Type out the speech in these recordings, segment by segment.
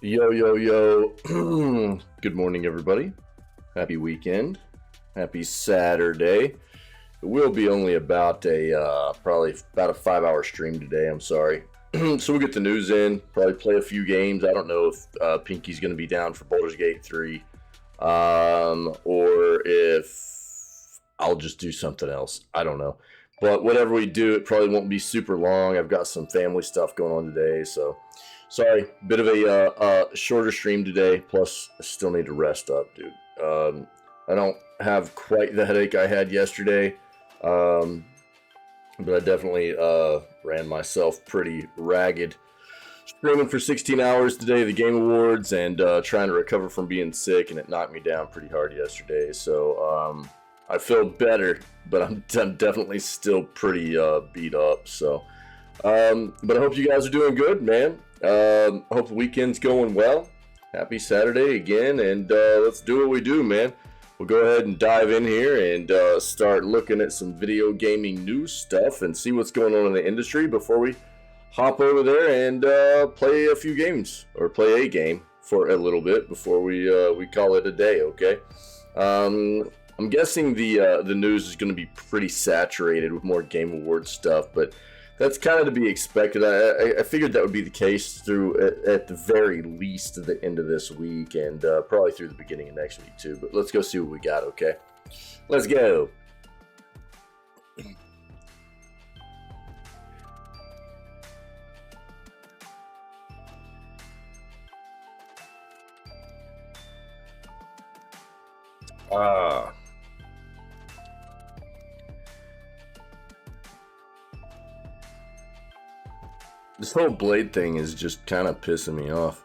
Yo, yo, yo. Good morning, everybody. Happy weekend. Happy Saturday. It will be only about probably about a 5-hour stream today. I'm sorry. So we'll get the news in, probably play a few games. I don't know if Pinky's going to be down for Baldur's Gate 3, or if I'll just do something else. I don't know. But whatever we do, it probably won't be super long. I've got some family stuff going on today, so sorry. Bit of a shorter stream today. Plus, I still need to rest up, dude. I don't have quite the headache I had yesterday, but I definitely ran myself pretty ragged. Streaming for 16 hours today, the Game Awards, and trying to recover from being sick, and it knocked me down pretty hard yesterday. So I feel better, but I'm definitely still pretty beat up. So, but I hope you guys are doing good, man. I hope the weekend's going well. Happy Saturday again, and let's do what we do, man. We'll go ahead and dive in here and start looking at some video gaming news stuff and see what's going on in the industry before we hop over there and play a few games, or play a game for a little bit before we call it a day, okay? I'm guessing the news is going to be pretty saturated with more Game Awards stuff, but that's kind of to be expected. I figured that would be the case through, at the very least, to the end of this week, and probably through the beginning of next week too. But let's go see what we got, okay? Let's go. Ah. This whole Blade thing is just kind of pissing me off.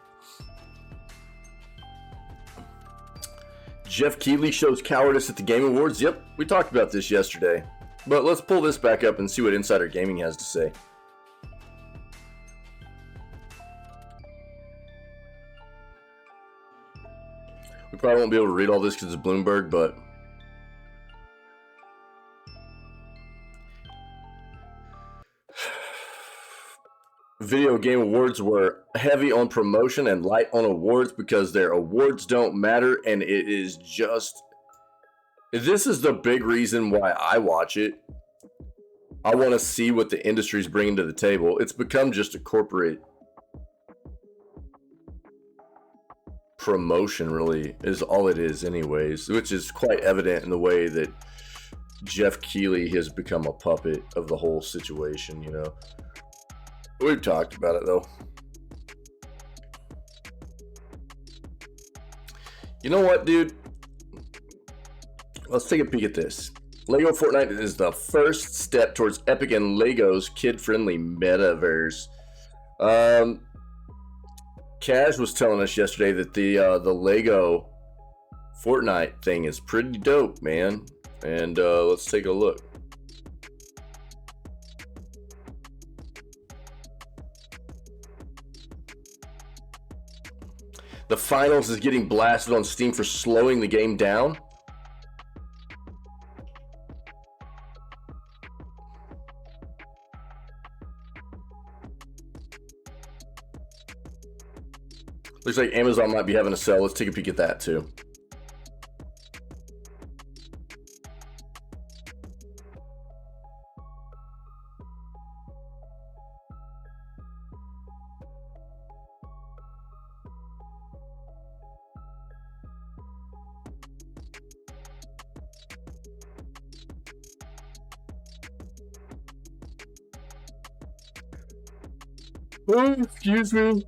Jeff Keighley shows cowardice at the Game Awards. Yep, we talked about this yesterday. But let's pull this back up and see what Insider Gaming has to say. We probably won't be able to read all this because it's Bloomberg, but Video Game Awards were heavy on promotion and light on awards because their awards don't matter, and it is just... This is the big reason why I watch it. I want to see what the industry's bringing to the table. It's become just a corporate promotion, really, is all it is anyways, which is quite evident in the way that Jeff Keighley has become a puppet of the whole situation, you know. We've talked about it, though. You know what, dude? Let's take a peek at this. Lego Fortnite is the first step towards Epic and Lego's kid-friendly metaverse. Cash was telling us yesterday that the Lego Fortnite thing is pretty dope, man. And let's take a look. The finals is getting blasted on Steam for slowing the game down. Looks like Amazon might be having a sale. Let's take a peek at that too. Oh, excuse me.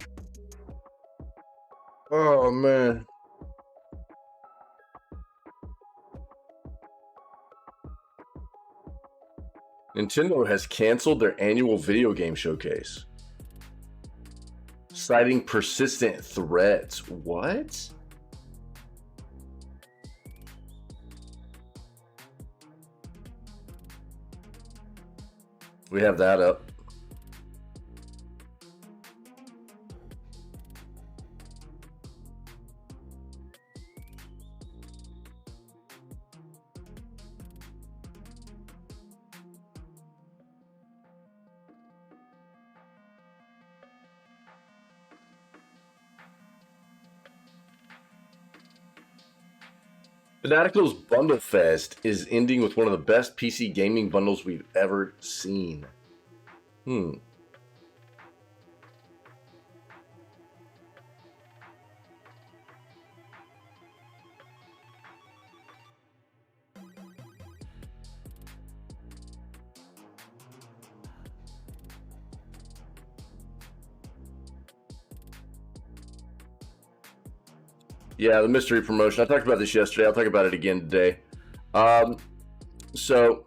Oh, man. Nintendo has canceled their annual video game showcase, citing persistent threats. What? We have that up. Fanatical's Bundle Fest is ending with one of the best PC gaming bundles we've ever seen. Yeah, the mystery promotion. I talked about this yesterday. I'll talk about it again today. So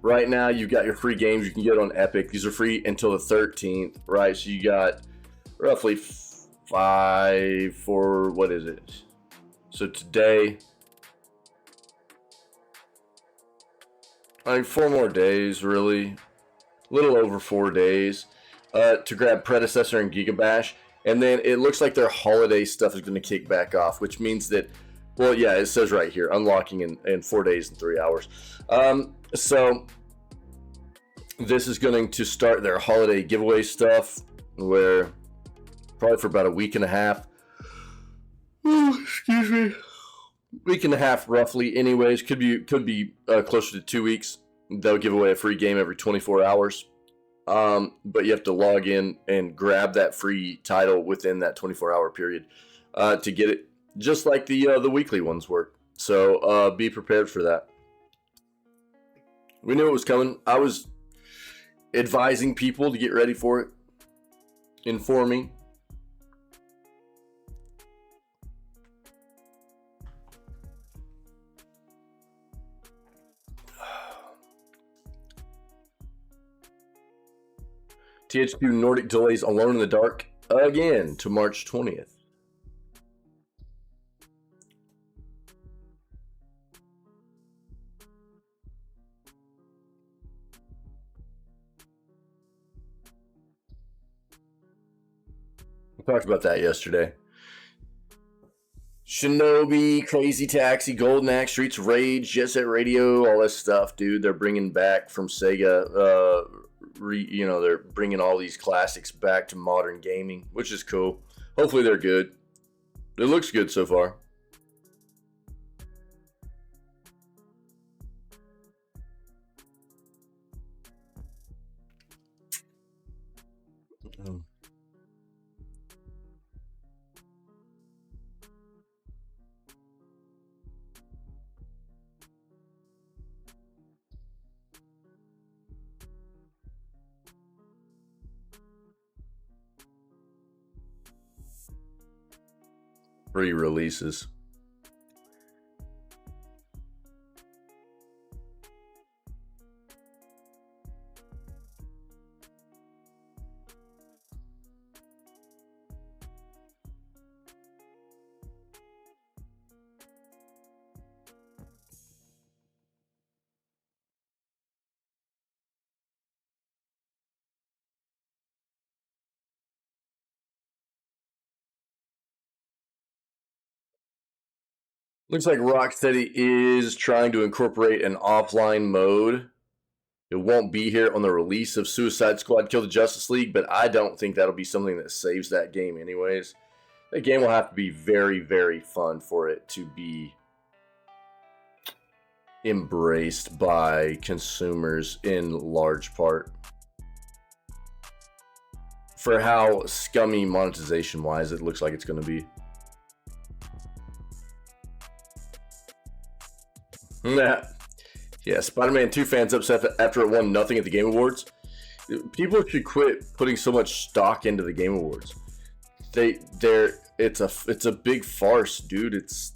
right now you've got your free games you can get on Epic. These are free until the 13th, right? So you got roughly 5 for, what is it? So today, I mean, 4 more days, really. A little over 4 days to grab Predecessor and Gigabash. And then it looks like their holiday stuff is going to kick back off, which means that, well, yeah, it says right here, unlocking in 4 days and 3 hours. So this is going to start their holiday giveaway stuff, where probably for about a week and a half. Excuse me. Week and a half, roughly. Anyways, could be closer to 2 weeks. They'll give away a free game every 24 hours. But you have to log in and grab that free title within that 24-hour period to get it, just like the weekly ones work. So be prepared for that. We knew it was coming. I was advising people to get ready for it, informing. THQ Nordic delays Alone in the Dark again to March 20th. We talked about that yesterday. Shinobi, Crazy Taxi, Golden Axe, Streets of Rage, Jet Set Radio, all this stuff, dude. They're bringing back from Sega. They're bringing all these classics back to modern gaming, which is cool. Hopefully they're good. It looks good so far. Re-releases. Looks like Rocksteady is trying to incorporate an offline mode. It won't be here on the release of Suicide Squad Kill the Justice League, but I don't think that'll be something that saves that game anyways. That game will have to be very, very fun for it to be embraced by consumers in large part. For how scummy monetization-wise it looks like it's going to be. Yeah, Spider-Man 2 fans upset after it won nothing at the Game Awards. People should quit putting so much stock into the Game Awards. It's a big farce, dude. It's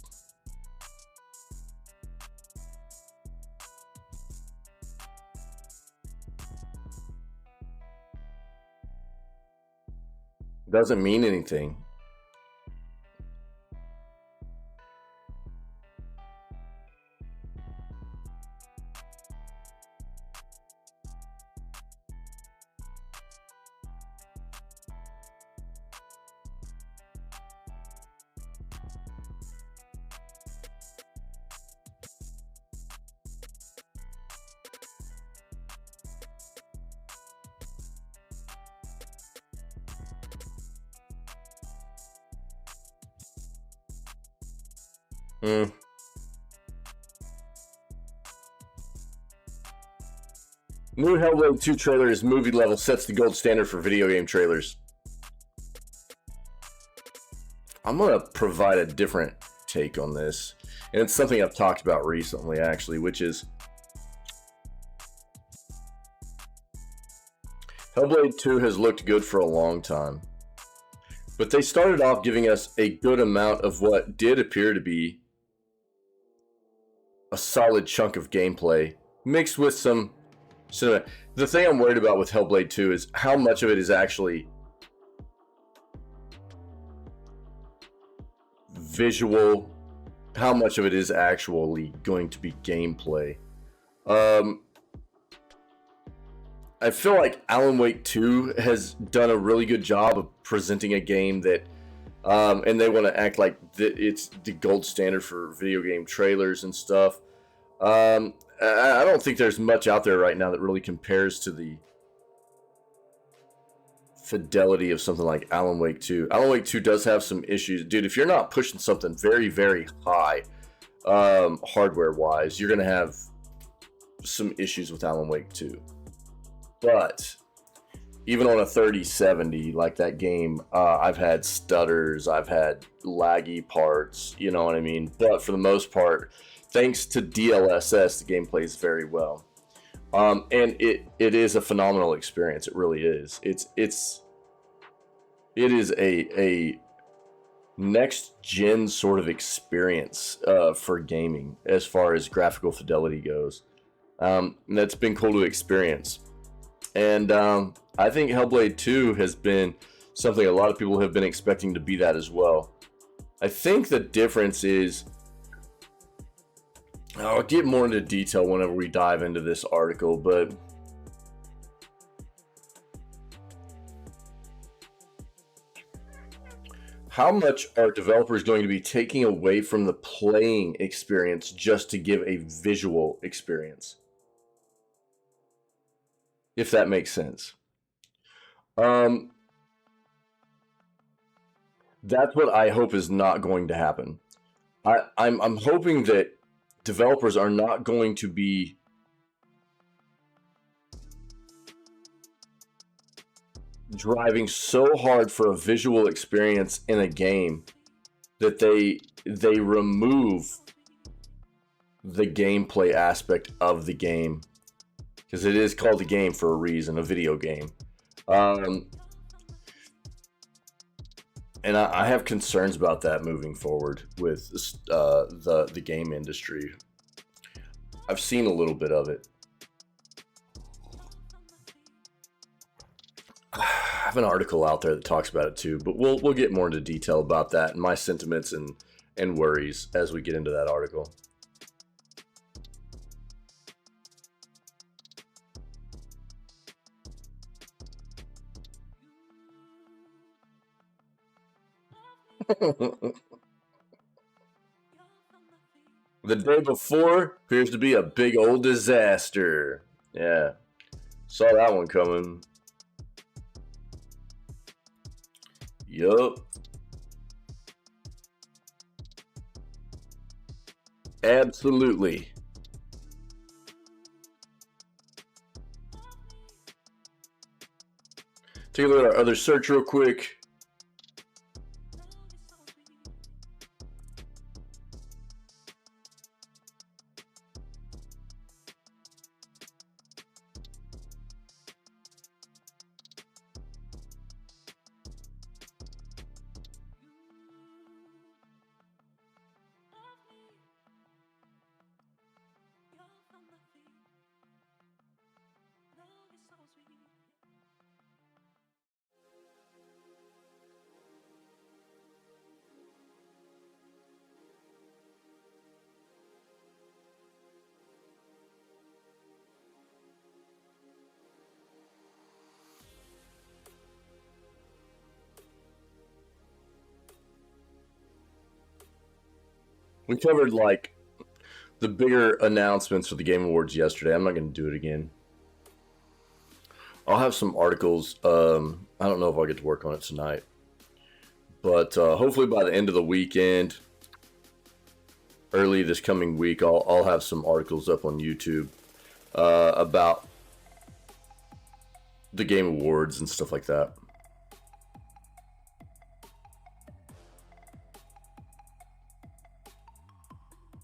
doesn't mean anything. New Hellblade 2 trailer is movie level, sets the gold standard for video game trailers. I'm going to provide a different take on this. And it's something I've talked about recently, actually, which is Hellblade 2 has looked good for a long time. But they started off giving us a good amount of what did appear to be a solid chunk of gameplay, mixed with some cinema. The thing I'm worried about with Hellblade 2 is how much of it is actually visual, how much of it is actually going to be gameplay. I feel like Alan Wake 2 has done a really good job of presenting a game that, and they want to act like it's the gold standard for video game trailers and stuff. I don't think there's much out there right now that really compares to the fidelity of something like Alan Wake 2. Alan Wake 2 does have some issues. Dude, if you're not pushing something very, very high, hardware-wise, you're going to have some issues with Alan Wake 2. But even on a 3070, like that game, I've had stutters, I've had laggy parts, you know what I mean? But for the most part, thanks to DLSS, the game plays very well. And it is a phenomenal experience. It really is. It is a next gen sort of experience for gaming as far as graphical fidelity goes. And that's been cool to experience. And I think Hellblade 2 has been something a lot of people have been expecting to be that as well. I think the difference is, I'll get more into detail whenever we dive into this article, but how much are developers going to be taking away from the playing experience just to give a visual experience? If that makes sense. That's what I hope is not going to happen. I'm hoping that developers are not going to be driving so hard for a visual experience in a game that they remove the gameplay aspect of the game. Because it is called a game for a reason, a video game. And I have concerns about that moving forward with the game industry. I've seen a little bit of it. I have an article out there that talks about it too, but we'll get more into detail about that and my sentiments and worries as we get into that article. The day before appears to be a big old disaster. Yeah, saw that one coming. Yup. Absolutely. Take a look at our other search real quick. We covered like the bigger announcements for the Game Awards yesterday. I'm not going to do it again. I'll have some articles. I don't know if I'll get to work on it tonight, but hopefully by the end of the weekend, early this coming week, I'll have some articles up on YouTube about the Game Awards and stuff like that.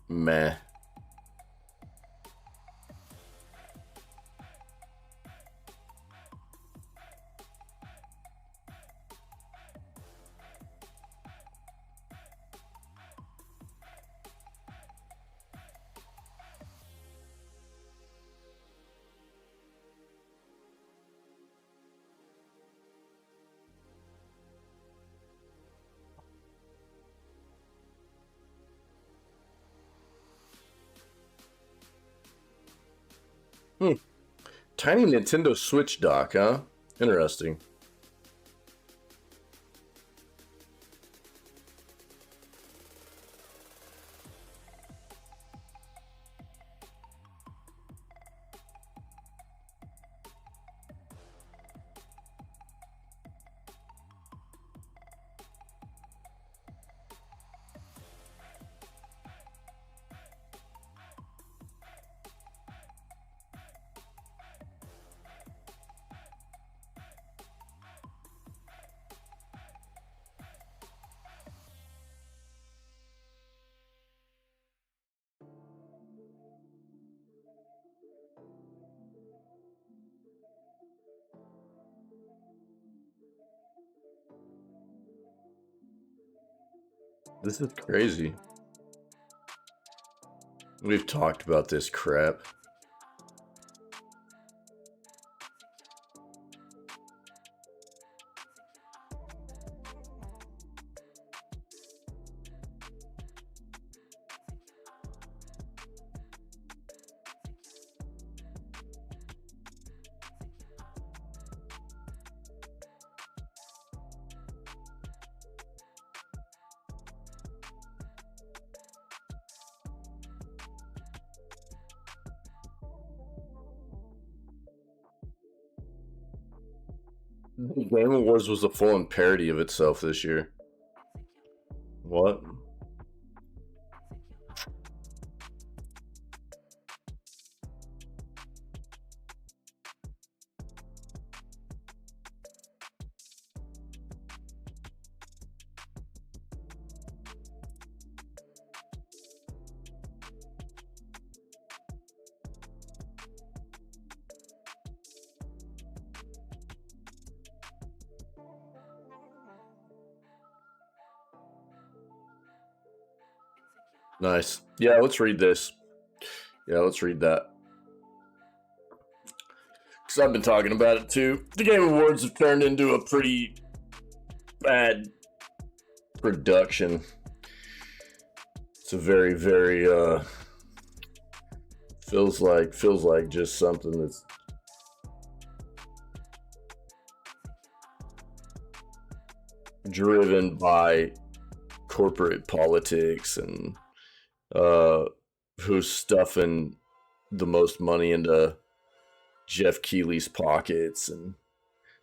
Meh. Tiny Nintendo Switch dock, huh? Interesting. This is crazy. We've talked about this crap. Game Awards was a full-on parody of itself this year. What? Nice. Yeah, let's read this. Yeah, let's read that. Because I've been talking about it too. The Game Awards have turned into a pretty bad production. It's a very, very feels like just something that's driven by corporate politics and who's stuffing the most money into Jeff Keighley's pockets and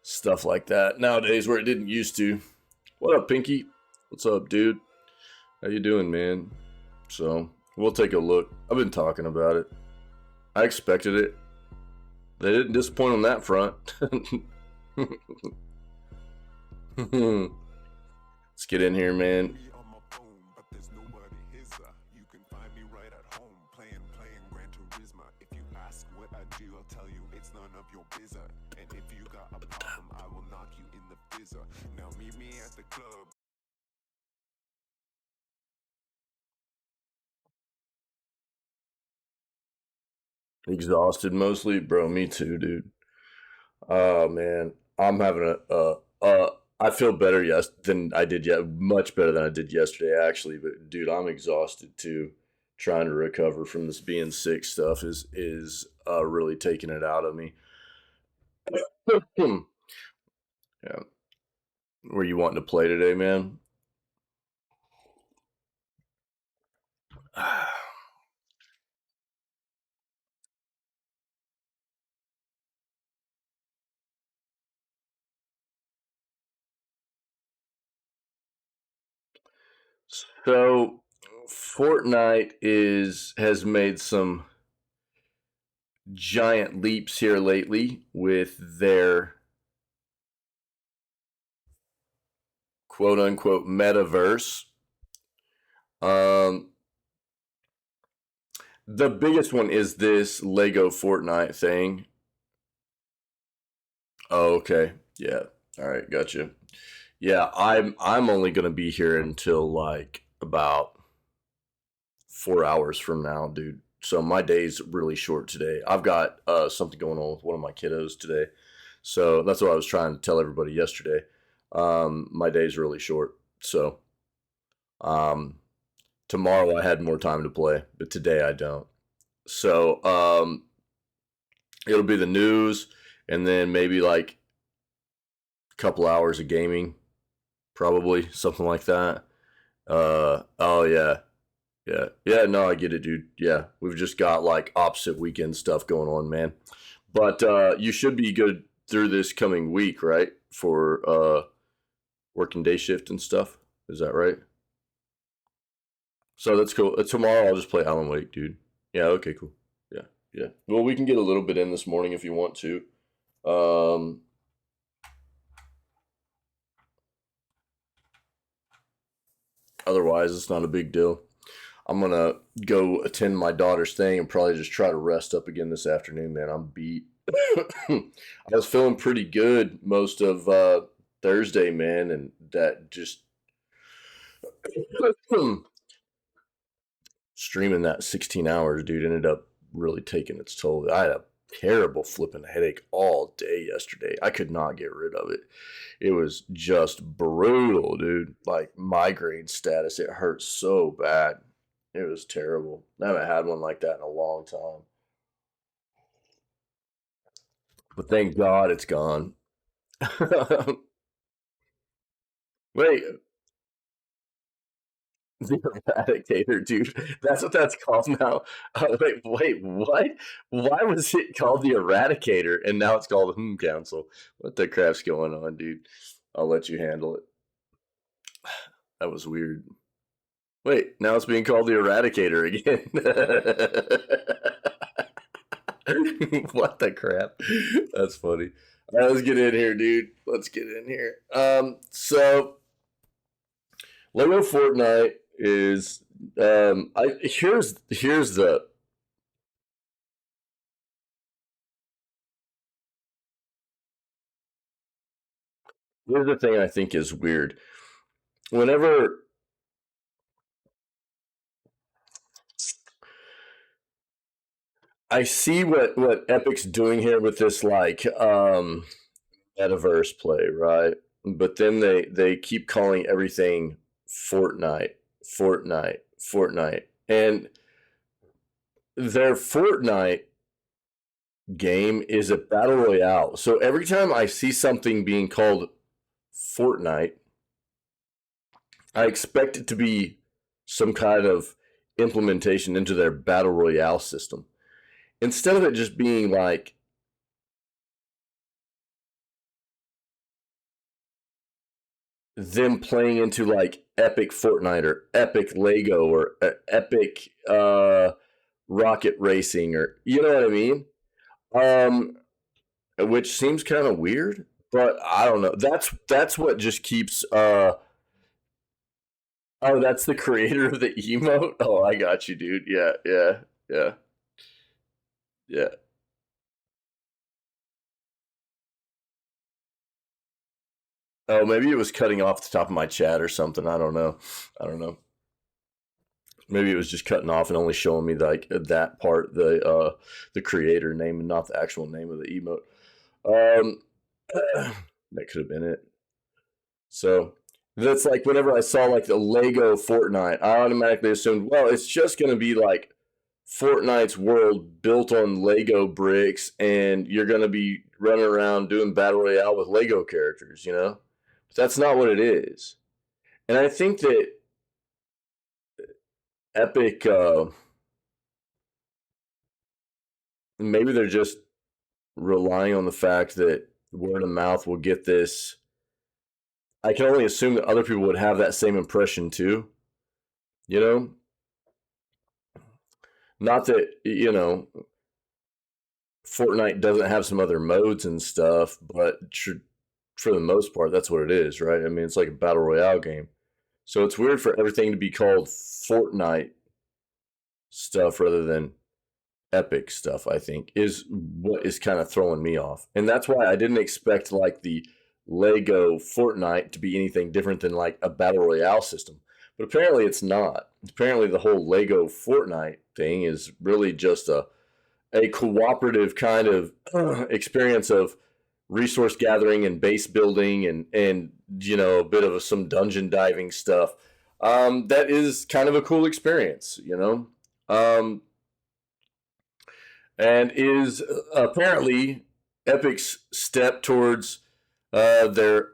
stuff like that nowadays, where it didn't used to. What up, Pinky? What's up, dude? How you doing, man? So we'll take a look. I've been talking about it. I expected it. They didn't disappoint on that front. Let's get in here, man. Exhausted mostly, bro. Me too, dude. Oh man, I'm having I feel better than I did yet. Much better than I did yesterday, actually. But dude, I'm exhausted too. Trying to recover from this being sick stuff is really taking it out of me. Yeah. Were you wanting to play today, man? So Fortnite has made some giant leaps here lately with their quote unquote metaverse. Um, the biggest one is this Lego Fortnite thing. Oh, okay. Yeah. All right. Gotcha. Yeah, I'm only gonna be here until like about 4 hours from now, dude. So my day's really short today. I've got something going on with one of my kiddos today. So that's what I was trying to tell everybody yesterday. My day's really short. So um, tomorrow I had more time to play, but today I don't. So it'll be the news and then maybe like a couple hours of gaming, probably something like that. Oh yeah, yeah, yeah. No, I get it, dude. Yeah, we've just got like opposite weekend stuff going on, man. But you should be good through this coming week, right? For working day shift and stuff. Is that right? So that's cool. Tomorrow I'll just play Alan Wake, dude. Yeah. Okay. Cool. Yeah. Yeah. Well, we can get a little bit in this morning if you want to. Um, Otherwise, it's not a big deal. I'm gonna go attend my daughter's thing and probably just try to rest up again this afternoon, man. I'm beat. I was feeling pretty good most of Thursday, man, and that just streaming that 16 hours, dude, ended up really taking its toll. I had a terrible flipping headache all day yesterday. I could not get rid of it. It was just brutal, dude. Like migraine status. It hurt so bad. It was terrible. I haven't had one like that in a long time. But thank God it's gone. Wait, the Eradicator, dude. That's what that's called now. Wait, what? Why was it called the Eradicator and now it's called the Council? What the crap's going on, dude? I'll let you handle it. That was weird. Wait, now it's being called the Eradicator again. What the crap? That's funny. All right, let's get in here, dude. Let's get in here. So Lego Fortnite is I here's the thing I think is weird. Whenever I see what Epic's doing here with this like metaverse play, right? But then they keep calling everything Fortnite, Fortnite, Fortnite. And their Fortnite game is a battle royale. So every time I see something being called Fortnite, I expect it to be some kind of implementation into their battle royale system. Instead of it just being like them playing into like epic Fortnite or epic Lego or epic rocket racing or you know what I mean? Um, which seems kind of weird, but I don't know. That's what just keeps oh, that's the creator of the emote? Oh, I got you, dude. Yeah, yeah, yeah, yeah. Oh, maybe it was cutting off the top of my chat or something. I don't know. I don't know. Maybe it was just cutting off and only showing me like that part, the creator name and not the actual name of the emote. Um, that could have been it. So that's like whenever I saw like the Lego Fortnite, I automatically assumed, well, it's just going to be like Fortnite's world built on Lego bricks, and you're going to be running around doing battle royale with Lego characters, you know? But that's not what it is. And I think that Epic, maybe they're just relying on the fact that word of mouth will get this. I can only assume that other people would have that same impression too. You know, not that Fortnite doesn't have some other modes and stuff, but for the most part, that's what it is, right? I mean, it's like a battle royale game. So it's weird for everything to be called Fortnite stuff rather than Epic stuff, I think, is what is kind of throwing me off. And that's why I didn't expect like the Lego Fortnite to be anything different than like a battle royale system. But apparently it's not. Apparently the whole Lego Fortnite thing is really just a cooperative kind of experience of resource gathering and base building and you know, a bit of some dungeon diving stuff. That is kind of a cool experience, you know. And is apparently Epic's step towards their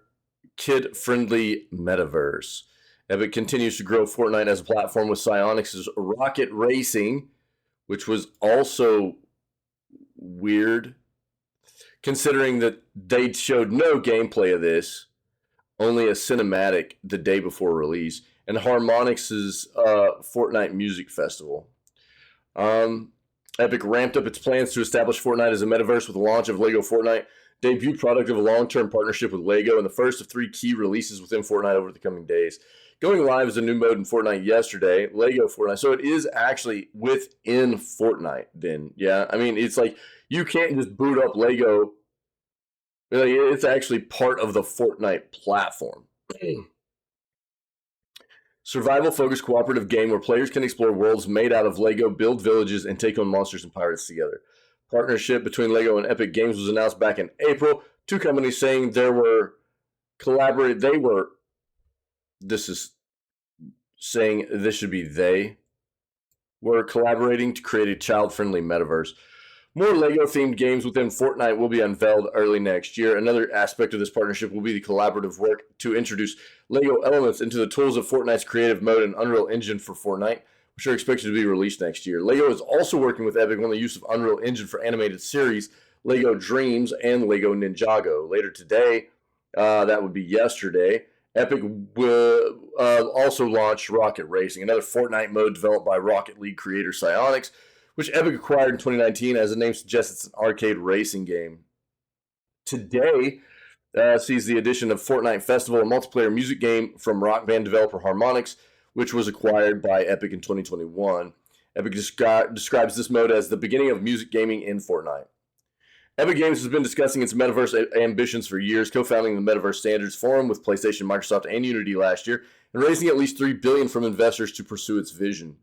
kid-friendly metaverse. Epic continues to grow Fortnite as a platform with Psyonix's Rocket Racing, which was also weird, considering that they showed no gameplay of this, only a cinematic the day before release, and Harmonix's Fortnite Music Festival. Epic ramped up its plans to establish Fortnite as a metaverse with the launch of Lego Fortnite, debut product of a long-term partnership with Lego, and the first of 3 key releases within Fortnite over the coming days. Going live is a new mode in Fortnite yesterday, Lego Fortnite. So it is actually within Fortnite then. Yeah, I mean, it's like you can't just boot up Lego. It's actually part of the Fortnite platform. Survival-focused cooperative game where players can explore worlds made out of Lego, build villages, and take on monsters and pirates together. Partnership between Lego and Epic Games was announced back in April. 2 companies saying this is saying this should be they were collaborating to create a child-friendly metaverse. More Lego-themed games within Fortnite will be unveiled early next year. Another aspect of this partnership will be the collaborative work to introduce Lego elements into the tools of Fortnite's creative mode and Unreal Engine for Fortnite, which are expected to be released next year. Lego is also working with Epic on the use of Unreal Engine for animated series, Lego Dreams, and Lego Ninjago. Later today, that would be yesterday, Epic will also launch Rocket Racing, another Fortnite mode developed by Rocket League creator Psyonix, which Epic acquired in 2019. As the name suggests, it's an arcade racing game. Today sees the addition of Fortnite Festival, a multiplayer music game from rock band developer Harmonix, which was acquired by Epic in 2021. Epic describes this mode as the beginning of music gaming in Fortnite. Epic Games has been discussing its metaverse ambitions for years, co-founding the Metaverse Standards Forum with PlayStation, Microsoft, and Unity last year, and raising at least $3 billion from investors to pursue its vision.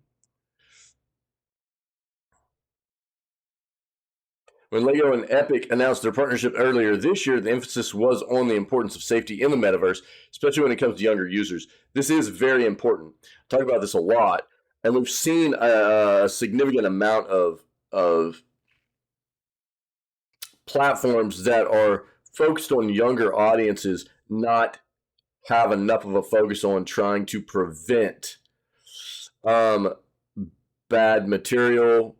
When Lego and Epic announced their partnership earlier this year, the emphasis was on the importance of safety in the metaverse, especially when it comes to younger users. This is very important. I talk about this a lot, and we've seen a significant amount of platforms that are focused on younger audiences not have enough of a focus on trying to prevent bad material,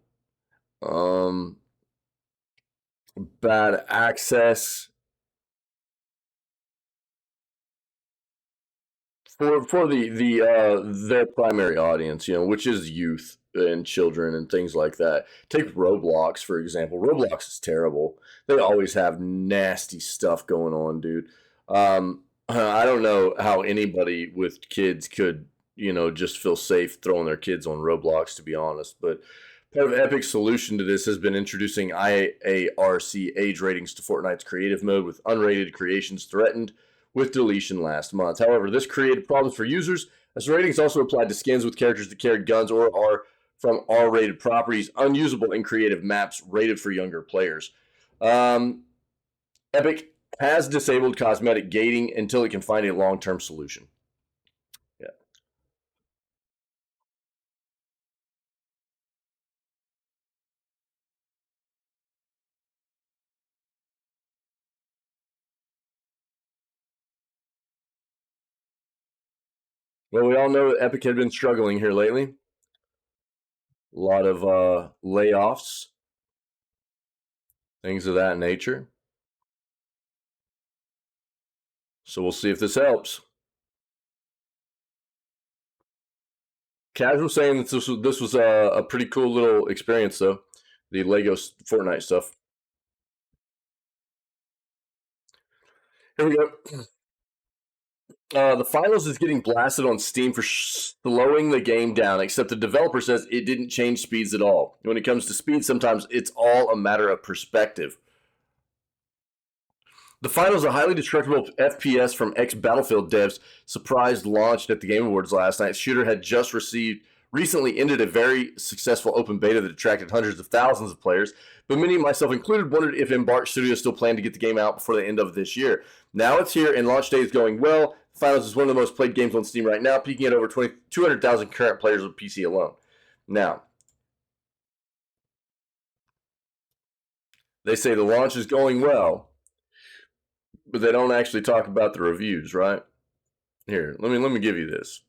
bad access for their primary audience, you know, which is youth and children and things like that. Take Roblox, for example. Roblox is terrible. They always have nasty stuff going on, dude. I don't know how anybody with kids could, you know, just feel safe throwing their kids on Roblox, to be honest. But part of Epic's solution to this has been introducing IARC age ratings to Fortnite's creative mode, with unrated creations threatened with deletion last month. However, this created problems for users, as the ratings also applied to skins with characters that carried guns or are from R-rated properties, unusable in creative maps rated for younger players. Epic has disabled cosmetic gating until it can find a long-term solution. Yeah. Well, we all know that Epic had been struggling here lately. A lot of layoffs, things of that nature. So we'll see if this helps. Casual saying that this was a pretty cool little experience, though. The Lego Fortnite stuff. Here we go. The finals is getting blasted on Steam for slowing the game down, except the developer says it didn't change speeds at all. When it comes to speed, sometimes it's all a matter of perspective. The finals, a highly destructible FPS from ex-Battlefield devs, surprised launched at the Game Awards last night. Shooter had just recently ended a very successful open beta that attracted hundreds of thousands of players, but many, myself included, wondered if Embark Studios still planned to get the game out before the end of this year. Now it's here, and launch day is going well. Finals is one of the most played games on Steam right now, peaking at over 200,000 current players on PC alone. Now, they say the launch is going well, but they don't actually talk about the reviews, right? Here, let me give you this.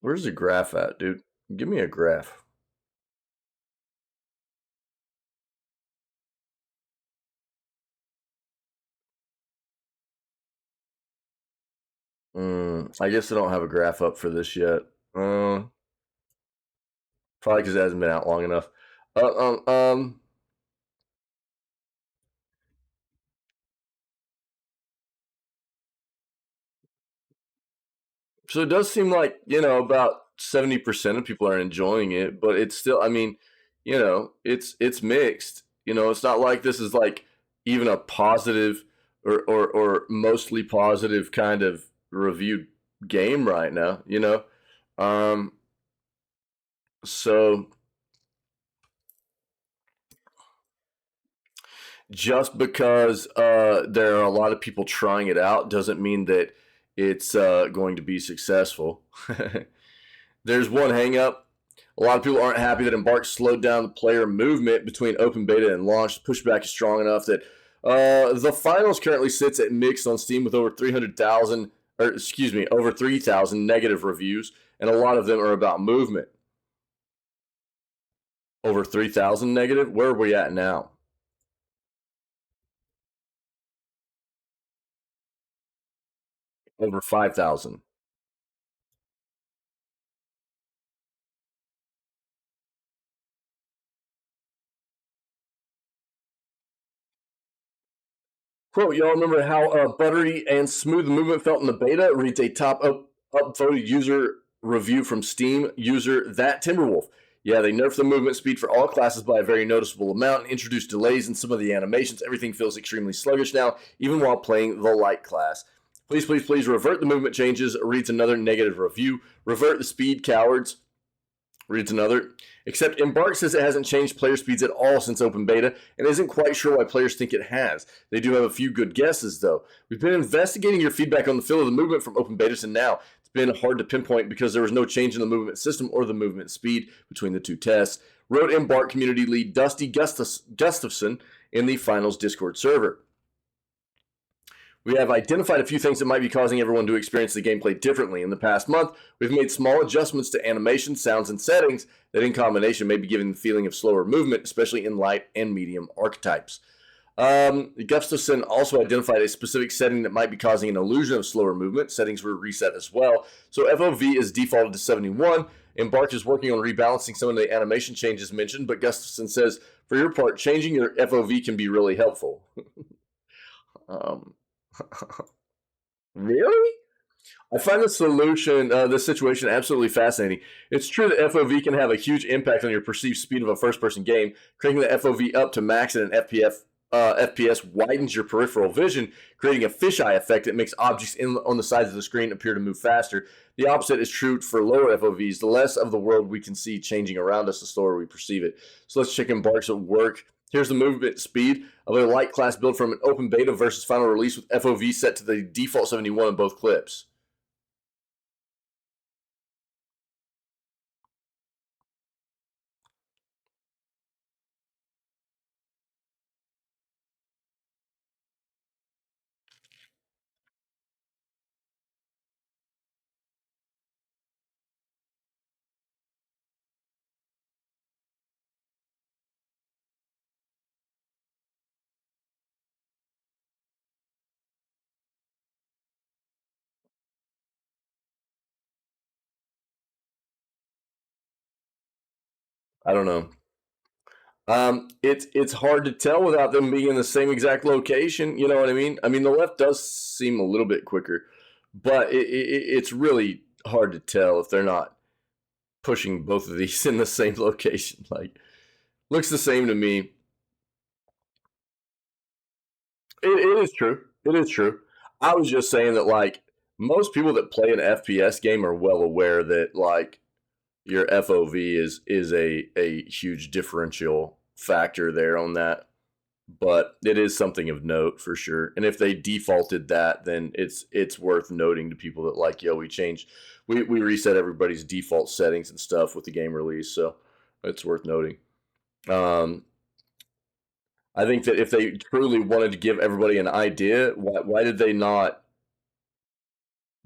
Where's the graph at, dude? Give me a graph. I guess I don't have a graph up for this yet. Probably because it hasn't been out long enough. Uh, um, um, so it does seem like, about 70% of people are enjoying it, but it's still, I mean, it's mixed. It's not like this is like even a positive or mostly positive kind of reviewed game right now. Um, so just because there are a lot of people trying it out doesn't mean that it's going to be successful. There's one hangup. A lot of people aren't happy that Embark slowed down the player movement between open beta and launch. The pushback is strong enough that the finals currently sits at mixed on Steam with over 300,000, or excuse me, over 3,000 negative reviews, and a lot of them are about movement. Over 3,000 negative? Where are we at now? Over 5,000. Quote, y'all remember how buttery and smooth the movement felt in the beta? Reads a top upvoted user review from Steam user That Timberwolf. Yeah, they nerfed the movement speed for all classes by a very noticeable amount and introduced delays in some of the animations. Everything feels extremely sluggish now, even while playing the light class. Please, please, please revert the movement changes, reads another negative review. Revert the speed, cowards. Reads another. Except Embark says it hasn't changed player speeds at all since open beta and isn't quite sure why players think it has. They do have a few good guesses, though. We've been investigating your feedback on the feel of the movement from open beta to now. It's been hard to pinpoint because there was no change in the movement system or the movement speed between the two tests, wrote Embark community lead Dusty Gustafson in the finals Discord server. We have identified a few things that might be causing everyone to experience the gameplay differently. In the past month, we've made small adjustments to animation, sounds, and settings that in combination may be giving the feeling of slower movement, especially in light and medium archetypes. Gustafson also identified a specific setting that might be causing an illusion of slower movement. Settings were reset as well. So FOV is defaulted to 71. Embark is working on rebalancing some of the animation changes mentioned, but Gustafson says, for your part, changing your FOV can be really helpful. um, Really? I find this situation absolutely fascinating. It's true that FOV can have a huge impact on your perceived speed of a first-person game. Cranking the FOV up to max at an FPS widens your peripheral vision, creating a fisheye effect that makes objects on the sides of the screen appear to move faster. The opposite is true for lower FOVs. The less of the world we can see changing around us, the slower we perceive it. So let's check Embark's at work. Here's the movement speed of a light class build from an open beta versus final release with FOV set to the default 71 in both clips. I don't know. It's hard to tell without them being in the same exact location. You know what I mean? I mean, the left does seem a little bit quicker, but it's really hard to tell if they're not pushing both of these in the same location. Like, looks the same to me. It is true. It is true. I was just saying that like most people that play an FPS game are well aware that like your FOV is a huge differential factor there on that. But it is something of note for sure. And if they defaulted that, then it's worth noting to people that like, yo, we reset everybody's default settings and stuff with the game release, so it's worth noting. Um, I think that if they truly wanted to give everybody an idea, why did they not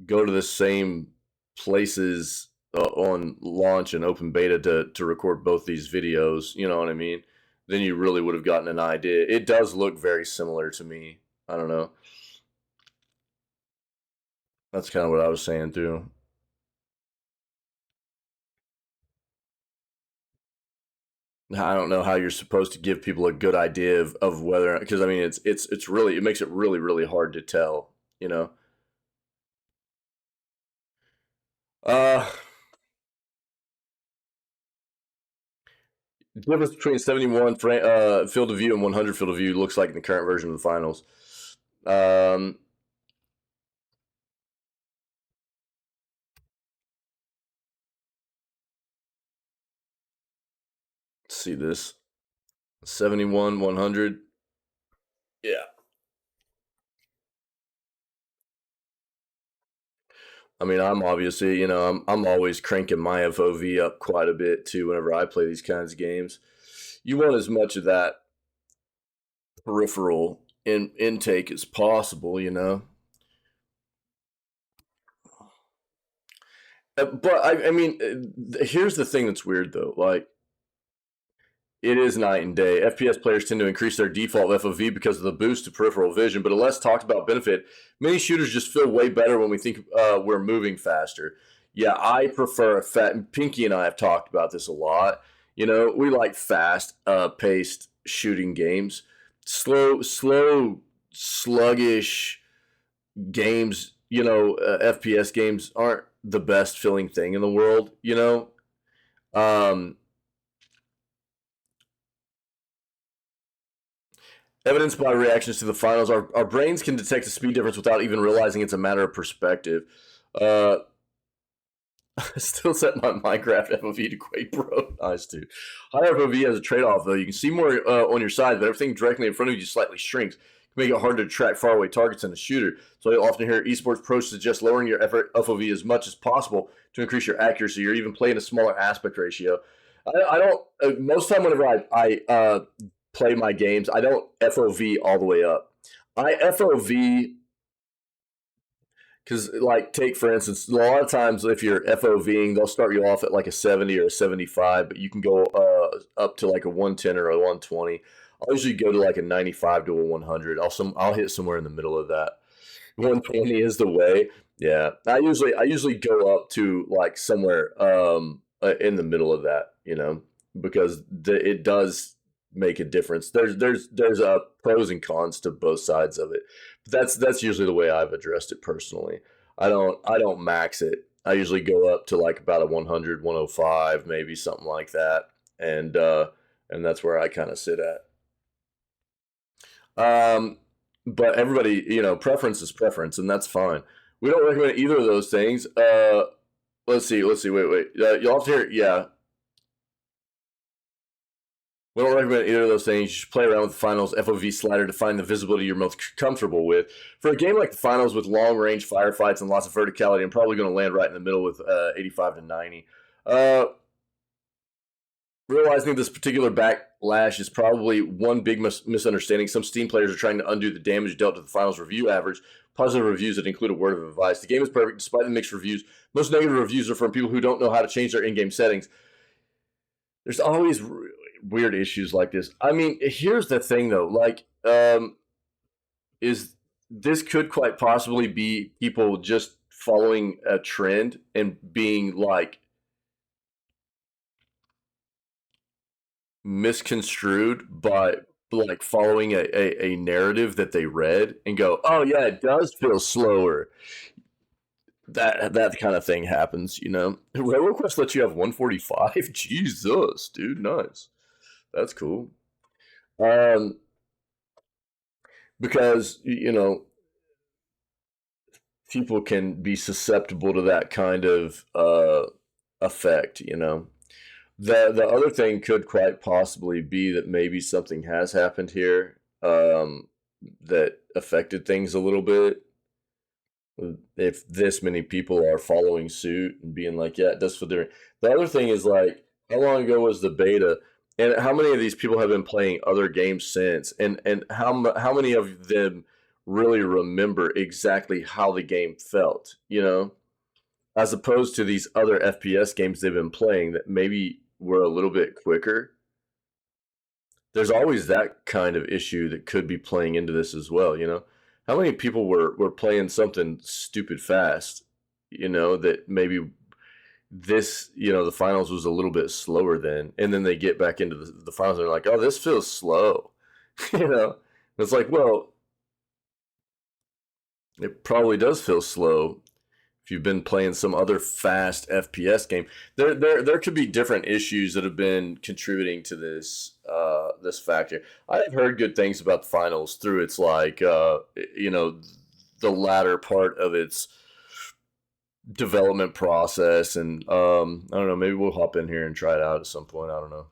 go to the same places on launch and open beta to record both these videos? You know what I mean? Then you really would have gotten an idea. It does look very similar to me. I don't know. That's kind of what I was saying too. I don't know how you're supposed to give people a good idea of whether, because I mean it's really, it makes it really really hard to tell. You know. Uh, the difference between 71 field of view and 100 field of view looks like in the current version of the finals. Um, let's see this 71 100. Yeah. I mean, I'm obviously, I'm always cranking my FOV up quite a bit too whenever I play these kinds of games. You want as much of that peripheral intake as possible, you know. But I mean, here's the thing that's weird though. Like, it is night and day. FPS players tend to increase their default FOV because of the boost to peripheral vision, but a less talked about benefit. Many shooters just feel way better when we think we're moving faster. Yeah, I prefer a fat. Pinky and I have talked about this a lot. You know, we like fast paced shooting games. Slow, sluggish games. FPS games aren't the best feeling thing in the world. Um, Evidenced by reactions to the finals, our brains can detect a speed difference without even realizing it's a matter of perspective. Uh, I still set my Minecraft FOV to Quake Pro. Nice, dude. High FOV has a trade off, though. You can see more on your side, but everything directly in front of you slightly shrinks. It can make it hard to track faraway targets in a shooter. So you'll often hear esports pros suggest lowering your FOV as much as possible to increase your accuracy or even playing a smaller aspect ratio. I don't, most time whenever I play my games, I don't FOV all the way up. I FOV because, like, take for instance, a lot of times if you're FOVing, they'll start you off at like a 70 or a 75, but you can go up to like a 110 or a 120. I'll usually go to like a 95 to a 100. I'll hit somewhere in the middle of that. 120 is the way. Yeah, I usually go up to like somewhere in the middle of that, because it does make a difference. There's pros and cons to both sides of it. But that's usually the way I've addressed it personally. I don't max it. I usually go up to like about a 100, 105, maybe something like that, and that's where I kind of sit at. Um, but everybody, preference is preference, and that's fine. We don't recommend either of those things. Let's see. Wait. You'll have to hear. Yeah, we don't recommend either of those things. You should play around with the finals FOV slider to find the visibility you're most comfortable with. For a game like the finals with long range firefights and lots of verticality, I'm probably going to land right in the middle with 85 to 90. Uh, Realizing this particular backlash is probably one big misunderstanding. Some Steam players are trying to undo the damage dealt to the finals review average. Positive reviews that include a word of advice. The game is perfect despite the mixed reviews. Most negative reviews are from people who don't know how to change their in-game settings. There's always really weird issues like this. I mean, here's the thing though. Like, is this could quite possibly be people just following a trend and being like misconstrued by like following a narrative that they read and go, oh yeah, it does feel slower. That kind of thing happens, you know. Railroad Quest lets you have 145. Jesus, dude, nice. That's cool. Um, because you know people can be susceptible to that kind of effect. You know, the other thing could quite possibly be that maybe something has happened here that affected things a little bit. If this many people are following suit and being like, yeah, it does feel different. The other thing is like, how long ago was the beta, and how many of these people have been playing other games since, and how many of them really remember exactly how the game felt, you know, as opposed to these other FPS games they've been playing that maybe were a little bit quicker. There's always that kind of issue that could be playing into this as well, you know. How many people were playing something stupid fast, you know, that maybe this, you know, the finals was a little bit slower then, and then they get back into the finals and they're like, oh, this feels slow. You know. And it's like, well, it probably does feel slow if you've been playing some other fast FPS game. There could be different issues that have been contributing to this factor. I've heard good things about the finals through its like you know, the latter part of its development process, and I don't know, maybe we'll hop in here and try it out at some point. I don't know.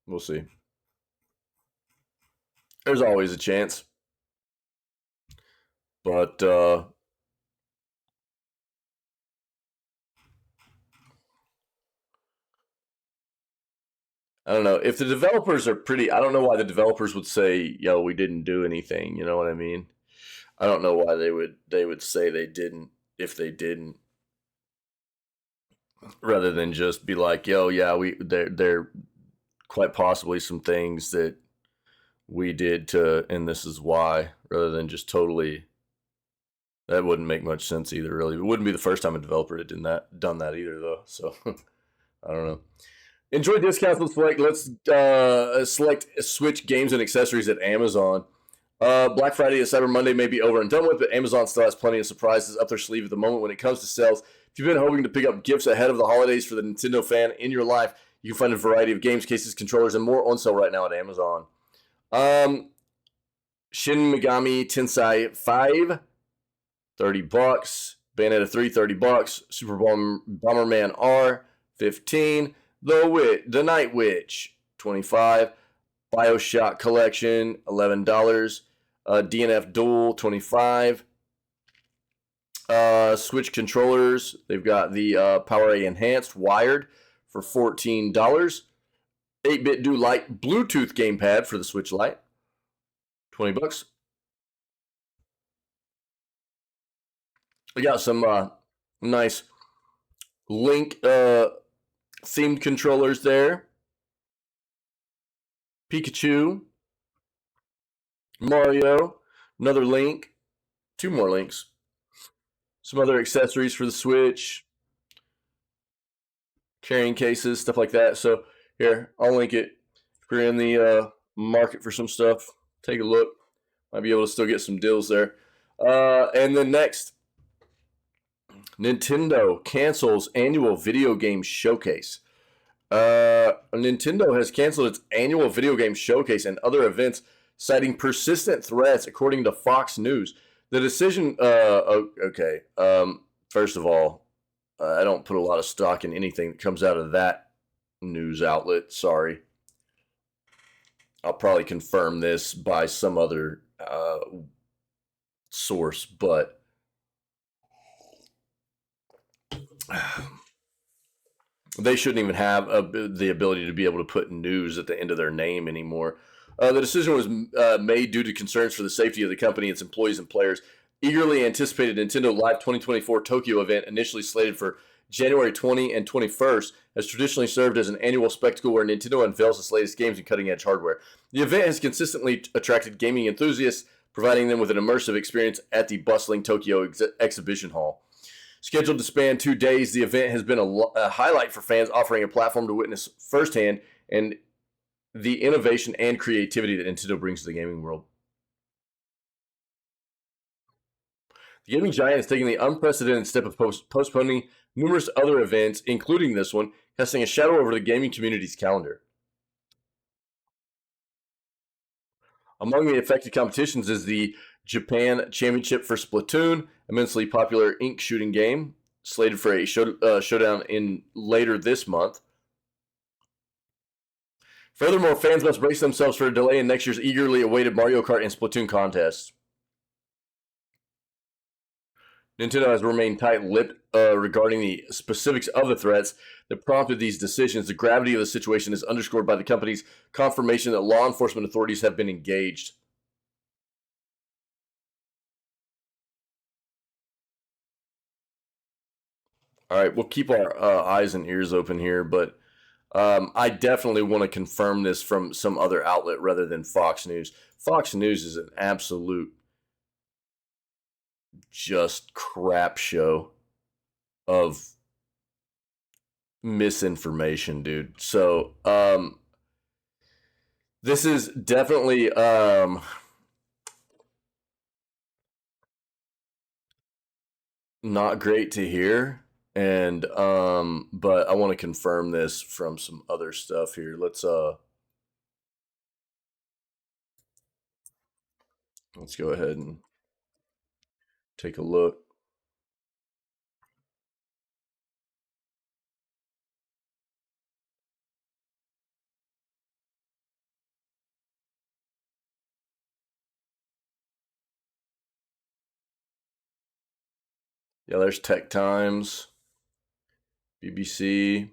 We'll see. There's always a chance, but I don't know if the developers are pretty. I don't know why the developers would say, "Yo, we didn't do anything." You know what I mean? I don't know why they would say they didn't if they didn't, rather than just be like, "Yo, yeah, we there quite possibly some things that we did to, and this is why," rather than just totally. That wouldn't make much sense either. Really, it wouldn't be the first time a developer had done that either, though. So I don't know. Enjoy discounts. Let's select Switch games and accessories at Amazon. Black Friday and Cyber Monday may be over and done with, but Amazon still has plenty of surprises up their sleeve at the moment when it comes to sales. If you've been hoping to pick up gifts ahead of the holidays for the Nintendo fan in your life, you can find a variety of games, cases, controllers, and more on sale right now at Amazon. Shin Megami Tensei 5, $30. Bayonetta 3, $30. Super Bomberman R, 15. The Night Witch, 25. BioShock Collection, $11. DNF Duel, 25. Switch controllers, they've got the PowerA Enhanced Wired for $14. 8-bit Do Lite Bluetooth gamepad for the Switch Lite, $20. We got some nice Link themed controllers there. Pikachu, Mario, another Link, two more Links. Some other accessories for the Switch, carrying cases, stuff like that. So here, I'll link it. If you're in the market for some stuff, take a look. Might be able to still get some deals there. And then next, Nintendo cancels annual video game showcase. Nintendo has canceled its annual video game showcase and other events, citing persistent threats, according to Fox News. The decision, okay. First of all, I don't put a lot of stock in anything that comes out of that news outlet. Sorry. I'll probably confirm this by some other source, but they shouldn't even have the ability to be able to put news at the end of their name anymore. The decision was made due to concerns for the safety of the company, its employees, and players. Eagerly anticipated Nintendo Live 2024 Tokyo event, initially slated for January 20 and 21st, has traditionally served as an annual spectacle where Nintendo unveils its latest games and cutting-edge hardware. The event has consistently attracted gaming enthusiasts, providing them with an immersive experience at the bustling Tokyo exhibition hall. Scheduled to span 2 days, the event has been a highlight for fans, offering a platform to witness firsthand and the innovation and creativity that Nintendo brings to the gaming world. The gaming giant is taking the unprecedented step of postponing numerous other events, including this one, casting a shadow over the gaming community's calendar. Among the affected competitions is the Japan Championship for Splatoon, immensely popular ink shooting game, slated for a showdown in later this month. Furthermore, fans must brace themselves for a delay in next year's eagerly awaited Mario Kart and Splatoon contests. Nintendo has remained tight-lipped regarding the specifics of the threats that prompted these decisions. The gravity of the situation is underscored by the company's confirmation that law enforcement authorities have been engaged. All right, we'll keep our eyes and ears open here, but I definitely want to confirm this from some other outlet rather than Fox News. Fox News is an absolute just crap show of misinformation, dude. So this is definitely not great to hear, and but I want to confirm this from some other stuff here. Let's go ahead and take a look. Yeah, there's Tech Times, BBC.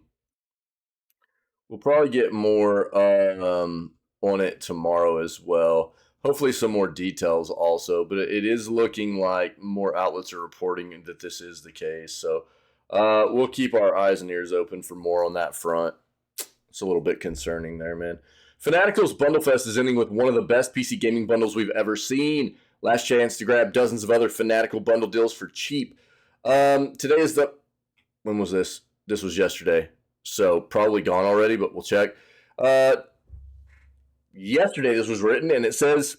We'll probably get more on it tomorrow as well. Hopefully, some more details also. But it is looking like more outlets are reporting that this is the case. So we'll keep our eyes and ears open for more on that front. It's a little bit concerning there, man. Fanatical's Bundle Fest is ending with one of the best PC gaming bundles we've ever seen. Last chance to grab dozens of other Fanatical bundle deals for cheap. Today is the... When was this? This was yesterday. So probably gone already, but we'll check. Yesterday this was written, and it says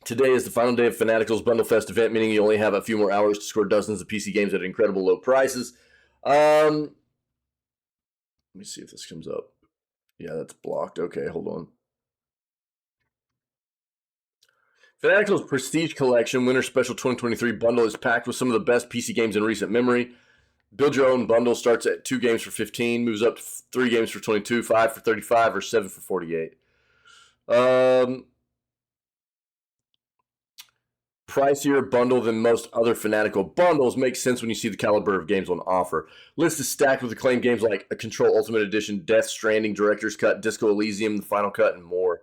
today is the final day of Fanatical's Bundle Fest event, meaning you only have a few more hours to score dozens of PC games at incredible low prices. Let me see if this comes up. Yeah, that's blocked. Okay, hold on. Fanatical's Prestige Collection Winter Special 2023 bundle is packed with some of the best PC games in recent memory. Build your own bundle starts at 2 games for 15, moves up to 3 games for 22, 5 for 35, or 7 for 48. Pricier bundle than most other Fanatical bundles makes sense when you see the caliber of games on offer. List is stacked with acclaimed games like a Control Ultimate Edition, Death Stranding, Director's Cut, Disco Elysium, The Final Cut, and more.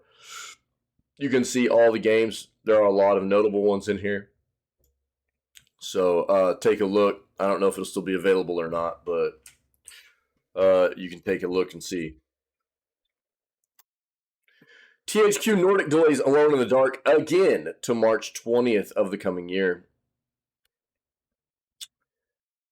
You can see all the games. There are a lot of notable ones in here. So take a look. I don't know if it'll still be available or not, but you can take a look and see. THQ Nordic delays Alone in the Dark again to March 20th of the coming year.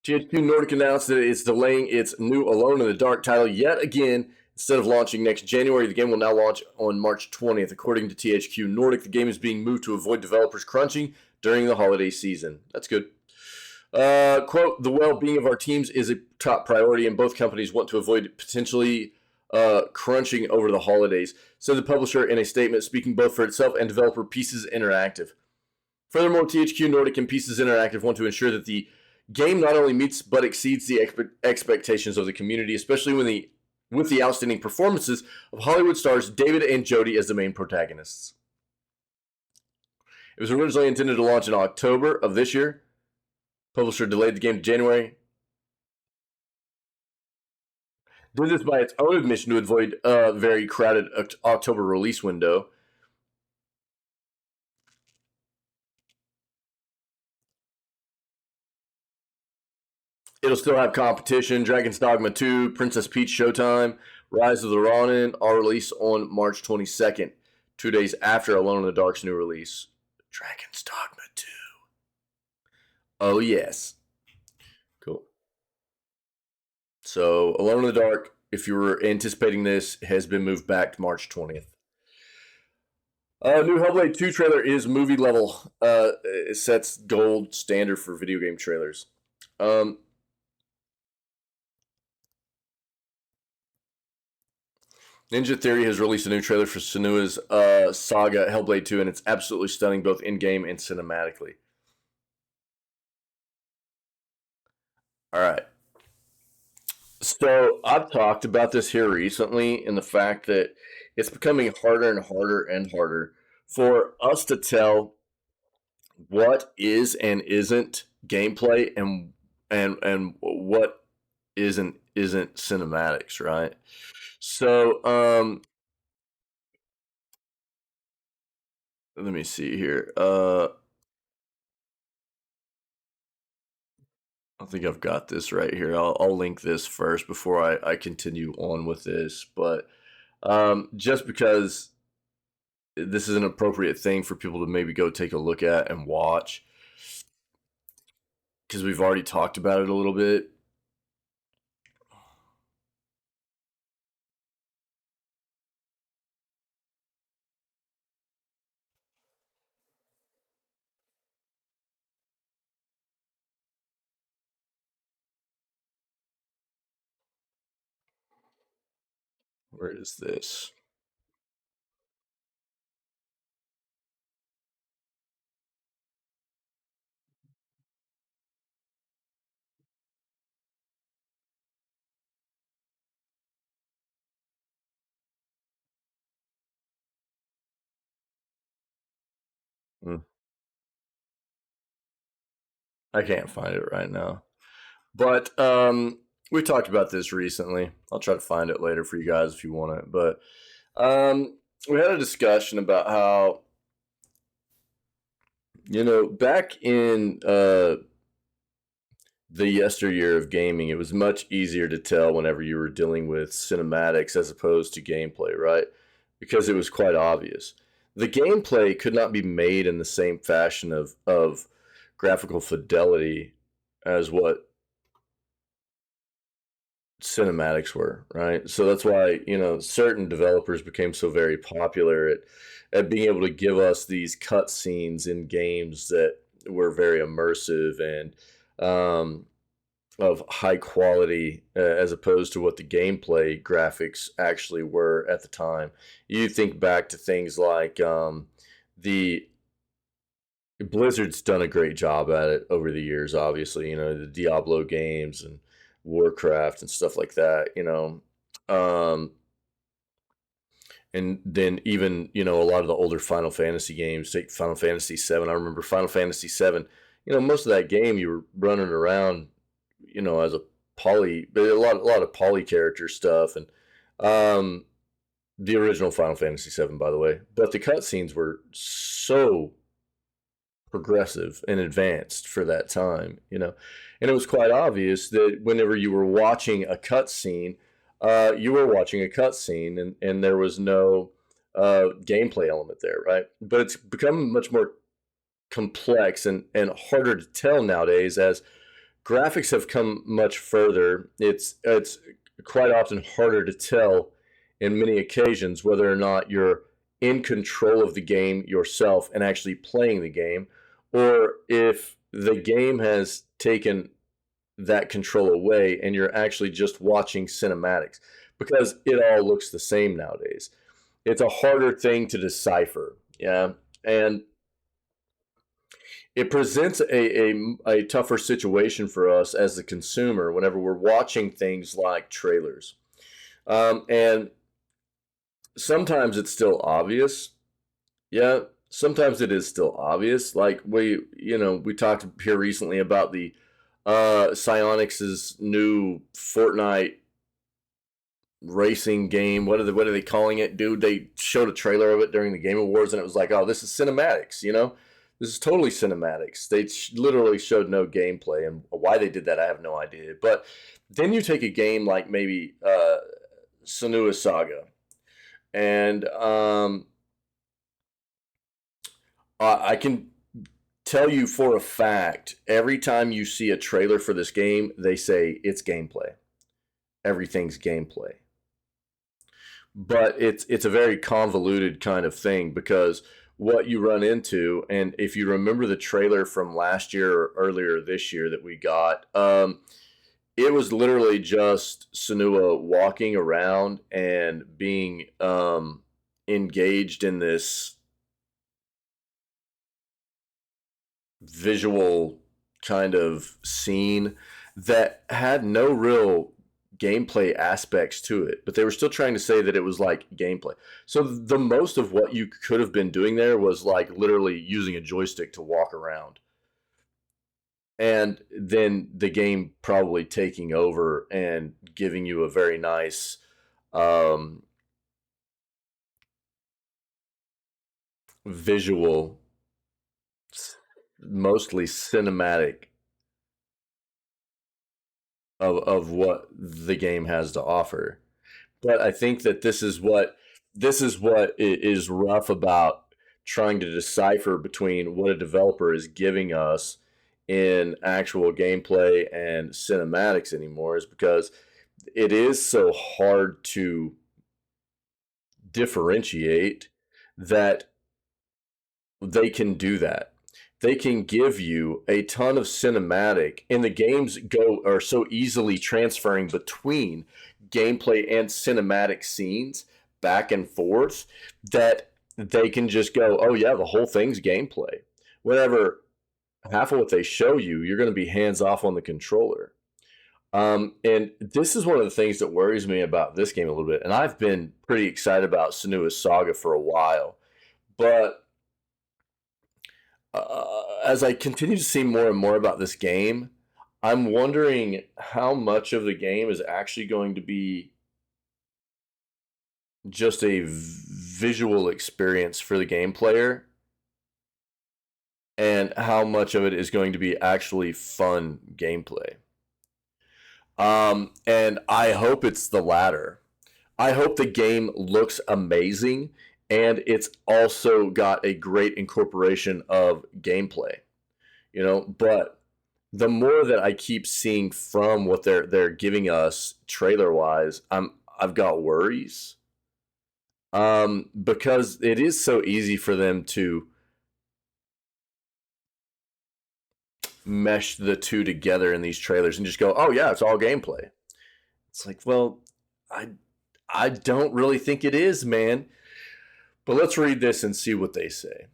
THQ Nordic announced that it's delaying its new Alone in the Dark title yet again. Instead of launching next January, the game will now launch on March 20th. According to THQ Nordic, the game is being moved to avoid developers crunching during the holiday season. That's good. Quote, the well-being of our teams is a top priority, and both companies want to avoid potentially crunching over the holidays, said the publisher in a statement speaking both for itself and developer Pieces Interactive. Furthermore, THQ Nordic and Pieces Interactive want to ensure that the game not only meets but exceeds the expectations of the community, especially with the outstanding performances of Hollywood stars David and Jodie as the main protagonists. It was originally intended to launch in October of this year. Publisher delayed the game to January. Did this by its own admission to avoid a very crowded October release window. It'll still have competition. Dragon's Dogma 2, Princess Peach Showtime, Rise of the Ronin all release on March 22nd, 2 days after Alone in the Dark's new release. Dragon's Dogma 2. Oh, yes. Cool. So, Alone in the Dark if you were anticipating this, has been moved back to March 20th. New Hellblade 2 trailer is movie level. It sets gold standard for video game trailers. Ninja Theory has released a new trailer for Senua's Saga Hellblade 2, and it's absolutely stunning both in-game and cinematically. All right. So I've talked about this here recently in the fact that it's becoming harder and harder and harder for us to tell what is and isn't gameplay and what isn't cinematics, right? So let me see here. I think I've got this right here. I'll link this first before I continue on with this. But just because this is an appropriate thing for people to maybe go take a look at and watch, because we've already talked about it a little bit. Where is this? Hmm. I can't find it right now. But we talked about this recently. I'll try to find it later for you guys if you want it. But we had a discussion about how, back in the yesteryear of gaming, it was much easier to tell whenever you were dealing with cinematics as opposed to gameplay, right? Because it was quite obvious. The gameplay could not be made in the same fashion of graphical fidelity as what cinematics were, right? So that's why, certain developers became so very popular at being able to give us these cutscenes in games that were very immersive and of high quality as opposed to what the gameplay graphics actually were at the time. You think back to things like the Blizzard's done a great job at it over the years, obviously, the Diablo games and Warcraft and stuff like that, Um, and then even, a lot of the older Final Fantasy games, take Final Fantasy 7. I remember Final Fantasy 7, most of that game you were running around, as a poly, but a lot of poly character stuff and the original Final Fantasy 7, by the way. But the cutscenes were so progressive and advanced for that time, and it was quite obvious that whenever you were watching a cutscene, you were watching a cutscene, and there was no gameplay element there, right? But it's become much more complex and harder to tell nowadays as graphics have come much further. It's quite often harder to tell in many occasions whether or not you're in control of the game yourself and actually playing the game, or if the game has taken that control away and you're actually just watching cinematics, because it all looks the same nowadays. It's a harder thing to decipher, yeah, and it presents a tougher situation for us as the consumer whenever we're watching things like trailers. And sometimes it's still obvious. Yeah, sometimes it is still obvious. Like we talked here recently about the Psyonix's new Fortnite racing game. What are they calling it, dude? They showed a trailer of it during the Game Awards, and it was like, oh, this is cinematics. This is totally cinematics. They literally showed no gameplay, and why they did that, I have no idea. But then you take a game like maybe Senua Saga, and I can tell you for a fact, every time you see a trailer for this game, they say it's gameplay. Everything's gameplay. but it's a very convoluted kind of thing because what you run into, and if you remember the trailer from last year or earlier this year that we got, it was literally just Sanua walking around and being engaged in this visual kind of scene that had no real gameplay aspects to it, but they were still trying to say that it was like gameplay. So the most of what you could have been doing there was like literally using a joystick to walk around. And then the game probably taking over and giving you a very nice um, visual, mostly cinematic of what the game has to offer. But I think that this is what is rough about trying to decipher between what a developer is giving us in actual gameplay and cinematics anymore, is because it is so hard to differentiate that they can do that. They can give you a ton of cinematic, and the games go are so easily transferring between gameplay and cinematic scenes back and forth that they can just go, oh yeah, the whole thing's gameplay. Whenever half of what they show you, you're going to be hands off on the controller. And this is one of the things that worries me about this game a little bit. And I've been pretty excited about Senua's Saga for a while, but as I continue to see more and more about this game, I'm wondering how much of the game is actually going to be just a visual experience for the game player, and how much of it is going to be actually fun gameplay. And I hope it's the latter. I hope the game looks amazing and it's also got a great incorporation of gameplay, but the more that I keep seeing from what they're giving us trailer wise, I've got worries. Because it is so easy for them to mesh the two together in these trailers and just go, "Oh yeah, it's all gameplay." It's like, well, I I don't really think it is, man. But let's read this and see what they say.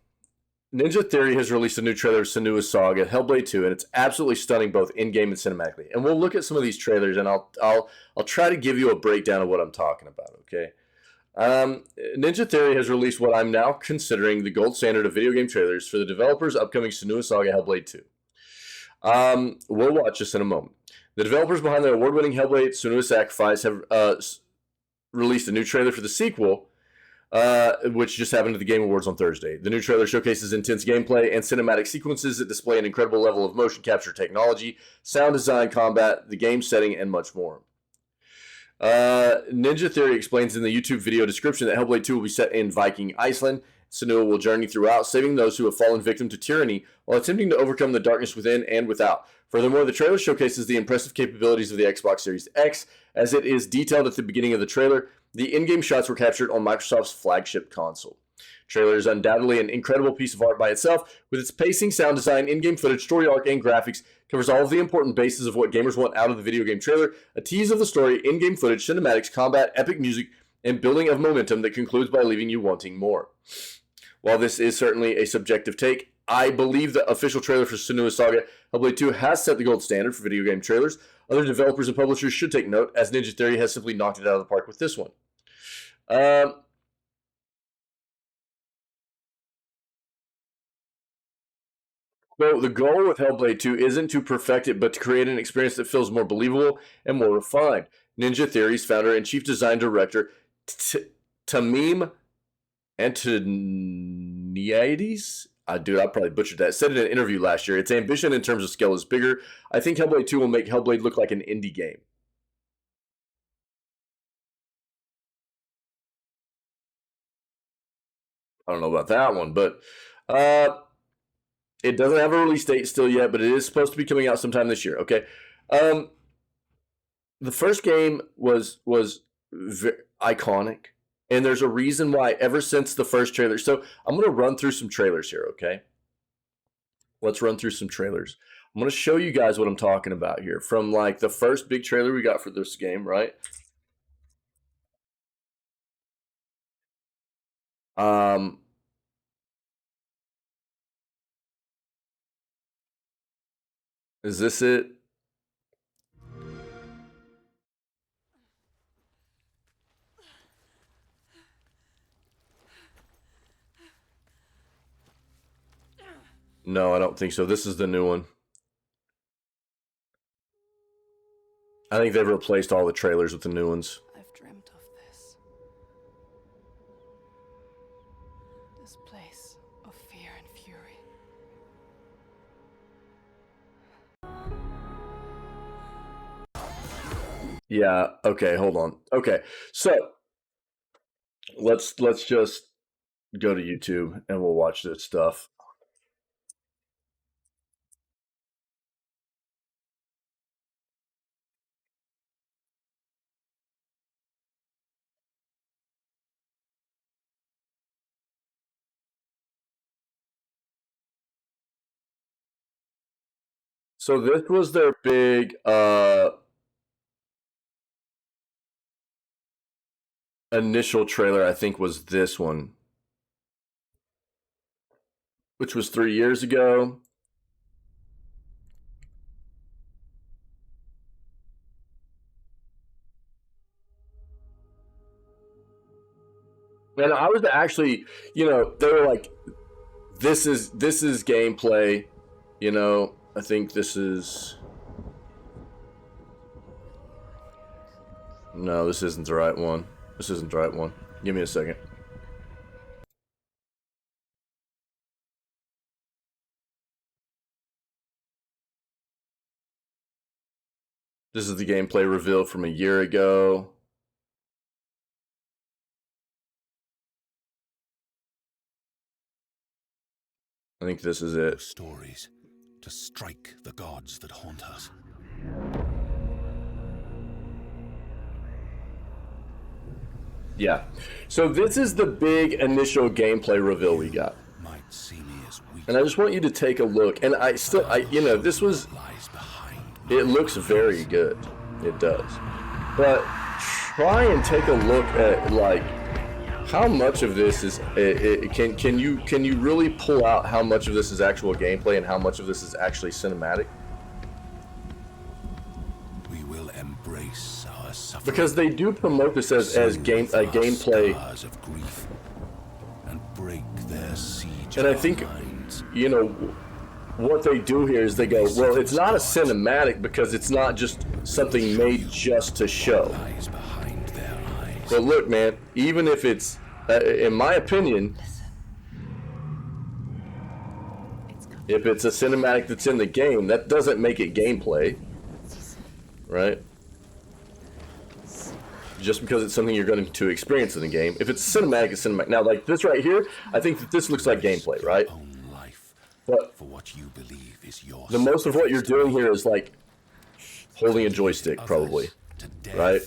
Ninja Theory has released a new trailer of Senua's Saga, Hellblade 2, and it's absolutely stunning both in-game and cinematically. And we'll look at some of these trailers, and I'll try to give you a breakdown of what I'm talking about. Okay. Ninja Theory has released what I'm now considering the gold standard of video game trailers for the developers' upcoming Senua's Saga Hellblade 2. We'll watch this in a moment. The developers behind the award-winning Hellblade: Senua's Sacrifice have released a new trailer for the sequel, which just happened at the Game Awards on Thursday. The new trailer showcases intense gameplay and cinematic sequences that display an incredible level of motion capture technology, sound design, combat, the game setting, and much more. Ninja Theory explains in the YouTube video description that Hellblade 2 will be set in Viking Iceland. Senua will journey throughout, saving those who have fallen victim to tyranny while attempting to overcome the darkness within and without. Furthermore, the trailer showcases the impressive capabilities of the Xbox Series X, as it is detailed at the beginning of the trailer. The in-game shots were captured on Microsoft's flagship console. Trailer is undoubtedly an incredible piece of art by itself, with its pacing, sound design, in-game footage, story arc, and graphics. Covers all of the important bases of what gamers want out of the video game trailer: a tease of the story, in-game footage, cinematics, combat, epic music, and building of momentum that concludes by leaving you wanting more. While this is certainly a subjective take, I believe the official trailer for Senua's Saga Hellblade 2 has set the gold standard for video game trailers. Other developers and publishers should take note, as Ninja Theory has simply knocked it out of the park with this one. So the goal with Hellblade 2 isn't to perfect it, but to create an experience that feels more believable and more refined. Ninja Theory's founder and chief design director, Tamim Antoniades, dude, I probably butchered that, said in an interview last year, its ambition in terms of scale is bigger. I think Hellblade 2 will make Hellblade look like an indie game. I don't know about that one, but it doesn't have a release date still yet, but it is supposed to be coming out sometime this year. Okay, the first game was iconic. And there's a reason why ever since the first trailer. So I'm going to run through some trailers here, okay? Let's run through some trailers. I'm going to show you guys what I'm talking about here. From like the first big trailer we got for this game, right? Is this it? No, I don't think so. This is the new one. I think they've replaced all the trailers with the new ones. I've dreamt of this. This place of fear and fury. Yeah, okay, hold on. Okay. So let's just go to YouTube and we'll watch this stuff. So this was their big initial trailer, I think, was this one, which was 3 years ago. And I was actually, you know, they were like, this is gameplay, you know. I think this is, no, this isn't the right one. This isn't the right one. Give me a second. This is the gameplay reveal from a year ago. I think this is it. Stories to strike the gods that haunt us. Yeah. So this is the big initial gameplay reveal we got. Might see me as weak. And I just want you to take a look. And you know, this was, it looks very good. It does. But try and take a look at, like, how much of this is, can you really pull out how much of this is actual gameplay and how much of this is actually cinematic? We will embrace our suffering. Because they do promote this as gameplay, of grief and break their siege. and I think, you know, what they do here is they go, well, it's not a cinematic because it's not just something made just to show. But look, man, even if it's, in my opinion, if it's a cinematic that's in the game, that doesn't make it gameplay, right? Just because it's something you're going to experience in the game. If it's cinematic, it's cinematic. Now, like this right here, I think that this looks like gameplay, right? But for what you believe is yours. The most of what you're doing here is like holding a joystick, probably, right?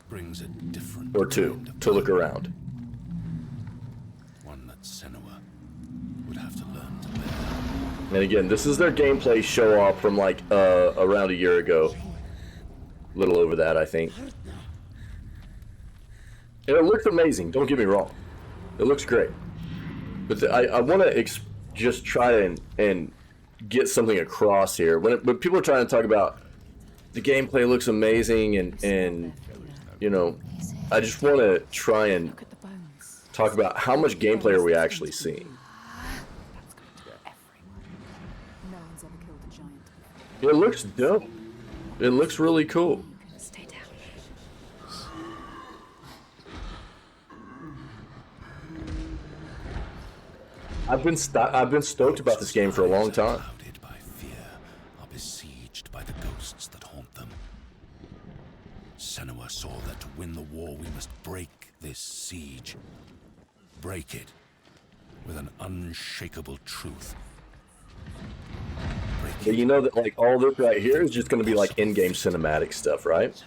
Brings a different or two to look around. One that Senua would have to learn to bear. And again, this is their gameplay show off from like around a year ago, a little over that, I think. And it looks amazing. Don't get me wrong, it looks great. But I want to just try and get something across here. When people are trying to talk about the gameplay looks amazing and you know, I just want to try and talk about how much gameplay are we actually seeing. It looks dope. It looks really cool. I've been stoked about this game for a long time. By fear, are besieged by the ghosts that haunt them. Senua saw that to win the war we must break this siege. Break it with an unshakable truth. But you know that like all this right here is just going to be like in-game cinematic stuff, right?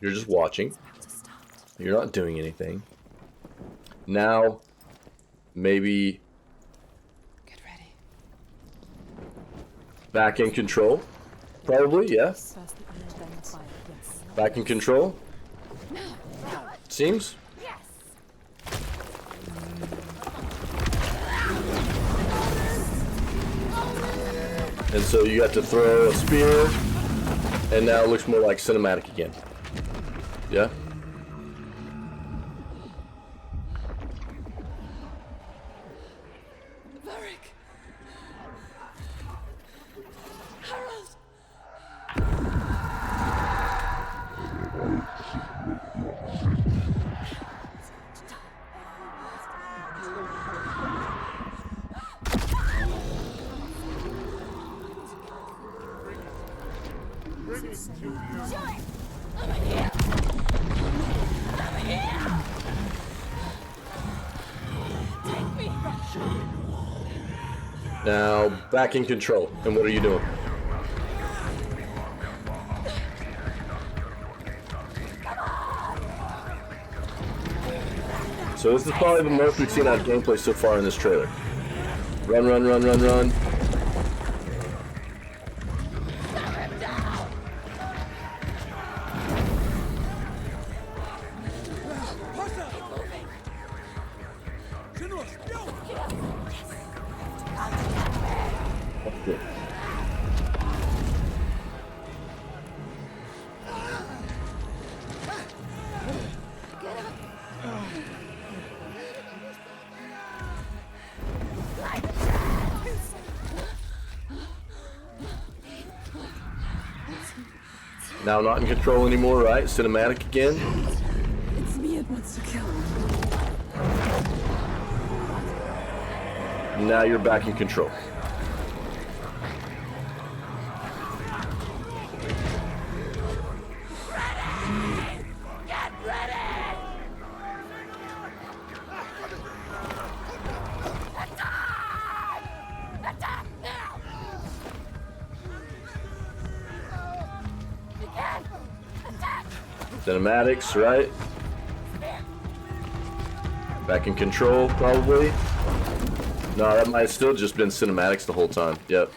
You're just watching. You're not doing anything. Now, maybe Get ready. back in control. Probably, yeah. First the image, then the fire. Yes. Back in control. Seems. And so you got to throw a spear, and now it looks more like cinematic again. Yeah? Varric! Harold! Now, back in control. And what are you doing? So this is probably the most we've seen out of gameplay so far in this trailer. Run, run, run, run, run. Now not in control anymore, right? Cinematic again. It's me it wants to kill. Now you're back in control. Cinematics, right? Back in control, probably. No, that might have still just been cinematics the whole time. Yep.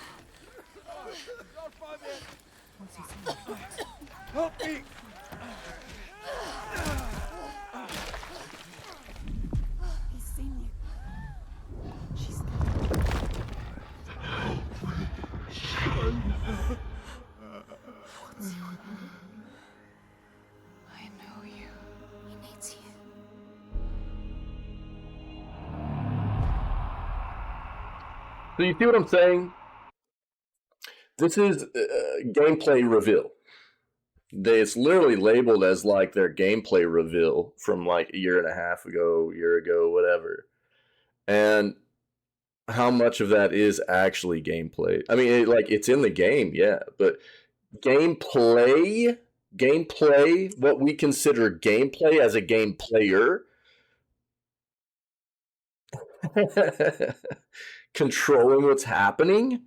He's seen you. She's I know you. He needs you. So you see what I'm saying? This is gameplay reveal. It's literally labeled as like their gameplay reveal from like a year and a half ago, year ago, whatever. And how much of that is actually gameplay? I mean, it's in the game, yeah, but gameplay, what we consider gameplay as a game player, controlling what's happening.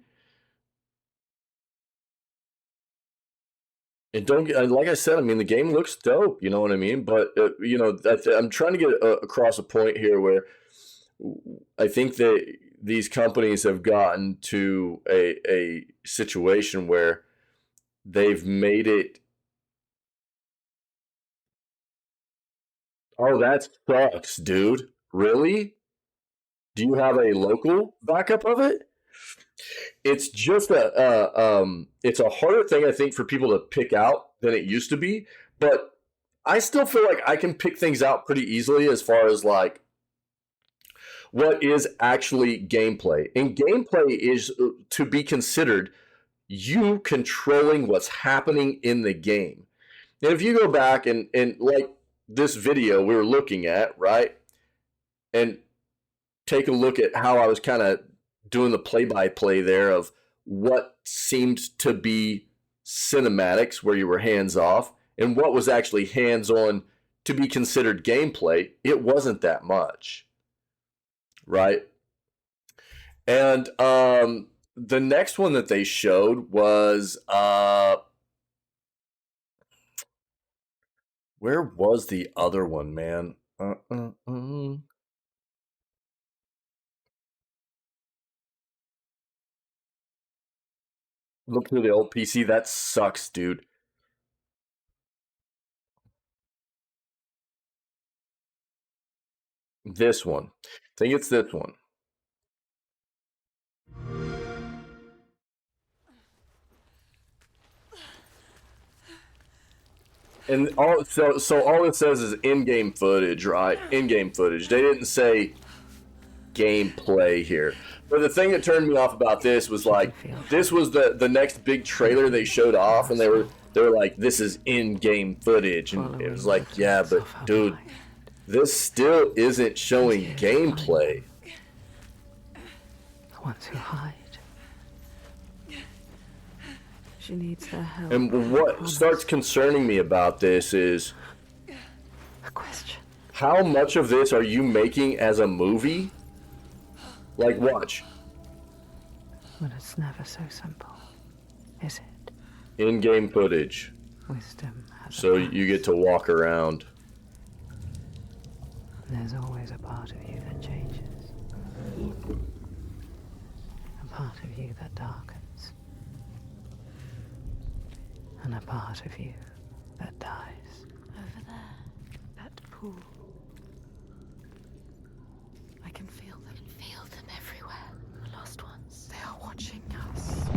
And don't get, like I said, I mean, the game looks dope, you know what I mean? But, I'm trying to get across a point here where I think that these companies have gotten to a situation where they've made it. Oh, that sucks, dude. Really? Do you have a local backup of it? It's just it's a harder thing, I think, for people to pick out than it used to be. But I still feel like I can pick things out pretty easily as far as like what is actually gameplay. And gameplay is to be considered you controlling what's happening in the game. And if you go back and like this video we were looking at, right? And take a look at how I was kind of doing the play-by-play there of what seemed to be cinematics where you were hands-off and what was actually hands-on to be considered gameplay. It wasn't that much, right? And the next one that they showed was where Where was the other one, man? Look through the old PC. That sucks, dude. This one. I think it's this one. And all so all it says is in-game footage, right? In-game footage. They didn't say gameplay here. But the thing that turned me off about this was like this was the next big trailer they showed off, and they were like, this is in-game footage, and it was like, yeah, but dude, this still isn't showing gameplay. The ones who hide. She needs their help. And what starts concerning me about this is a question. How much of this are you making as a movie? Like, watch. But it's never so simple, is it? In-game footage. Wisdom has so you get to walk around. There's always a part of you that changes. A part of you that darkens. And a part of you that dies. Over there, that pool. I can feel them. Feel them everywhere. The lost ones. They are watching us.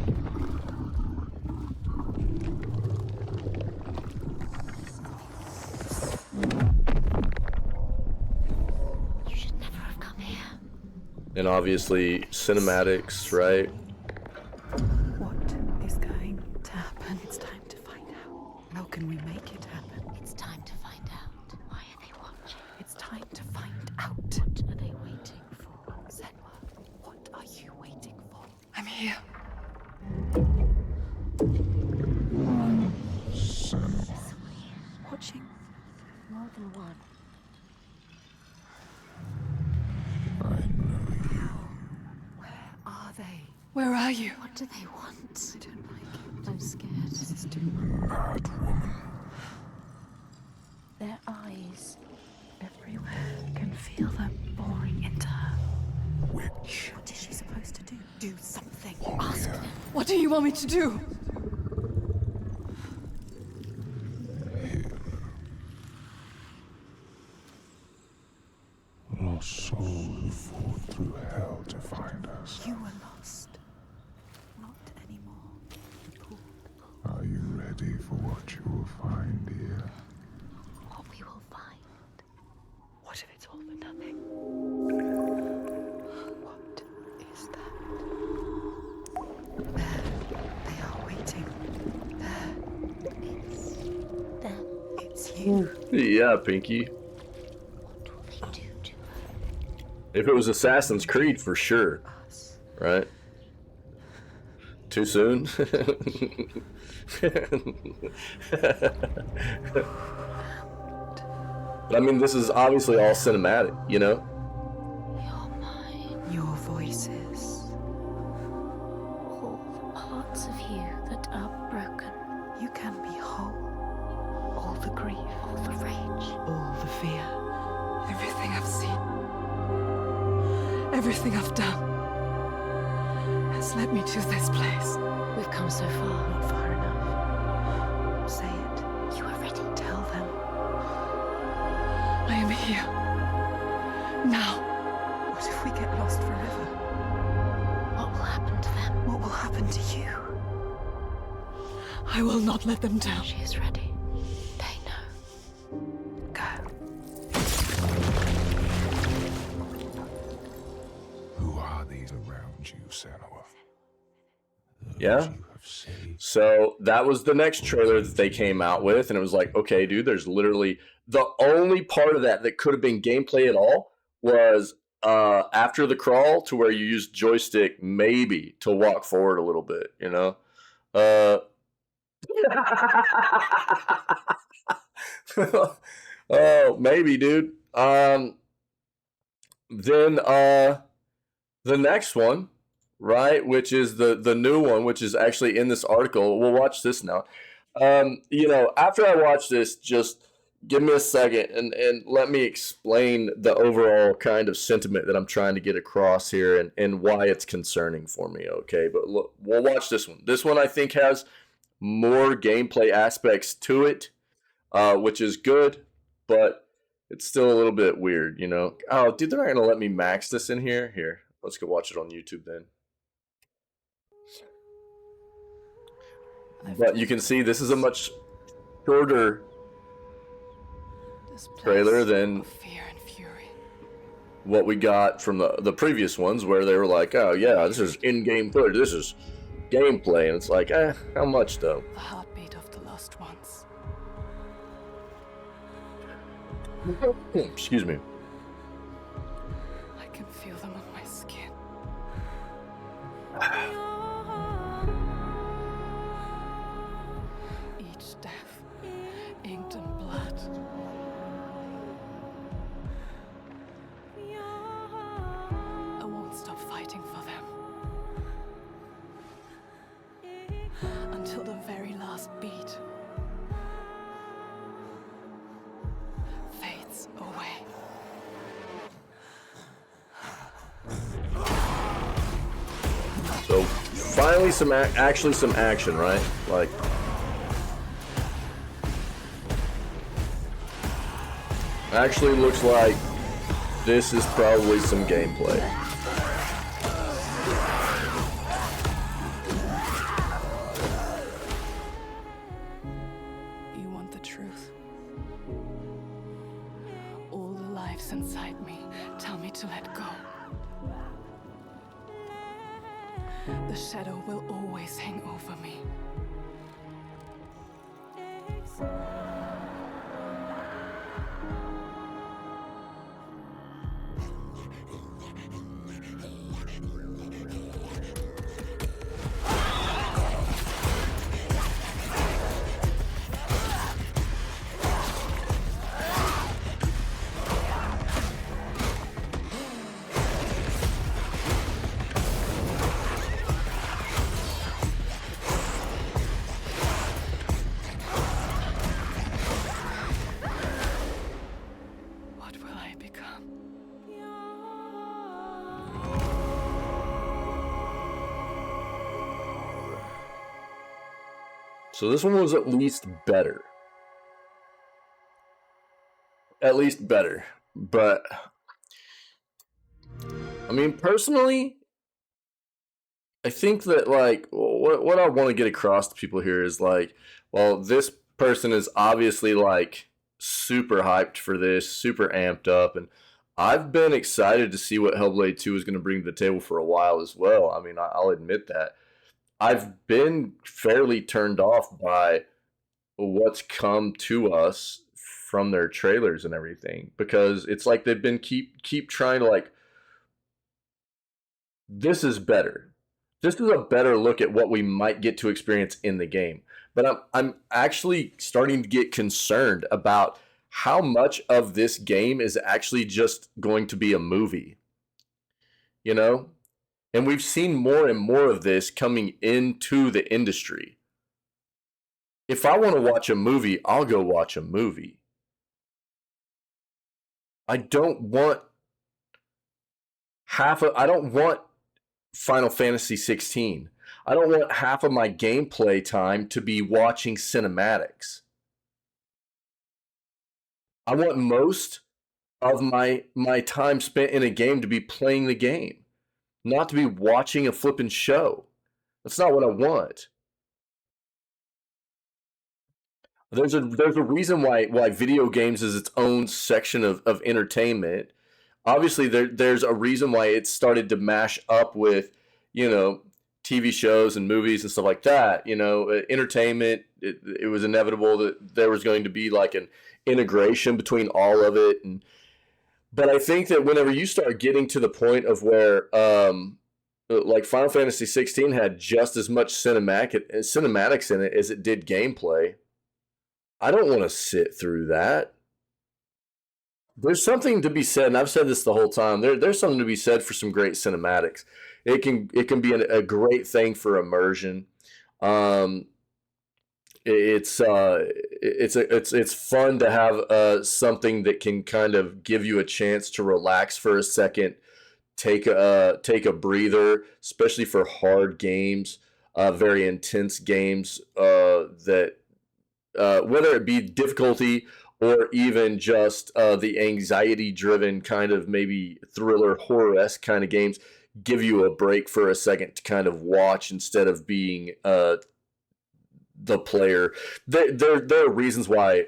You should never have come here. And obviously, cinematics, right? What is going to happen? It's time to find out. How can we make it happen? It's time to find out. Why are they watching? It's time to find out. What are they waiting for? Senwa, what are you waiting for? I'm here. Watching more than one. I know you. Where are they? Where are you? What do they want? I don't like it. I'm scared. This is too Mad woman. Their eyes everywhere. I can feel them boring into her. Witch. What is she supposed to do? Do something. Ask them. What do you want me to do? Lost soul who fought through hell to find us. You were lost. Not anymore. Are you ready for what you will find here? What we will find. What if it's all for nothing? What is that? There. They are waiting. There. It's them. It's you. Yeah, Pinky. What will they do to her? If it was Assassin's Creed, for sure. Us. Right? Too soon? But I mean, this is obviously all cinematic, you know? You're mine. Your voices. All the parts of you that are broken. You can be whole. All the grief. All the rage. All the fear. Everything I've seen. Everything I've done has led me to this place. We've come so far. Not far enough. Say it. You are ready. Tell them. I am here. Now. What if we get lost forever? What will happen to them? What will happen to you? I will not let them down. She is ready. They know. Go. Who are these around you, Senua? Yeah. You have saved. So that was the next trailer that they came out with, and it was like, okay, dude, there's literally the only part of that could have been gameplay at all was after the crawl to where you use joystick maybe to walk forward a little bit, you know? Oh, maybe, dude. Then the next one, right, which is the new one, which is actually in this article. We'll watch this now. You know, after I watched this, just give me a second and let me explain the overall kind of sentiment that I'm trying to get across here and why it's concerning for me, okay? But look, we'll watch this one. This one I think has more gameplay aspects to it, which is good, but it's still a little bit weird, you know? Oh, dude, they're not going to let me max this in here? Here, let's go watch it on YouTube then. But you can see this is a much shorter trailer than fear and fury. what we got from the previous ones, where they were like, oh yeah, this is in-game footage, this is gameplay, and it's like, how much though? The heartbeat of the lost ones. Excuse me. I can feel them on my skin. Each death, inked in blood. I won't stop fighting for them. Until the very last beat fades away. So finally some actually some action, right? Like, actually looks like this is probably some gameplay. You want the truth? All the lives inside me tell me to let go. The shadow will always hang over me. What will I become? So this one was at least better. At least better. But, I mean, personally, I think that, like, what I want to get across to people here is, like, well, this person is obviously, like, super hyped for this, super amped up, and I've been excited to see what Hellblade 2 is going to bring to the table for a while as well. I mean, I'll admit that. I've been fairly turned off by what's come to us from their trailers and everything, because it's like they've been keep trying to, like, this is better. This is a better look at what we might get to experience in the game. But I'm actually starting to get concerned about how much of this game is actually just going to be a movie. You know? And we've seen more and more of this coming into the industry. If I want to watch a movie, I'll go watch a movie. I don't want I don't want Final Fantasy 16. I don't want half of my gameplay time to be watching cinematics. I want most of my time spent in a game to be playing the game, not to be watching a flippin' show. That's not what I want. There's a reason why video games is its own section of entertainment. Obviously, there's a reason why it started to mash up with, you know, TV shows and movies and stuff like that. You know, entertainment, it was inevitable that there was going to be like an integration between all of it. But I think that whenever you start getting to the point of where, like Final Fantasy 16 had just as much cinematics in it as it did gameplay, I don't want to sit through that. There's something to be said, and I've said this the whole time. There's something to be said for some great cinematics. It can be a great thing for immersion. it's fun to have something that can kind of give you a chance to relax for a second, take a breather, especially for hard games, very intense games that whether it be difficulty or even just the anxiety-driven kind of maybe thriller horror-esque kind of games, give you a break for a second to kind of watch instead of being the player. There are reasons why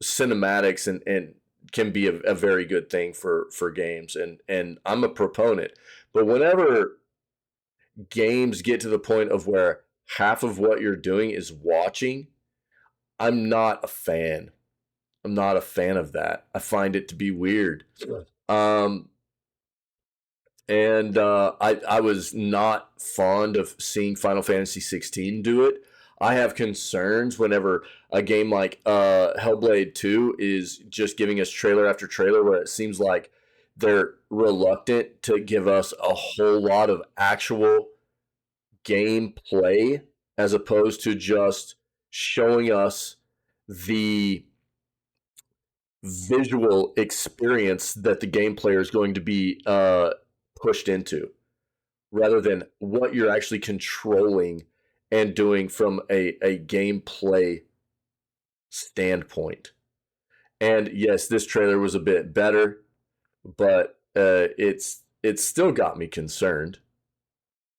cinematics and can be a very good thing for games, and I'm a proponent. But whenever games get to the point of where half of what you're doing is watching, I'm not a fan. I'm not a fan of that. I find it to be weird. Um, and I was not fond of seeing Final Fantasy 16 do it. I have concerns whenever a game like Hellblade 2 is just giving us trailer after trailer where it seems like they're reluctant to give us a whole lot of actual gameplay as opposed to just showing us the visual experience that the game player is going to be pushed into, rather than what you're actually controlling and doing from a gameplay standpoint. And yes, this trailer was a bit better, but it's still got me concerned.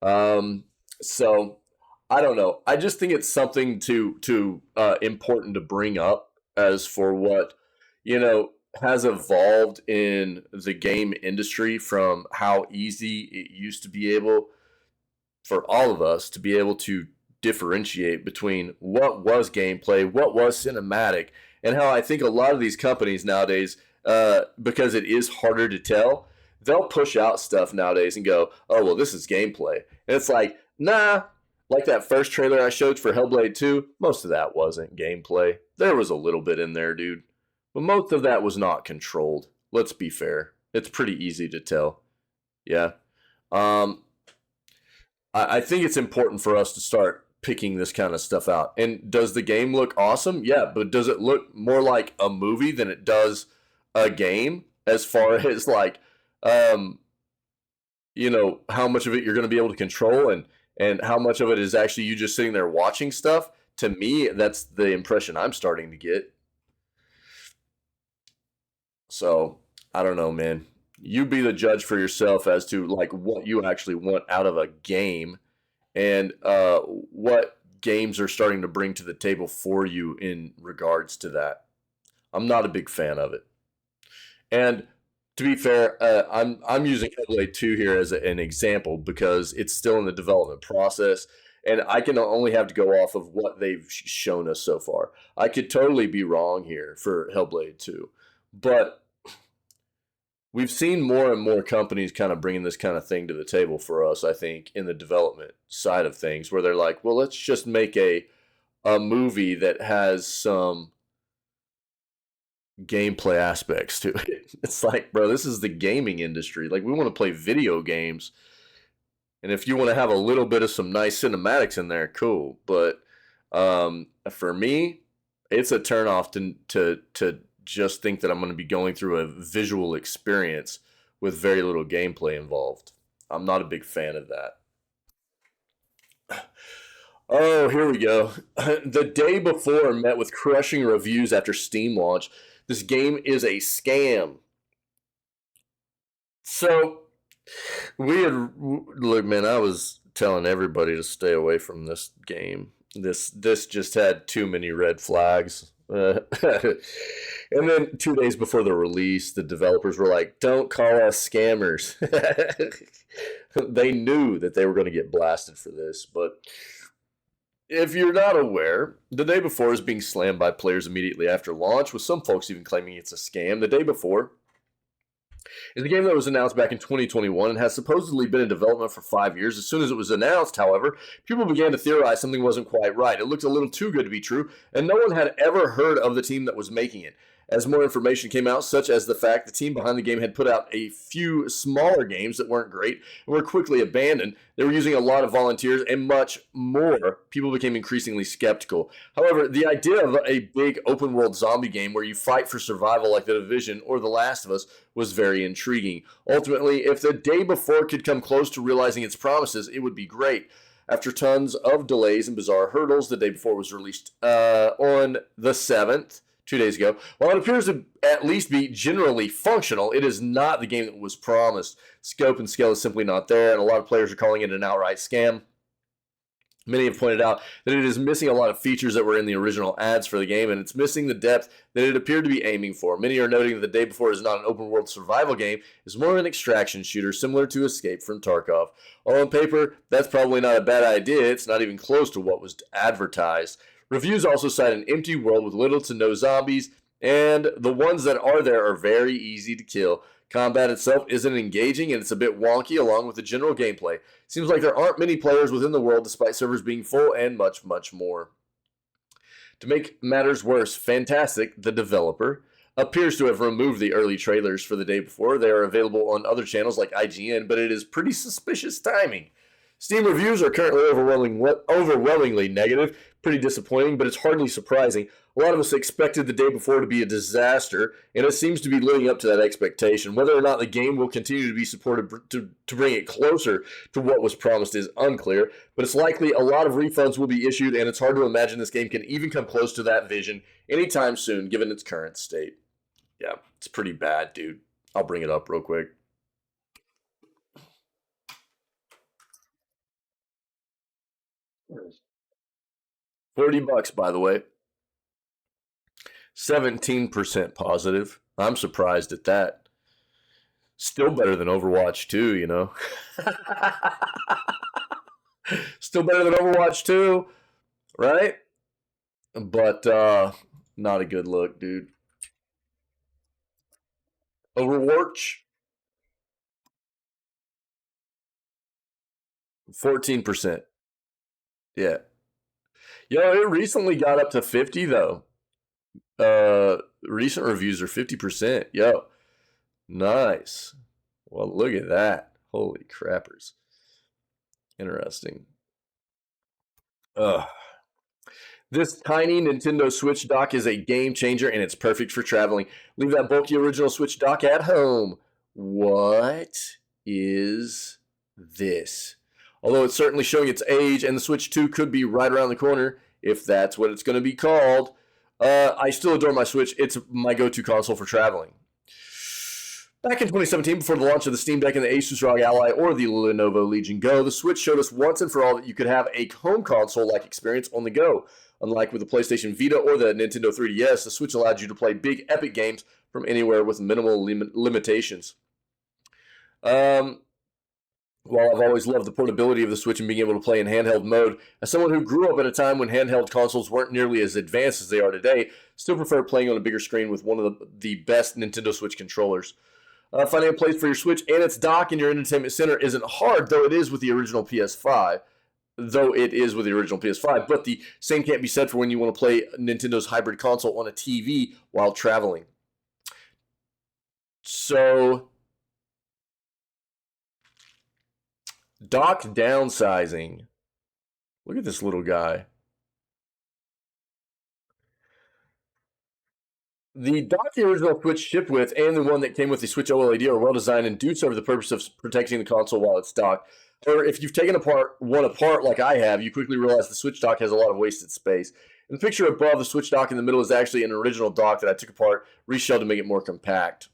So I don't know. I just think it's something to important to bring up as for what has evolved in the game industry from how easy it used to be able for all of us to be able to differentiate between what was gameplay, what was cinematic, and how I think a lot of these companies nowadays, because it is harder to tell, they'll push out stuff nowadays and go, oh, well, this is gameplay. And it's like, nah, like that first trailer I showed for Hellblade 2, most of that wasn't gameplay. There was a little bit in there, dude. But most of that was not controlled. Let's be fair. It's pretty easy to tell. Yeah. I think it's important for us to start picking this kind of stuff out. And does the game look awesome? Yeah, but does it look more like a movie than it does a game as far as like, how much of it you're going to be able to control and how much of it is actually you just sitting there watching stuff? To me, that's the impression I'm starting to get. So, I don't know, man. You be the judge for yourself as to like what you actually want out of a game and what games are starting to bring to the table for you in regards to that. I'm not a big fan of it. And to be fair, I'm using Hellblade 2 here as an example because it's still in the development process, and I can only have to go off of what they've shown us so far. I could totally be wrong here for Hellblade 2, but we've seen more and more companies kind of bringing this kind of thing to the table for us, I think, in the development side of things, where they're like, well, let's just make a movie that has some gameplay aspects to it. It's like, bro, this is the gaming industry. Like, we want to play video games. And if you want to have a little bit of some nice cinematics in there, cool. But for me, it's a turnoff to just think that I'm going to be going through a visual experience with very little gameplay involved. I'm not a big fan of that. Oh, here we go. The day before met with crushing reviews after Steam launch. This game is a scam. So, look, man, I was telling everybody to stay away from this game. This just had too many red flags. And then 2 days before the release, the developers were like, don't call us scammers. They knew that they were going to get blasted for this, but if you're not aware, the day before is being slammed by players immediately after launch, with some folks even claiming it's a scam. The day before is a game that was announced back in 2021 and has supposedly been in development for 5 years. As soon as it was announced, however, people began to theorize something wasn't quite right. It looked a little too good to be true, and no one had ever heard of the team that was making it. as more information came out, such as the fact the team behind the game had put out a few smaller games that weren't great and were quickly abandoned. They were using a lot of volunteers and much more. People became increasingly skeptical. However, the idea of a big open world zombie game where you fight for survival like The Division or The Last of Us was very intriguing. Ultimately, if the day before could come close to realizing its promises, it would be great. After tons of delays and bizarre hurdles, the day before was released on the 7th. 2 days ago. While it appears to at least be generally functional, it is not the game that was promised. Scope and scale is simply not there, and a lot of players are calling it an outright scam. Many have pointed out that it is missing a lot of features that were in the original ads for the game, and it's missing the depth that it appeared to be aiming for. Many are noting that the day before is not an open-world survival game, it's more of an extraction shooter similar to Escape from Tarkov. While on paper, that's probably not a bad idea, it's not even close to what was advertised. Reviews also cite an empty world with little to no zombies, and the ones that are there are very easy to kill. Combat itself isn't engaging, and it's a bit wonky along with the general gameplay. Seems like there aren't many players within the world despite servers being full and much, much more. To make matters worse, Fantastic, the developer, appears to have removed the early trailers for the day before. They are available on other channels like IGN, but it is pretty suspicious timing. Steam reviews are currently overwhelmingly negative. Pretty disappointing, but it's hardly surprising. A lot of us expected the day before to be a disaster, and it seems to be living up to that expectation. Whether or not the game will continue to be supported to bring it closer to what was promised is unclear, but it's likely a lot of refunds will be issued, and it's hard to imagine this game can even come close to that vision anytime soon, given its current state. Yeah, it's pretty bad, dude. I'll bring it up real quick. $40, by the way. 17% positive. I'm surprised at that. Still better than Overwatch 2, you know. Still better than Overwatch 2, right? But not a good look, dude. Overwatch 14%. Yeah. Yo, it recently got up to 50 though. Recent reviews are 50%. Yo, nice. Well, look at that. Holy crappers. Interesting. This tiny Nintendo Switch dock is a game changer and it's perfect for traveling. Leave that bulky original Switch dock at home. What is this? Although it's certainly showing its age, and the Switch 2 could be right around the corner, if that's what it's going to be called. I still adore my Switch. It's my go-to console for traveling. Back in 2017, before the launch of the Steam Deck and the Asus ROG Ally or the Lenovo Legion Go, the Switch showed us once and for all that you could have a home console-like experience on the go. Unlike with the PlayStation Vita or the Nintendo 3DS, the Switch allowed you to play big, epic games from anywhere with minimal limitations. While I've always loved the portability of the Switch and being able to play in handheld mode, as someone who grew up at a time when handheld consoles weren't nearly as advanced as they are today, still prefer playing on a bigger screen with one of the best Nintendo Switch controllers. Finding a place for your Switch and its dock in your entertainment center isn't hard, though it is with the original PS5. But the same can't be said for when you want to play Nintendo's hybrid console on a TV while traveling. So, dock downsizing. Look at this little guy. The dock the original Switch shipped with and the one that came with the Switch OLED are well designed and do serve the purpose of protecting the console while it's docked. However, if you've taken one apart like I have, you quickly realize the Switch dock has a lot of wasted space. In the picture above, the Switch dock in the middle is actually an original dock that I took apart, reshelled to make it more compact.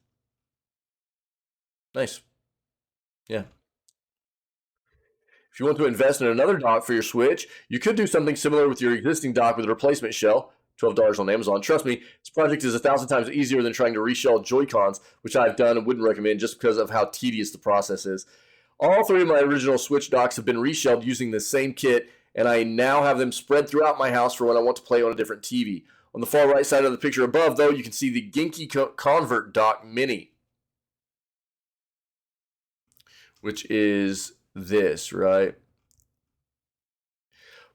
Nice. Yeah. If you want to invest in another dock for your Switch, you could do something similar with your existing dock with a replacement shell. $12 on Amazon. Trust me, this project is 1,000 times easier than trying to reshell Joy-Cons, which I've done and wouldn't recommend just because of how tedious the process is. All three of my original Switch docks have been reshelled using the same kit, and I now have them spread throughout my house for when I want to play on a different TV. On the far right side of the picture above, though, you can see the Genki Convert Dock Mini, which is this, right?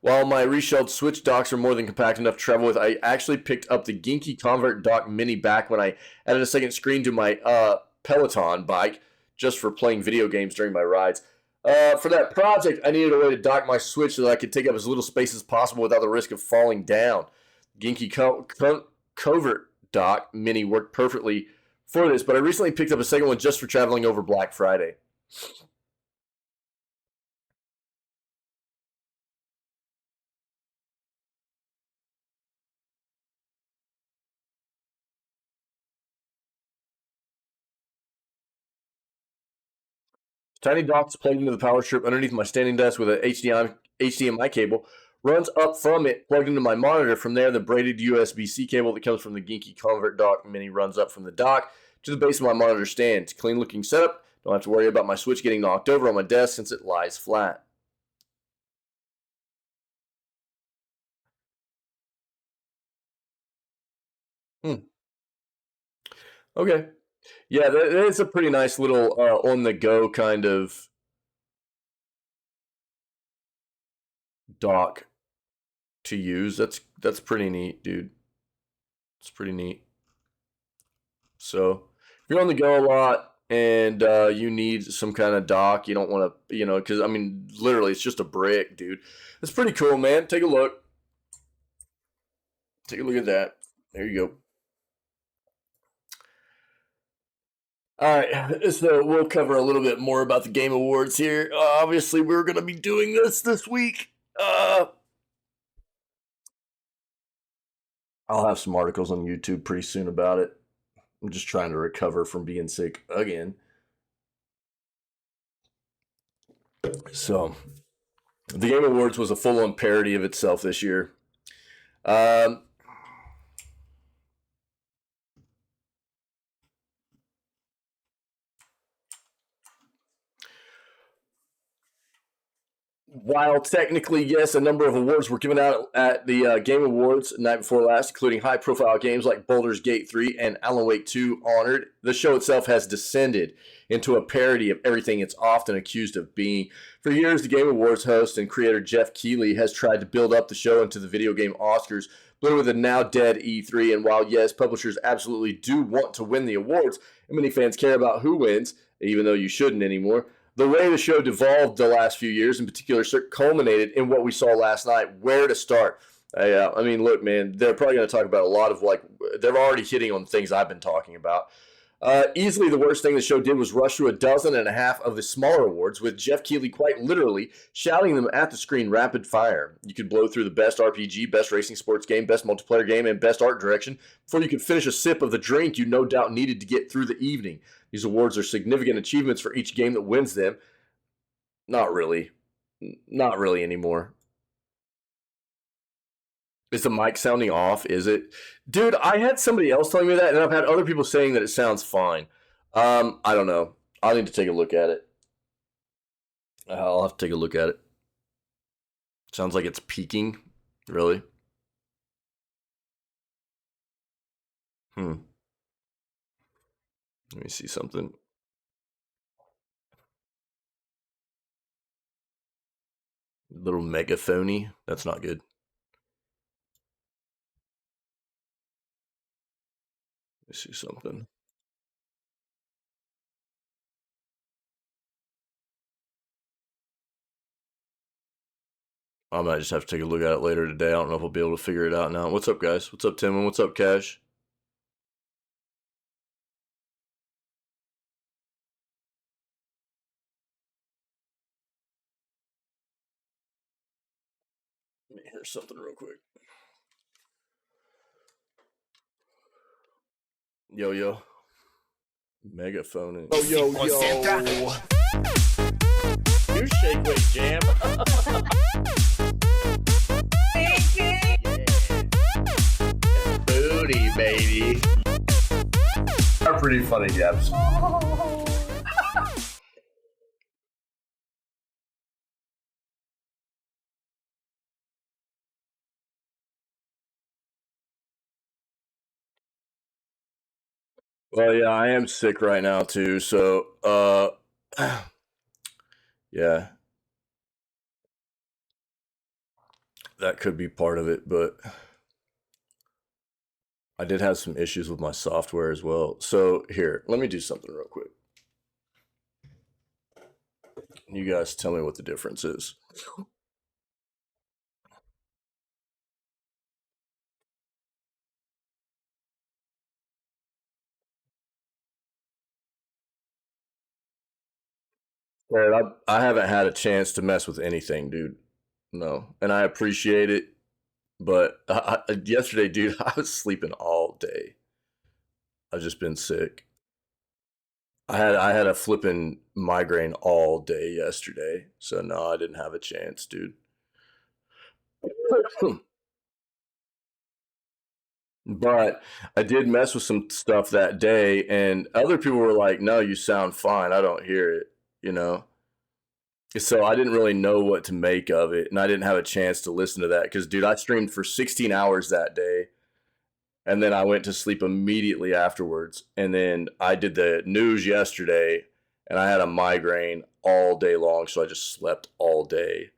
While my reshelled Switch docks are more than compact enough to travel with, I actually picked up the Ginky Convert Dock Mini back when I added a second screen to my Peloton bike just for playing video games during my rides. For that project, I needed a way to dock my Switch so that I could take up as little space as possible without the risk of falling down. Ginky Covert Dock Mini worked perfectly for this, but I recently picked up a second one just for traveling over Black Friday. Tiny docks plugged into the power strip underneath my standing desk with an HDMI cable runs up from it, plugged into my monitor. From there, the braided USB-C cable that comes from the Ginky Convert Dock Mini runs up from the dock to the base of my monitor stand. It's a clean-looking setup. Don't have to worry about my Switch getting knocked over on my desk since it lies flat. Okay. Yeah, it's a pretty nice little on-the-go kind of dock to use. That's pretty neat, dude. It's pretty neat. So if you're on the go a lot and you need some kind of dock, you don't want to, because I mean, literally, it's just a brick, dude. It's pretty cool, man. Take a look. Take a look at that. There you go. All right, so we'll cover a little bit more about the Game Awards here. Obviously, we're going to be doing this week. I'll have some articles on YouTube pretty soon about it. I'm just trying to recover from being sick again. So, the Game Awards was a full-on parody of itself this year. While technically, yes, a number of awards were given out at the Game Awards night before last, including high-profile games like Baldur's Gate 3 and Alan Wake 2 honored, the show itself has descended into a parody of everything it's often accused of being. For years, the Game Awards host and creator Jeff Keighley has tried to build up the show into the video game Oscars, but with a now-dead E3, and while, yes, publishers absolutely do want to win the awards, and many fans care about who wins, even though you shouldn't anymore, the way the show devolved the last few years, in particular, culminated in what we saw last night. Where to start? I mean, look, man, they're probably going to talk about a lot of, they're already hitting on things I've been talking about. Easily the worst thing the show did was rush through 12.5 of the smaller awards, with Jeff Keighley quite literally shouting them at the screen rapid fire. You could blow through the best RPG, best racing sports game, best multiplayer game, and best art direction before you could finish a sip of the drink you no doubt needed to get through the evening. These awards are significant achievements for each game that wins them. Not really. Not really anymore. Is the mic sounding off? Is it? Dude, I had somebody else telling me that, and I've had other people saying that it sounds fine. I don't know. I'll need to take a look at it. I'll have to take a look at it. Sounds like it's peaking. Really? Let me see something. A little megaphony. That's not good. Let me see something. I might just have to take a look at it later today. I don't know if I'll be able to figure it out now. What's up, guys? What's up, Tim? And what's up, Cash? Let me hear something real quick. Yo. Megaphone. Oh, yo. You shake weight jam. Booty, baby. Are pretty funny, Gabs. Well, yeah, I am sick right now too, so yeah. that could be part of it, but I did have some issues with my software as well. So here, let me do something real quick. You guys tell me what the difference is. Man, I haven't had a chance to mess with anything, dude. No, and I appreciate it, but yesterday, dude, I was sleeping all day. I've just been sick. I had a flipping migraine all day yesterday, so no, I didn't have a chance, dude. But I did mess with some stuff that day, and other people were like, "No, you sound fine. I don't hear it," you know. So I didn't really know what to make of it, and I didn't have a chance to listen to that because, dude, I streamed for 16 hours that day, and then I went to sleep immediately afterwards. And then I did the news yesterday, and I had a migraine all day long, so I just slept all day.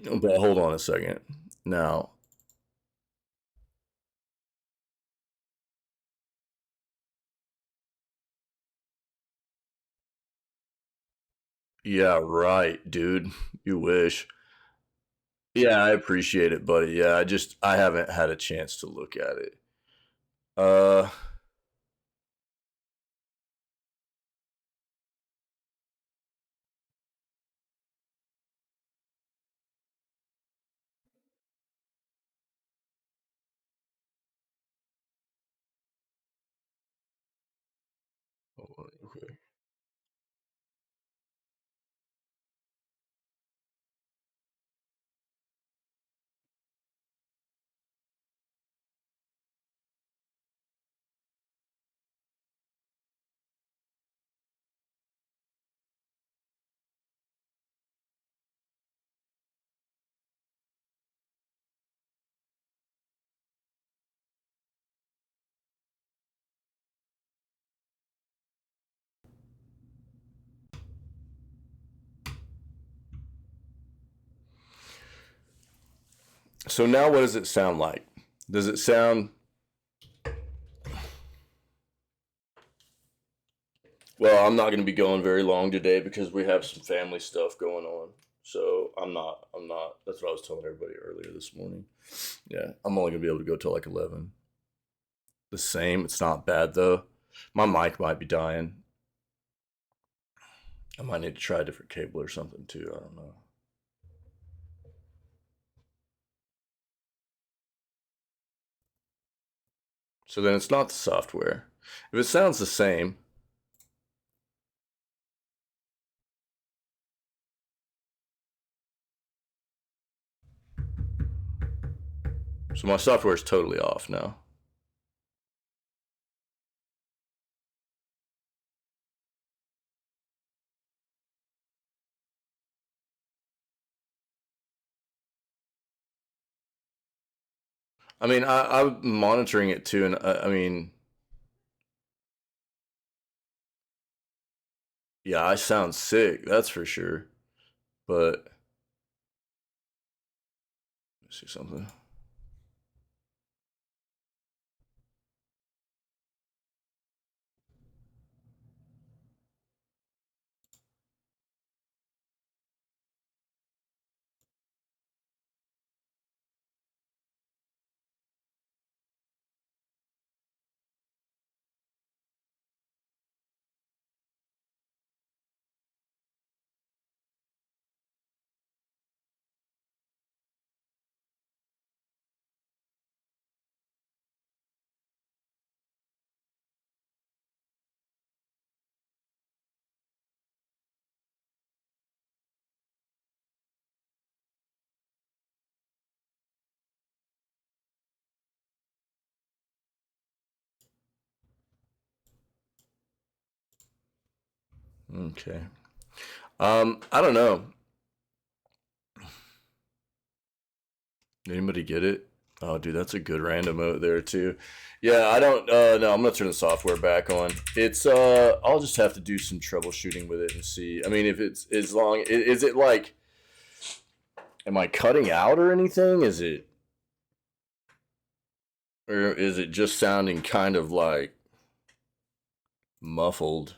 But hold on a second. Now, yeah, right, dude. You wish. Yeah, I appreciate it, buddy. Yeah, I haven't had a chance to look at it. Uh okay. So now what does it sound like? Does it sound well, I'm not going to be going very long today because we have some family stuff going on. So I'm not that's what I was telling everybody earlier this morning. Yeah, I'm only going to be able to go till like 11. The same, it's not bad though. My mic might be dying. I might need to try a different cable or something too. I don't know. So then it's not the software. If it sounds the same, so my software is totally off now. I mean, I'm monitoring it too, and I mean, yeah, I sound sick, that's for sure. But let's see something. Okay. I don't know. Anybody get it? Oh, dude, that's a good random out there too. Yeah, I don't. No, I'm gonna turn the software back on. It's. I'll just have to do some troubleshooting with it and see. I mean, if it's as long, is it like? Am I cutting out or anything? Is it just sounding kind of like muffled?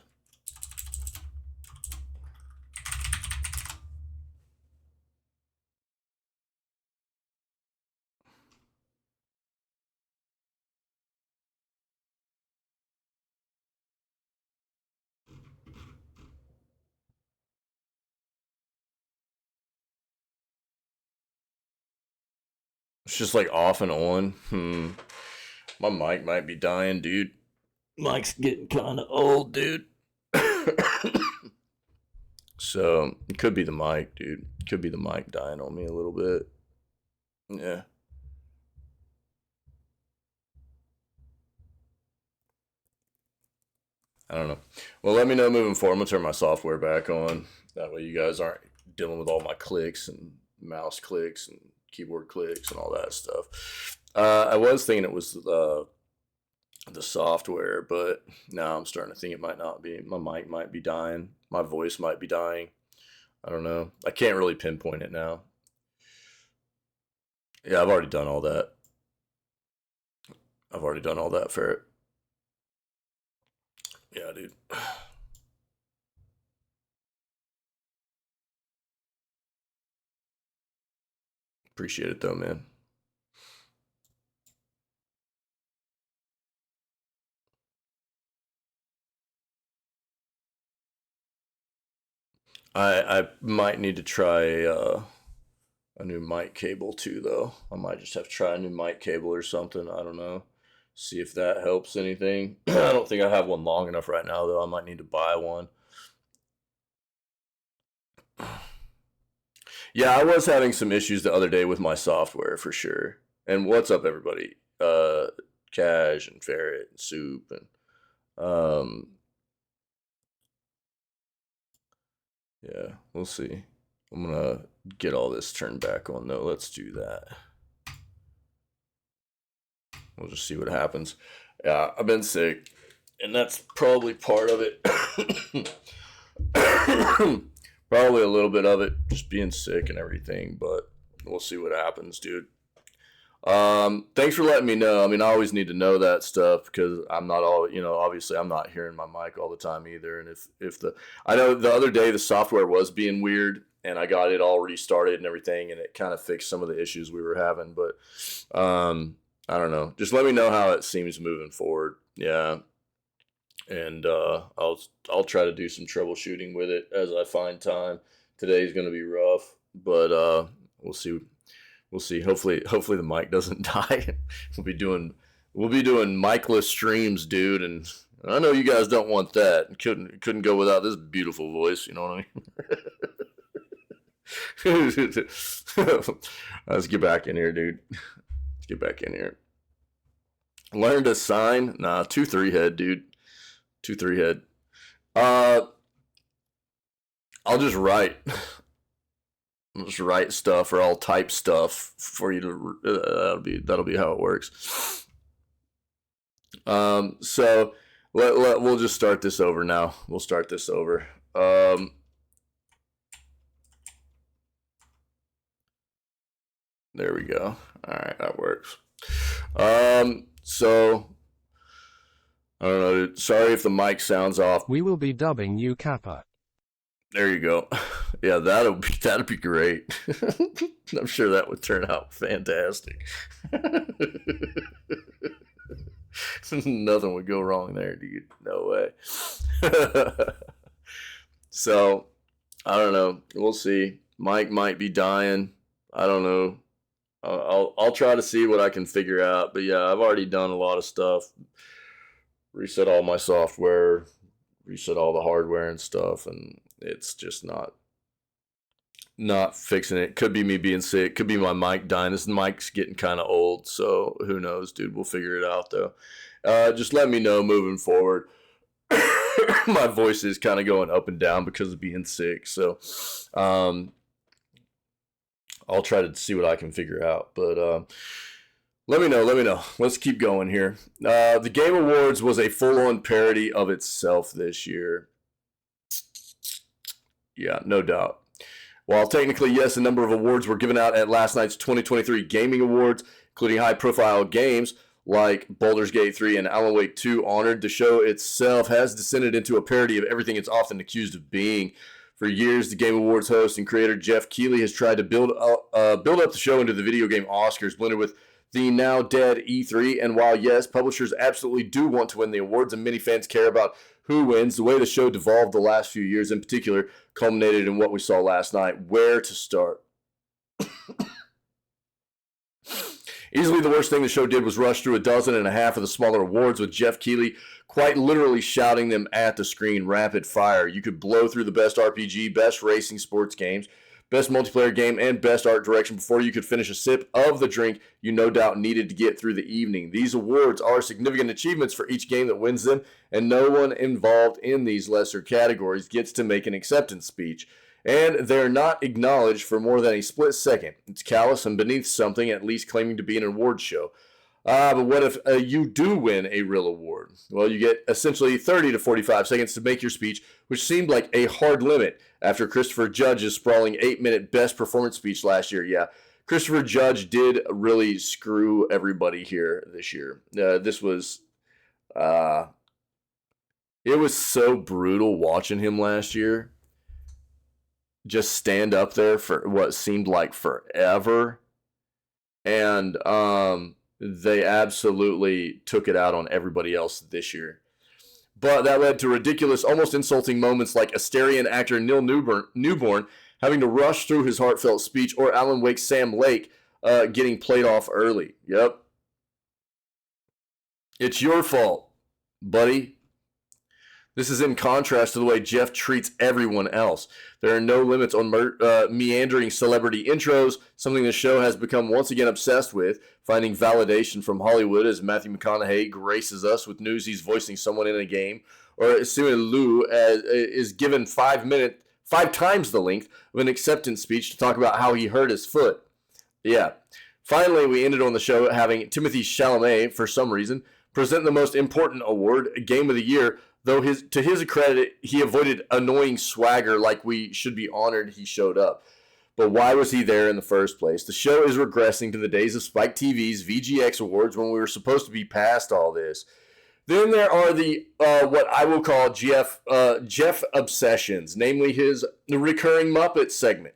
It's just like off and on. My mic might be dying, dude. Mic's getting kind of old, dude. So it could be the mic, dude. Could be the mic dying on me a little bit. Yeah. I don't know. Well, let me know moving forward. I'm gonna turn my software back on. That way you guys aren't dealing with all my clicks and mouse clicks and keyboard clicks and all that stuff. I was thinking it was the software, but now I'm starting to think it might not be. My mic might be dying. My voice might be dying. I don't know. I can't really pinpoint it now. Yeah, I've already done all that. Ferret. Yeah, dude. Appreciate it though, man. I might need to try a new mic cable too, though. I might just have to try a new mic cable or something. I don't know. See if that helps anything. I don't think I have one long enough right now, though. I might need to buy one. Yeah, I was having some issues the other day with my software for sure. And what's up, everybody? Cash and Ferret and Soup and yeah, we'll see. I'm gonna get all this turned back on though. Let's do that. We'll just see what happens. Yeah, I've been sick, and that's probably part of it. Probably a little bit of it, just being sick and everything, but we'll see what happens, dude. Thanks for letting me know. I mean, I always need to know that stuff because I'm not all, obviously I'm not hearing my mic all the time either. And I know the other day the software was being weird and I got it all restarted and everything and it kind of fixed some of the issues we were having, but, I don't know. Just let me know how it seems moving forward. Yeah. And, I'll try to do some troubleshooting with it as I find time. Today's going to be rough, but, we'll see. We'll see. Hopefully the mic doesn't die. We'll be doing micless streams, dude. And I know you guys don't want that. Couldn't go without this beautiful voice. You know what I mean? Let's get back in here, dude. Let's get back in here. Learn to sign. Nah, 2-3 head, dude. 2-3 head. I'll just write. I'll just write stuff or I'll type stuff for you to that'll be how it works. So we'll just start this over now. We'll start this over. There we go. All right, that works. So I don't know, dude. Sorry if the mic sounds off. We will be dubbing you Kappa. There you go. Yeah, that'd be great. I'm sure that would turn out fantastic. Nothing would go wrong there, dude. No way. So, I don't know. We'll see. Mike might be dying. I don't know. I'll try to see what I can figure out. But yeah, I've already done a lot of stuff. Reset all my software, reset all the hardware and stuff, and it's just not fixing it. Could be me being sick. Could be my mic dying. This mic's getting kind of old, so who knows, dude. We'll figure it out, though. Just let me know moving forward. My voice is kind of going up and down because of being sick, so I'll try to see what I can figure out. But let me know. Let's keep going here. The Game Awards was a full-on parody of itself this year. Yeah, no doubt. While technically, yes, a number of awards were given out at last night's 2023 Gaming Awards, including high-profile games like Baldur's Gate 3 and Alan Wake 2 honored, the show itself has descended into a parody of everything it's often accused of being. For years, the Game Awards host and creator Jeff Keighley has tried to build up the show into the video game Oscars, blended with the now dead E3. And while, yes, publishers absolutely do want to win the awards, and many fans care about who wins, the way the show devolved the last few years in particular culminated in what we saw last night. Where to start? Easily the worst thing the show did was rush through 12.5 of the smaller awards, with Jeff Keighley quite literally shouting them at the screen rapid fire. You could blow through the best RPG, best racing sports games, best multiplayer game, and best art direction before you could finish a sip of the drink you no doubt needed to get through the evening. These awards are significant achievements for each game that wins them, and no one involved in these lesser categories gets to make an acceptance speech. And they're not acknowledged for more than a split second. It's callous and beneath something, at least claiming to be an award show. But what if you do win a real award? Well, you get essentially 30 to 45 seconds to make your speech, which seemed like a hard limit after Christopher Judge's sprawling 8-minute best performance speech last year. Yeah, Christopher Judge did really screw everybody here this year. This was, it was so brutal watching him last year. Just stand up there for what seemed like forever. And they absolutely took it out on everybody else this year. But that led to ridiculous, almost insulting moments like Asterian actor Neil Newborn having to rush through his heartfelt speech, or Alan Wake's Sam Lake getting played off early. Yep. It's your fault, buddy. This is in contrast to the way Jeff treats everyone else. There are no limits on meandering celebrity intros, something the show has become once again obsessed with, finding validation from Hollywood as Matthew McConaughey graces us with news he's voicing someone in a game, or Simu Liu is given 5 times the length of an acceptance speech to talk about how he hurt his foot. Yeah. Finally, we ended on the show having Timothée Chalamet, for some reason, present the most important award, Game of the Year, though to his credit, he avoided annoying swagger like we should be honored he showed up. But why was he there in the first place? The show is regressing to the days of Spike TV's VGX Awards when we were supposed to be past all this. Then there are the what I will call Jeff obsessions, namely his recurring Muppet segment.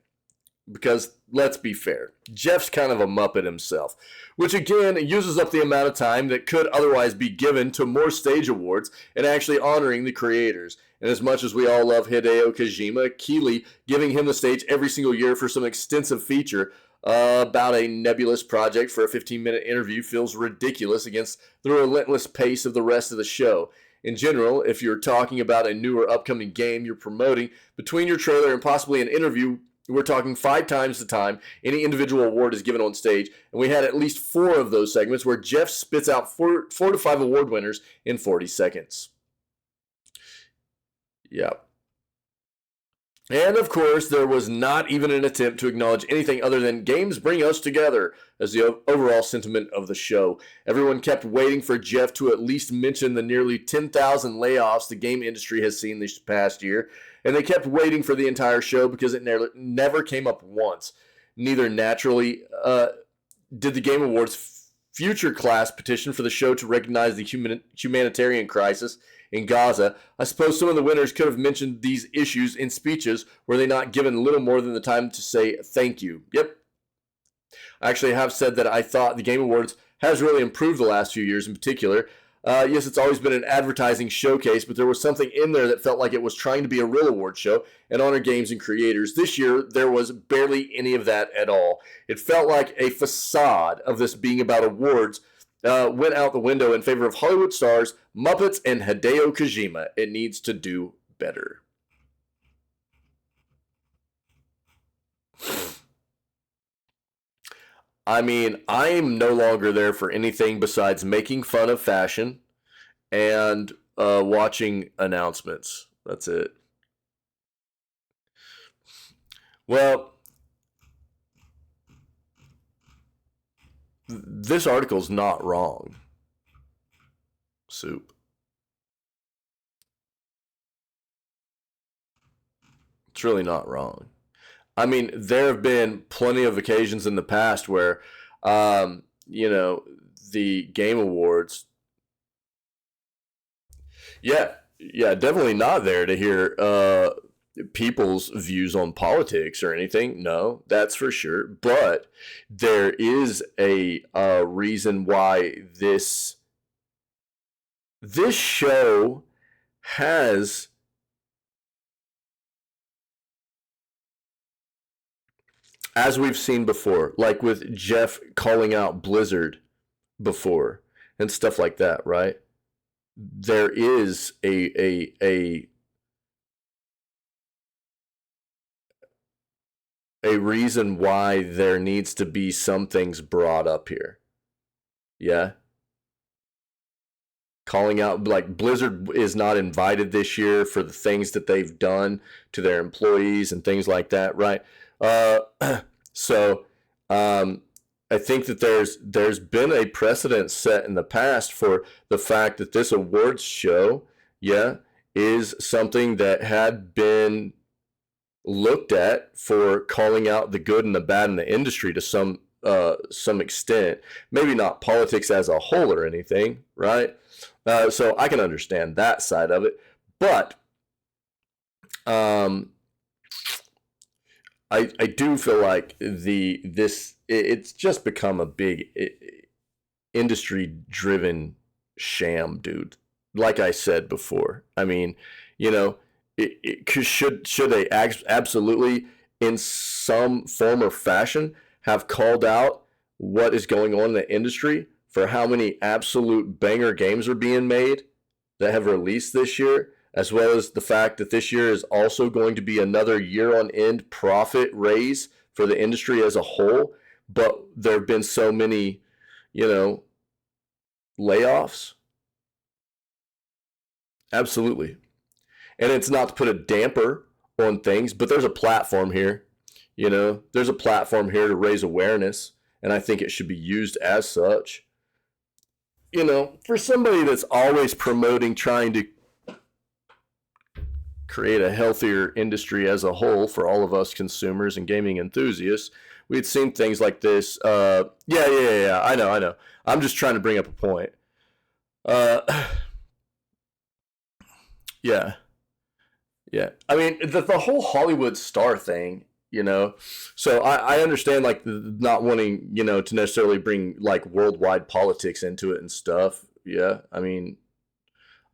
Because, let's be fair, Jeff's kind of a Muppet himself, which again uses up the amount of time that could otherwise be given to more stage awards and actually honoring the creators. And as much as we all love Hideo Kojima, Keighley giving him the stage every single year for some extensive feature about a nebulous project for a 15-minute interview feels ridiculous against the relentless pace of the rest of the show. In general, if you're talking about a new or upcoming game you're promoting, between your trailer and possibly an interview, we're talking 5 times the time any individual award is given on stage, and we had at least 4 of those segments where Jeff spits out 4 to 5 award winners in 40 seconds. Yep. And of course, there was not even an attempt to acknowledge anything other than games bring us together as the overall sentiment of the show. Everyone kept waiting for Jeff to at least mention the nearly 10,000 layoffs the game industry has seen this past year, and they kept waiting for the entire show because it never came up once. Neither naturally did the Game Awards future class petition for the show to recognize the humanitarian crisis in Gaza. I suppose some of the winners could have mentioned these issues in speeches were they not given little more than the time to say thank you. Yep. I actually have said that I thought the Game Awards has really improved the last few years in particular. Yes, it's always been an advertising showcase, but there was something in there that felt like it was trying to be a real award show and honor games and creators. This year, there was barely any of that at all. It felt like a facade of this being about awards went out the window in favor of Hollywood stars, Muppets, and Hideo Kojima. It needs to do better. I mean, I am no longer there for anything besides making fun of fashion and watching announcements. That's it. Well, this article's not wrong. Soup. It's really not wrong. I mean, there have been plenty of occasions in the past where, you know, the Game Awards. Yeah, yeah, definitely not there to hear people's views on politics or anything. No, that's for sure. But there is a reason why this show has, as we've seen before, like with Jeff calling out Blizzard before and stuff like that, right? There is a reason why there needs to be some things brought up here. Yeah. Calling out, like, Blizzard is not invited this year for the things that they've done to their employees and things like that, right? So I think that there's been a precedent set in the past for the fact that this awards show, yeah, is something that had been looked at for calling out the good and the bad in the industry to some extent. Maybe not politics as a whole or anything, right? So I can understand that side of it, but I do feel like it's just become a big industry driven sham, dude. Like I said before, I mean, you know, should they absolutely in some form or fashion have called out what is going on in the industry for how many absolute banger games are being made that have released this year, as well as the fact that this year is also going to be another year on end profit raise for the industry as a whole. But there have been so many, you know, layoffs. Absolutely. And it's not to put a damper on things, but there's a platform here. You know, there's a platform here to raise awareness, and I think it should be used as such. You know, for somebody that's always promoting trying to create a healthier industry as a whole for all of us consumers and gaming enthusiasts, we'd seen things like this. Yeah. I know. I'm just trying to bring up a point. Yeah. I mean, the whole Hollywood star thing, you know. So I understand, like, not wanting, you know, to necessarily bring like worldwide politics into it and stuff. Yeah, I mean,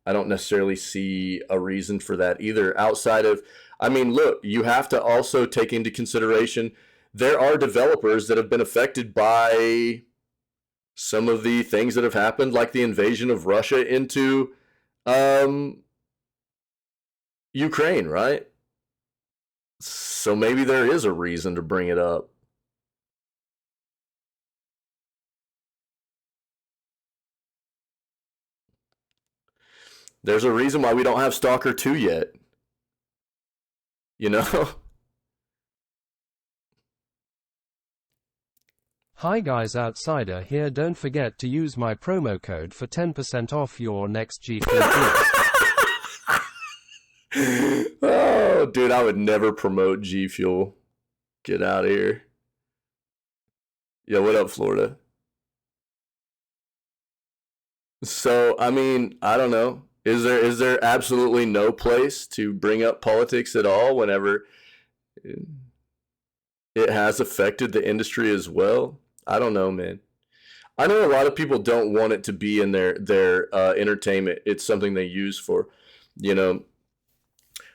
I don't necessarily see a reason for that either. Outside of, I mean, look, you have to also take into consideration there are developers that have been affected by some of the things that have happened, like the invasion of Russia into Ukraine, right? So maybe there is a reason to bring it up. There's a reason why we don't have Stalker 2 yet. You know? Hi guys, Outsider here. Don't forget to use my promo code for 10% off your next G Fuel. Oh, dude, I would never promote G Fuel. Get out of here. Yo, what up, Florida? So, I mean, I don't know. Is there absolutely no place to bring up politics at all whenever it has affected the industry as well? I don't know, man. I know a lot of people don't want it to be in their entertainment. It's something they use for, you know,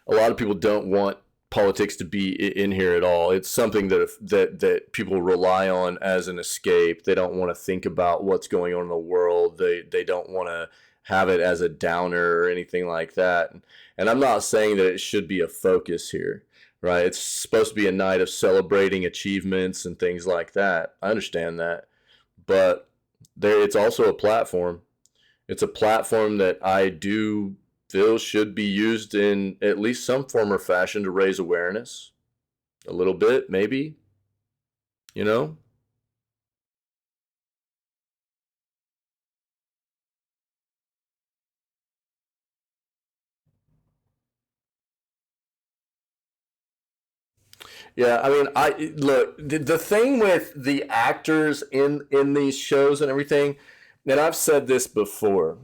a lot of people don't want politics to be in here at all. It's something that people rely on as an escape. They don't want to think about what's going on in the world. They don't want to have it as a downer or anything like that. And I'm not saying that it should be a focus here, right? It's supposed to be a night of celebrating achievements and things like that. I understand that. But it's also a platform. It's a platform that I do feel should be used in at least some form or fashion to raise awareness. A little bit, maybe. You know? Yeah, I mean, I look the thing with the actors in these shows and everything, and I've said this before.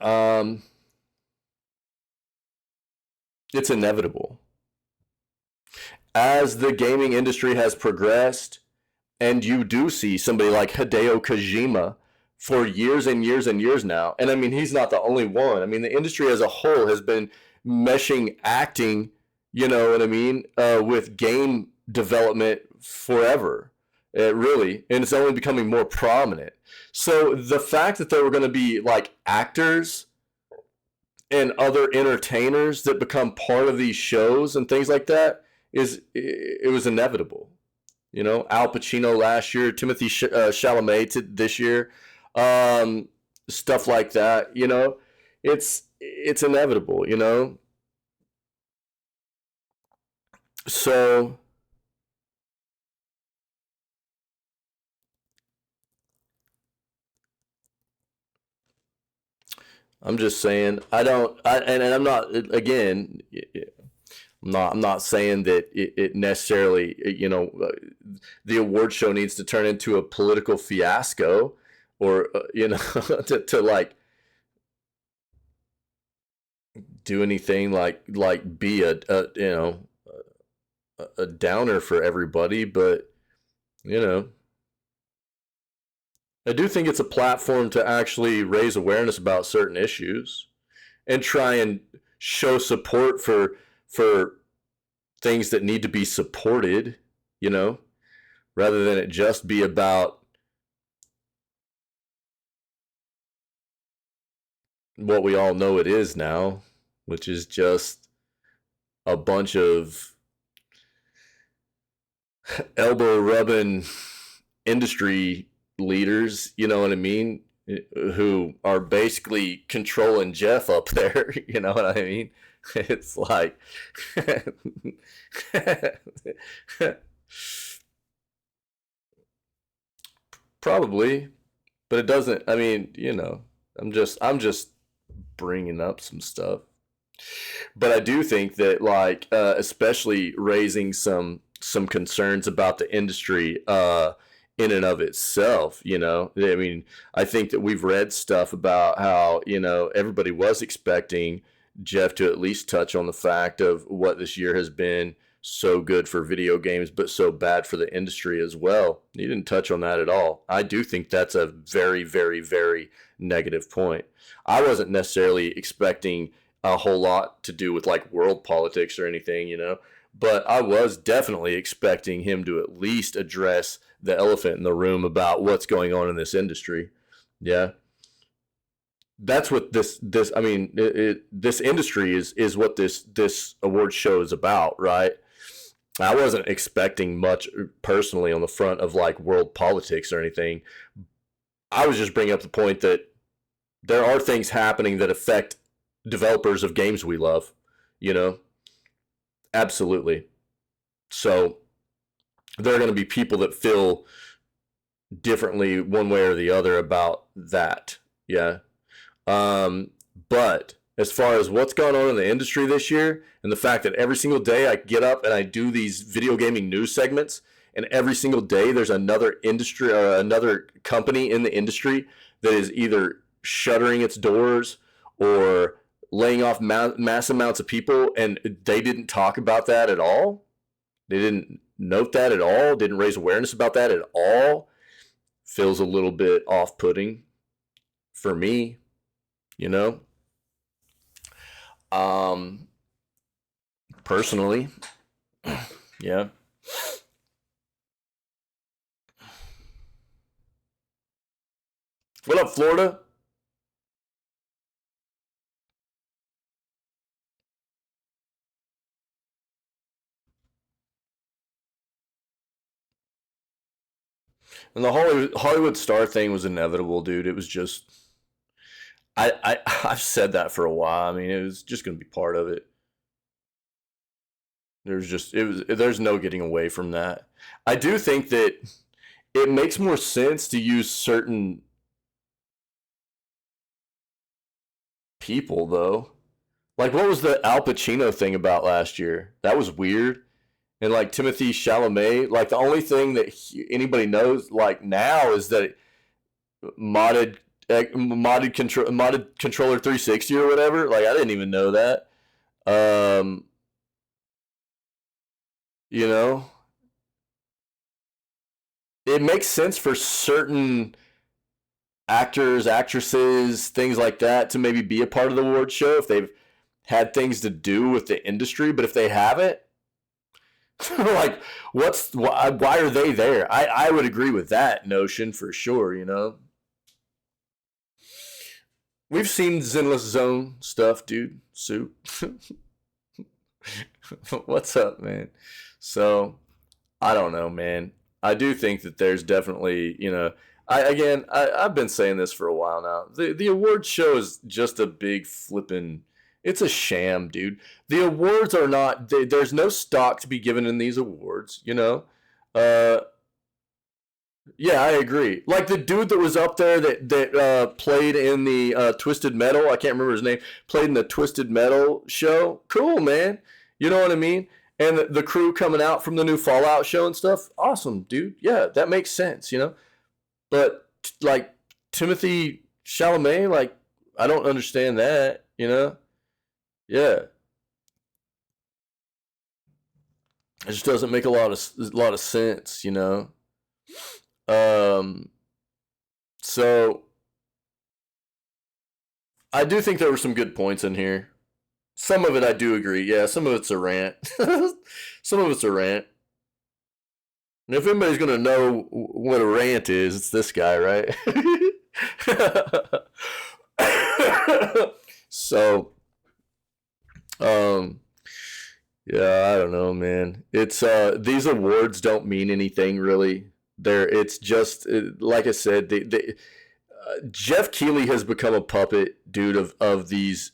Um, it's inevitable as the gaming industry has progressed, and you do see somebody like Hideo Kojima for years and years and years now. And I mean, he's not the only one. I mean, the industry as a whole has been meshing acting, you know what I mean, with game development forever. It really, and it's only becoming more prominent. So the fact that there were going to be like actors and other entertainers that become part of these shows and things like that it was inevitable. You know, Al Pacino last year, Timothy Chalamet this year, stuff like that. You know, it's inevitable. You know, so I'm just saying I don't. And I'm not again. I'm not saying that it necessarily, you know, the award show needs to turn into a political fiasco or, you know, to like do anything like be a you know, a downer for everybody. But, you know, I do think it's a platform to actually raise awareness about certain issues and try and show support for things that need to be supported, you know, rather than it just be about what we all know it is now, which is just a bunch of elbow rubbing industry leaders, you know what I mean, who are basically controlling Jeff up there, you know what I mean? It's like probably, but it doesn't. I mean, you know, I'm just bringing up some stuff. But I do think that, like, especially raising some concerns about the industry in and of itself. You know, I mean, I think that we've read stuff about how, you know, everybody was expecting Jeff to at least touch on the fact of what this year has been so good for video games, but so bad for the industry as well. He didn't touch on that at all. I do think that's a very, very, very negative point. I wasn't necessarily expecting a whole lot to do with like world politics or anything, you know, but I was definitely expecting him to at least address the elephant in the room about what's going on in this industry. Yeah. That's what this I mean this industry is what this award show is about, right? I wasn't expecting much personally on the front of like world politics or anything. I was just bringing up the point that there are things happening that affect developers of games we love, you know? Absolutely. So there are going to be people that feel differently one way or the other about that. Yeah. But as far as what's going on in the industry this year and the fact that every single day I get up and I do these video gaming news segments, and every single day there's another industry or another company in the industry that is either shuttering its doors or laying off mass amounts of people, and they didn't talk about that at all. They didn't note that at all, didn't raise awareness about that at all. Feels a little bit off-putting for me, you know? Personally, yeah. What up, Florida? And the Hollywood star thing was inevitable, dude. It was just I've said that for a while. I mean, it was just going to be part of it. There's no getting away from that. I do think that it makes more sense to use certain people though. Like what was the Al Pacino thing about last year? That was weird. And like Timothy Chalamet, like the only thing that anybody knows like now is that modded controller 360 or whatever. Like I didn't even know that. You know, it makes sense for certain actors, actresses, things like that to maybe be a part of the award show if they've had things to do with the industry. But if they haven't, like, why are they there? I would agree with that notion for sure, you know. We've seen Zenless Zone stuff, dude. Soup. What's up, man? So, I don't know, man. I do think that there's definitely, you know, I've been saying this for a while now. The award show is just a big flippin', it's a sham, dude. The awards are not, there's no stock to be given in these awards, you know? Yeah, I agree. Like the dude that was up there that played in the Twisted Metal, I can't remember his name, played in the Twisted Metal show. Cool, man. You know what I mean? And the crew coming out from the new Fallout show and stuff. Awesome, dude. Yeah, that makes sense, you know? But like Timothy Chalamet, like I don't understand that, you know? Yeah. It just doesn't make a lot of sense, you know? So I do think there were some good points in here. Some of it I do agree. Yeah, some of it's a rant. Some of it's a rant. And if anybody's going to know what a rant is, it's this guy, right? So, yeah, I don't know, man. It's these awards don't mean anything really. It's just like I said. Jeff Keighley has become a puppet, dude, of these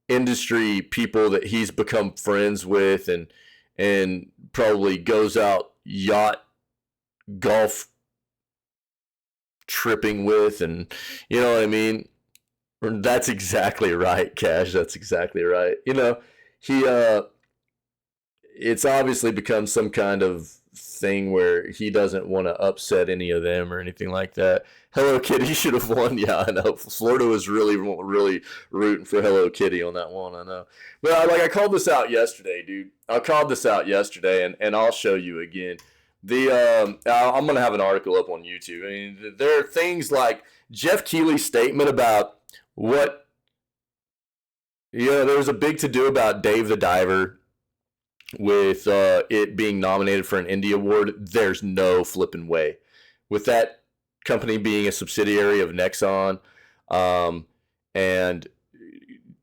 industry people that he's become friends with, and probably goes out yacht golf tripping with, and you know what I mean. That's exactly right, Cash. That's exactly right. You know, he it's obviously become some kind of thing where he doesn't want to upset any of them or anything like that. Hello Kitty should have won. Yeah, I know. Florida was really rooting for Hello Kitty on that one. I know. But I called this out yesterday, dude. I called this out yesterday, and I'll show you again. I'm gonna have an article up on YouTube. I mean, there are things like Jeff Keighley's statement about what. Yeah, there was a big to do about Dave the Diver with it being nominated for an Indie Award. There's no flipping way. With that company being a subsidiary of Nexon, and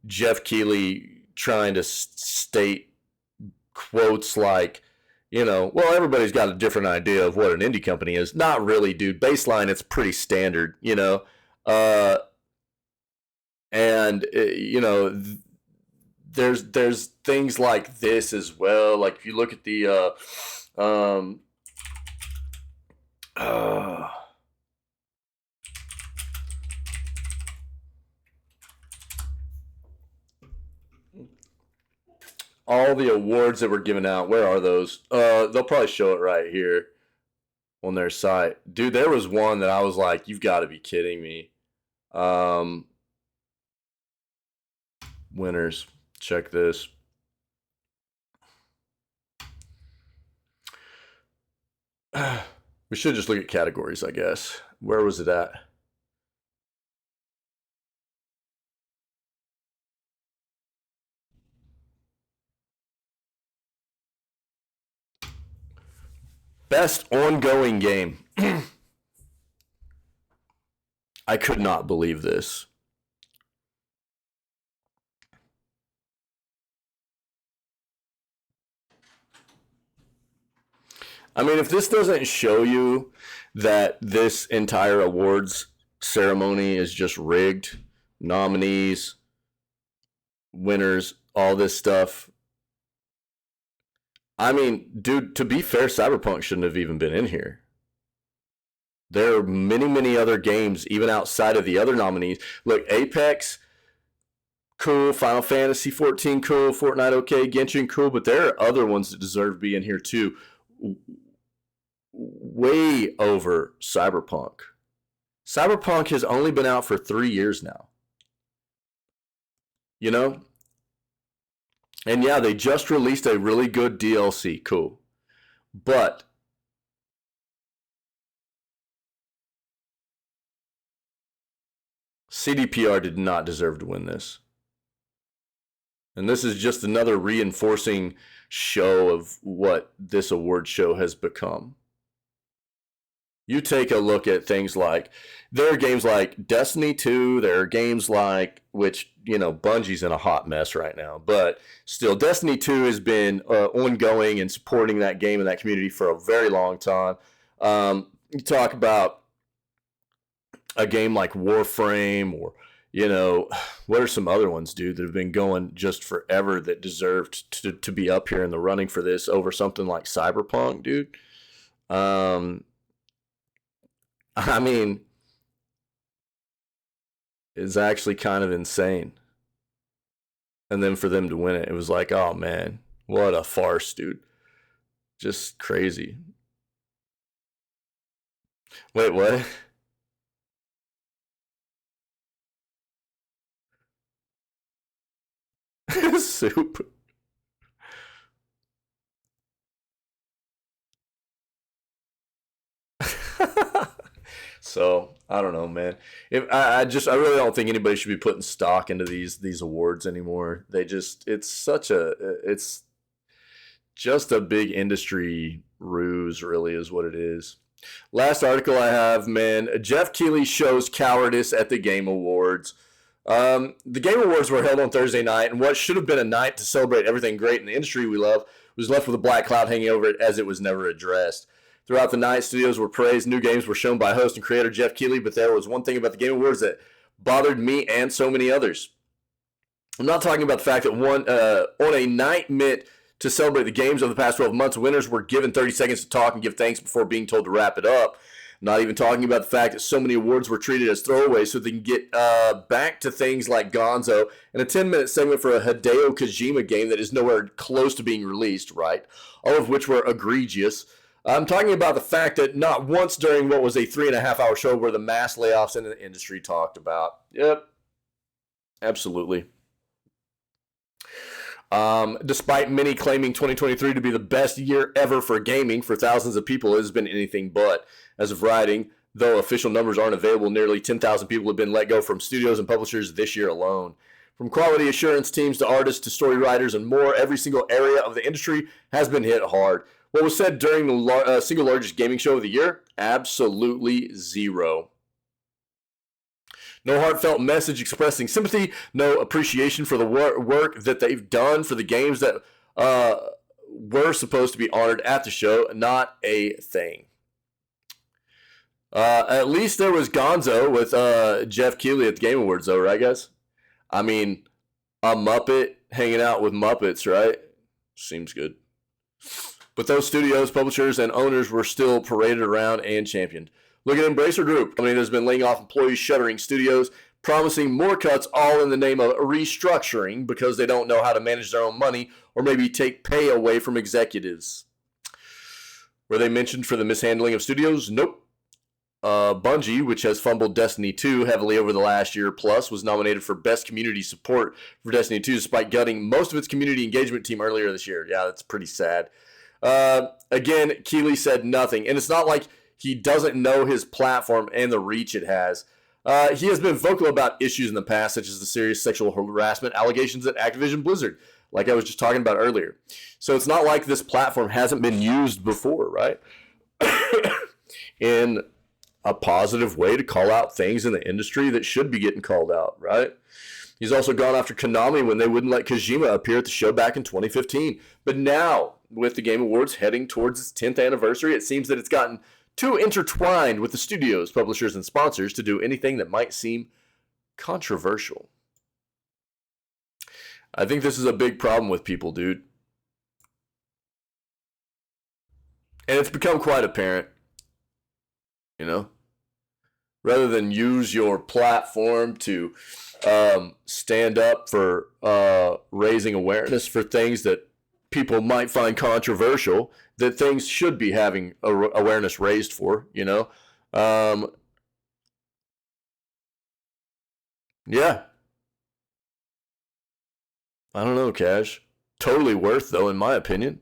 Jeff Keighley trying to state quotes like, you know, well, everybody's got a different idea of what an indie company is. Not really, dude. Baseline, it's pretty standard, you know. And, you know, there's things like this as well. Like if you look at the all the awards that were given out, where are those? They'll probably show it right here on their site. Dude, there was one that I was like, you've got to be kidding me. Winners. Check this. We should just look at categories, I guess. Where was it at? Best ongoing game. I could not believe this. I mean, if this doesn't show you that this entire awards ceremony is just rigged, nominees, winners, all this stuff. I mean, dude, to be fair, Cyberpunk shouldn't have even been in here. There are many, many other games, even outside of the other nominees. Look, Apex, cool. Final Fantasy 14, cool. Fortnite, okay. Genshin, cool. But there are other ones that deserve to be in here too. Way over Cyberpunk. Cyberpunk has only been out for 3 years now. You know? And yeah, they just released a really good DLC. Cool. But CDPR did not deserve to win this. And this is just another reinforcing show of what this award show has become. You take a look at things like, there are games like Destiny 2, there are games like, which, you know, Bungie's in a hot mess right now, but still, Destiny 2 has been ongoing and supporting that game and that community for a very long time. You talk about a game like Warframe, or, you know, what are some other ones, dude, that have been going just forever that deserved to be up here in the running for this over something like Cyberpunk, dude? I mean, it's actually kind of insane. And then for them to win it, it was like, oh man, what a farce, dude. Just crazy. Wait, what? Soup. So I don't know, man. I really don't think anybody should be putting stock into these awards anymore. It's just a big industry ruse, really, is what it is. Last article I have, man. Jeff Keighley shows cowardice at the Game Awards. The Game Awards were held on Thursday night, and what should have been a night to celebrate everything great in the industry we love was left with a black cloud hanging over it, as it was never addressed. Throughout the night, studios were praised, new games were shown by host and creator Jeff Keighley, but there was one thing about the Game Awards that bothered me and so many others. I'm not talking about the fact that on a night meant to celebrate the games of the past 12 months, winners were given 30 seconds to talk and give thanks before being told to wrap it up. I'm not even talking about the fact that so many awards were treated as throwaways so they can get back to things like Gonzo and a 10-minute segment for a Hideo Kojima game that is nowhere close to being released, right? All of which were egregious. I'm talking about the fact that not once during what was a 3.5-hour show were the mass layoffs in the industry talked about. Yep. Absolutely. Despite many claiming 2023 to be the best year ever for gaming for thousands of people, it has been anything but. As of writing, though official numbers aren't available, nearly 10,000 people have been let go from studios and publishers this year alone. From quality assurance teams to artists to story writers and more, every single area of the industry has been hit hard. What was said during the single largest gaming show of the year? Absolutely zero. No heartfelt message expressing sympathy, no appreciation for the work that they've done for the games that were supposed to be honored at the show. Not a thing. At least there was Gonzo with Jeff Keighley at the Game Awards, though, right, guys? I mean, a Muppet hanging out with Muppets, right? Seems good. But those studios, publishers, and owners were still paraded around and championed. Look at Embracer Group, a company that's been laying off employees, shuttering studios, promising more cuts, all in the name of restructuring because they don't know how to manage their own money or maybe take pay away from executives. Were they mentioned for the mishandling of studios? Nope. Bungie, which has fumbled Destiny 2 heavily over the last year plus, was nominated for Best Community Support for Destiny 2 despite gutting most of its community engagement team earlier this year. Yeah, that's pretty sad. Again, Keighley said nothing, and it's not like he doesn't know his platform and the reach it has. He has been vocal about issues in the past, such as the serious sexual harassment allegations at Activision Blizzard, like I was just talking about earlier. So it's not like this platform hasn't been used before, right? In a positive way to call out things in the industry that should be getting called out, right? He's also gone after Konami when they wouldn't let Kojima appear at the show back in 2015. But now, with the Game Awards heading towards its 10th anniversary, it seems that it's gotten too intertwined with the studios, publishers, and sponsors to do anything that might seem controversial. I think this is a big problem with people, dude. And it's become quite apparent, you know? rather than use your platform to stand up for raising awareness for things that people might find controversial, that things should be having awareness raised for, you know? Yeah. I don't know, Cash. Totally worth, though, in my opinion.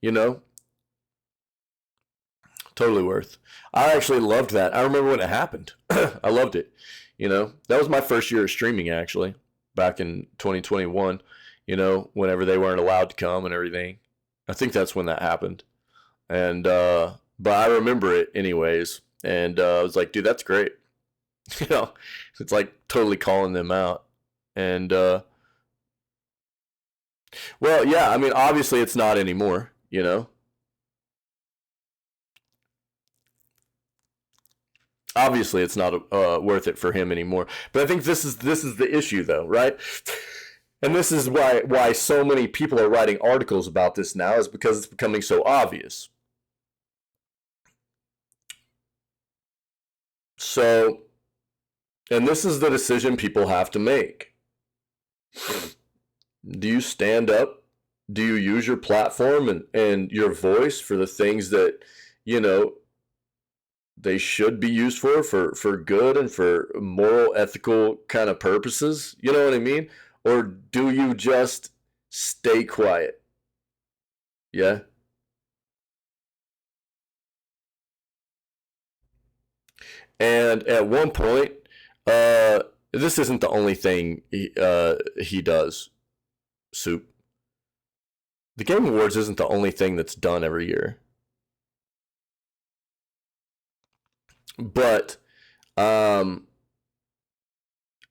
You know? Totally worth. I actually loved that. I remember when it happened. I loved it. You know? That was my first year of streaming, actually, back in 2021, you know, whenever they weren't allowed to come and everything. I think that's when that happened. And, but I remember it anyways. And I was like, dude, that's great. You know? It's like totally calling them out. And, well, yeah, I mean, obviously it's not anymore, you know? Obviously it's not worth it for him anymore. But I think this is the issue, though, right? And this is why so many people are writing articles about this now, is because it's becoming so obvious. So, and this is the decision people have to make. Do you stand up? Do you use your platform and your voice for the things that, you know, they should be used for good and for moral, ethical kind of purposes? You know what I mean? Or do you just stay quiet? Yeah? And at one point, this isn't the only thing he does, Soup. The Game Awards isn't the only thing that's done every year. But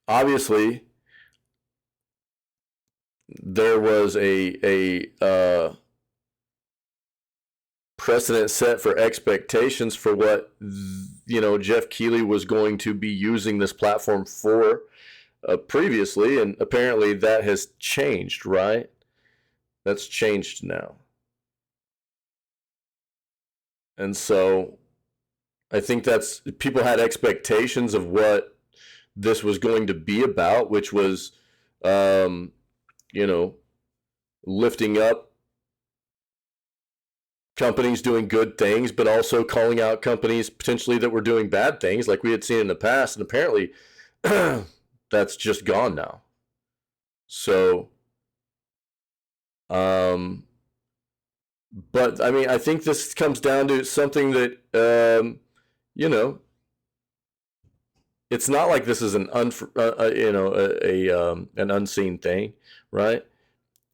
obviously, there was a precedent set for expectations for what, you know, Jeff Keighley was going to be using this platform for previously, and apparently that has changed, right? That's changed now. And so I think that's, people had expectations of what this was going to be about, which was, you know, lifting up companies doing good things, but also calling out companies potentially that were doing bad things like we had seen in the past. And apparently that's just gone now. So, but I mean, I think this comes down to something that, you know, it's not like this is an you know, an unseen thing, right?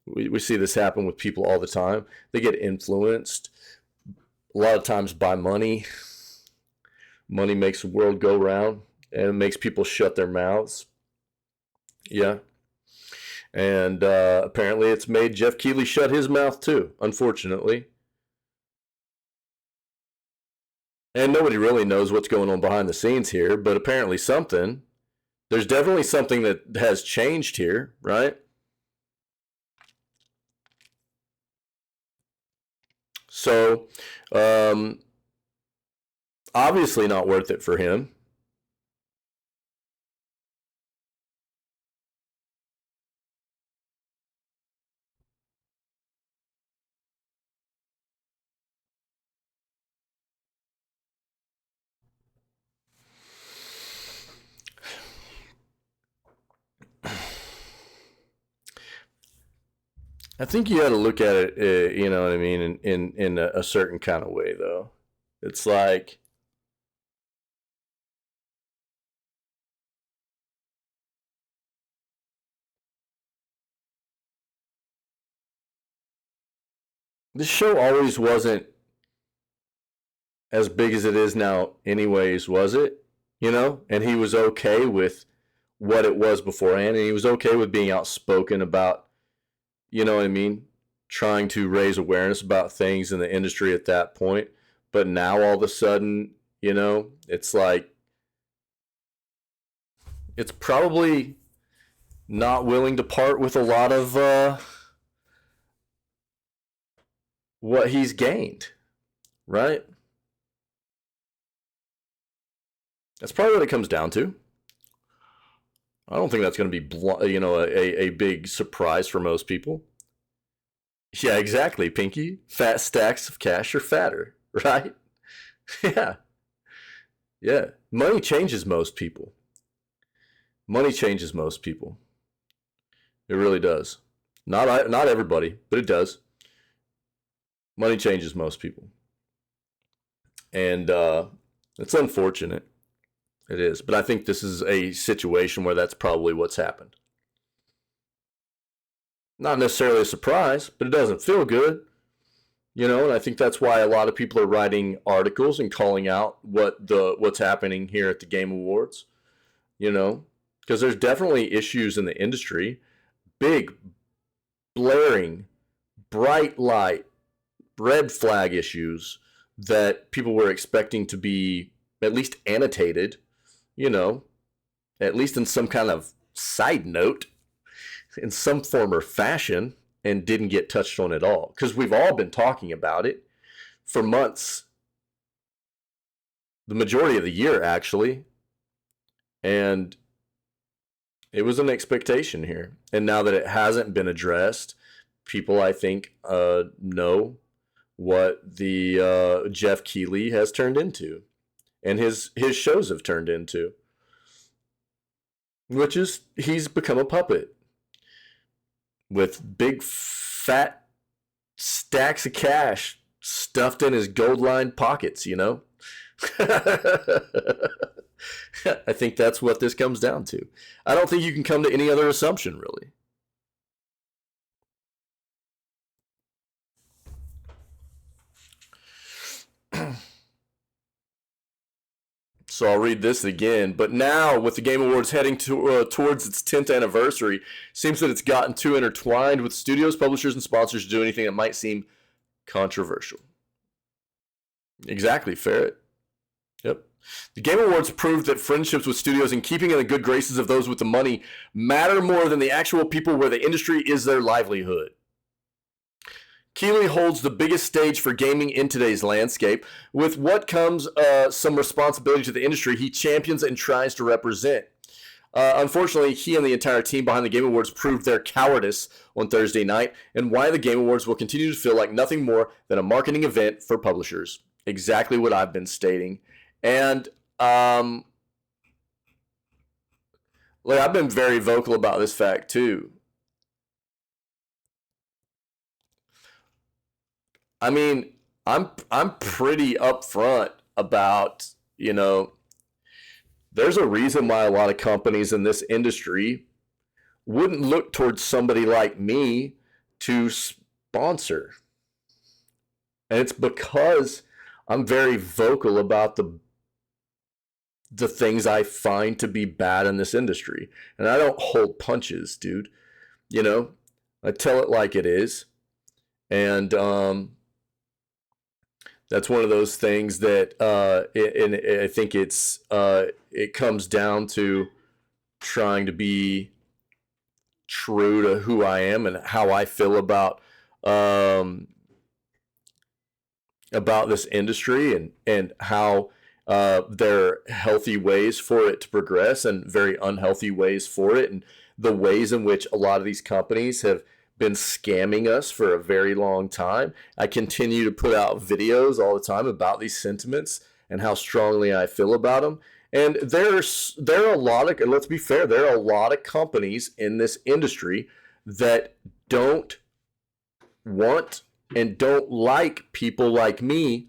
We see this happen with people all the time. They get influenced a lot of times by money. Money makes the world go round, and it makes people shut their mouths. Yeah. And apparently it's made Jeff Keighley shut his mouth too, unfortunately. And nobody really knows what's going on behind the scenes here, but apparently there's definitely something that has changed here, right? So, obviously not worth it for him. I think you got to look at it, you know what I mean, in a certain kind of way, though. It's like, this show always wasn't as big as it is now anyways, was it? You know? And he was okay with what it was beforehand, and he was okay with being outspoken about, you know what I mean, trying to raise awareness about things in the industry at that point. But now all of a sudden, you know, it's like, it's probably not willing to part with a lot of what he's gained, right? That's probably what it comes down to. I don't think that's going to be, a big surprise for most people. Yeah, exactly, Pinky. Fat stacks of cash are fatter, right? Yeah. Yeah. Money changes most people. Money changes most people. It really does. Not everybody, but it does. Money changes most people. And it's unfortunate. It is. But I think this is a situation where that's probably what's happened. Not necessarily a surprise, but it doesn't feel good. And I think that's why a lot of people are writing articles and calling out what's happening here at the Game Awards. Because there's definitely issues in the industry. Big, blaring, bright light, red flag issues that people were expecting to be at least annotated, at least in some kind of side note, in some form or fashion, and didn't get touched on at all. Because we've all been talking about it for months. The majority of the year, actually. And it was an expectation here. And now that it hasn't been addressed, people, I think, know what the Jeff Keighley has turned into. And his shows have turned into. Which is, he's become a puppet. With big, fat stacks of cash stuffed in his gold-lined pockets, I think that's what this comes down to. I don't think you can come to any other assumption, really. So I'll read this again. But now, with the Game Awards heading towards its 10th anniversary, seems that it's gotten too intertwined with studios, publishers, and sponsors to do anything that might seem controversial. Exactly, Ferret. Yep. The Game Awards proved that friendships with studios and keeping in the good graces of those with the money matter more than the actual people where the industry is their livelihood. Keighley holds the biggest stage for gaming in today's landscape. With what comes some responsibility to the industry he champions and tries to represent. Unfortunately, he and the entire team behind the Game Awards proved their cowardice on Thursday night, and why the Game Awards will continue to feel like nothing more than a marketing event for publishers. Exactly what I've been stating. And I've been very vocal about this fact too. I mean, I'm pretty upfront about, there's a reason why a lot of companies in this industry wouldn't look towards somebody like me to sponsor. And it's because I'm very vocal about the things I find to be bad in this industry. And I don't hold punches, dude. I tell it like it is. And that's one of those things that I think it comes down to trying to be true to who I am and how I feel about this industry and how there are healthy ways for it to progress and very unhealthy ways for it, and the ways in which a lot of these companies have been scamming us for a very long time. I continue to put out videos all the time about these sentiments and how strongly I feel about them. And there are a lot of, and let's be fair, there are a lot of companies in this industry that don't want and don't like people like me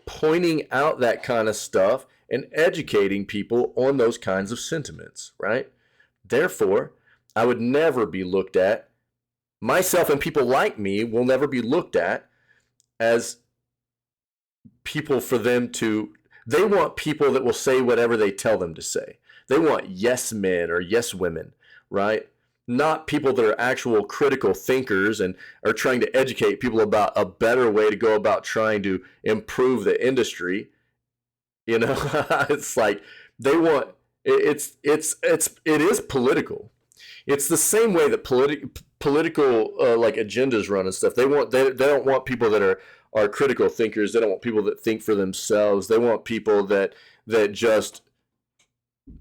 pointing out that kind of stuff and educating people on those kinds of sentiments, right? Therefore, I would never be looked at, myself and people like me will never be looked at as people for them to, they want people that will say whatever they tell them to say. They want yes men or yes women, right? Not people that are actual critical thinkers and are trying to educate people about a better way to go about trying to improve the industry. It's like they want, it is political. It's the same way that political like agendas run and stuff. They don't want people that are critical thinkers. They don't want people that think for themselves. They want people that just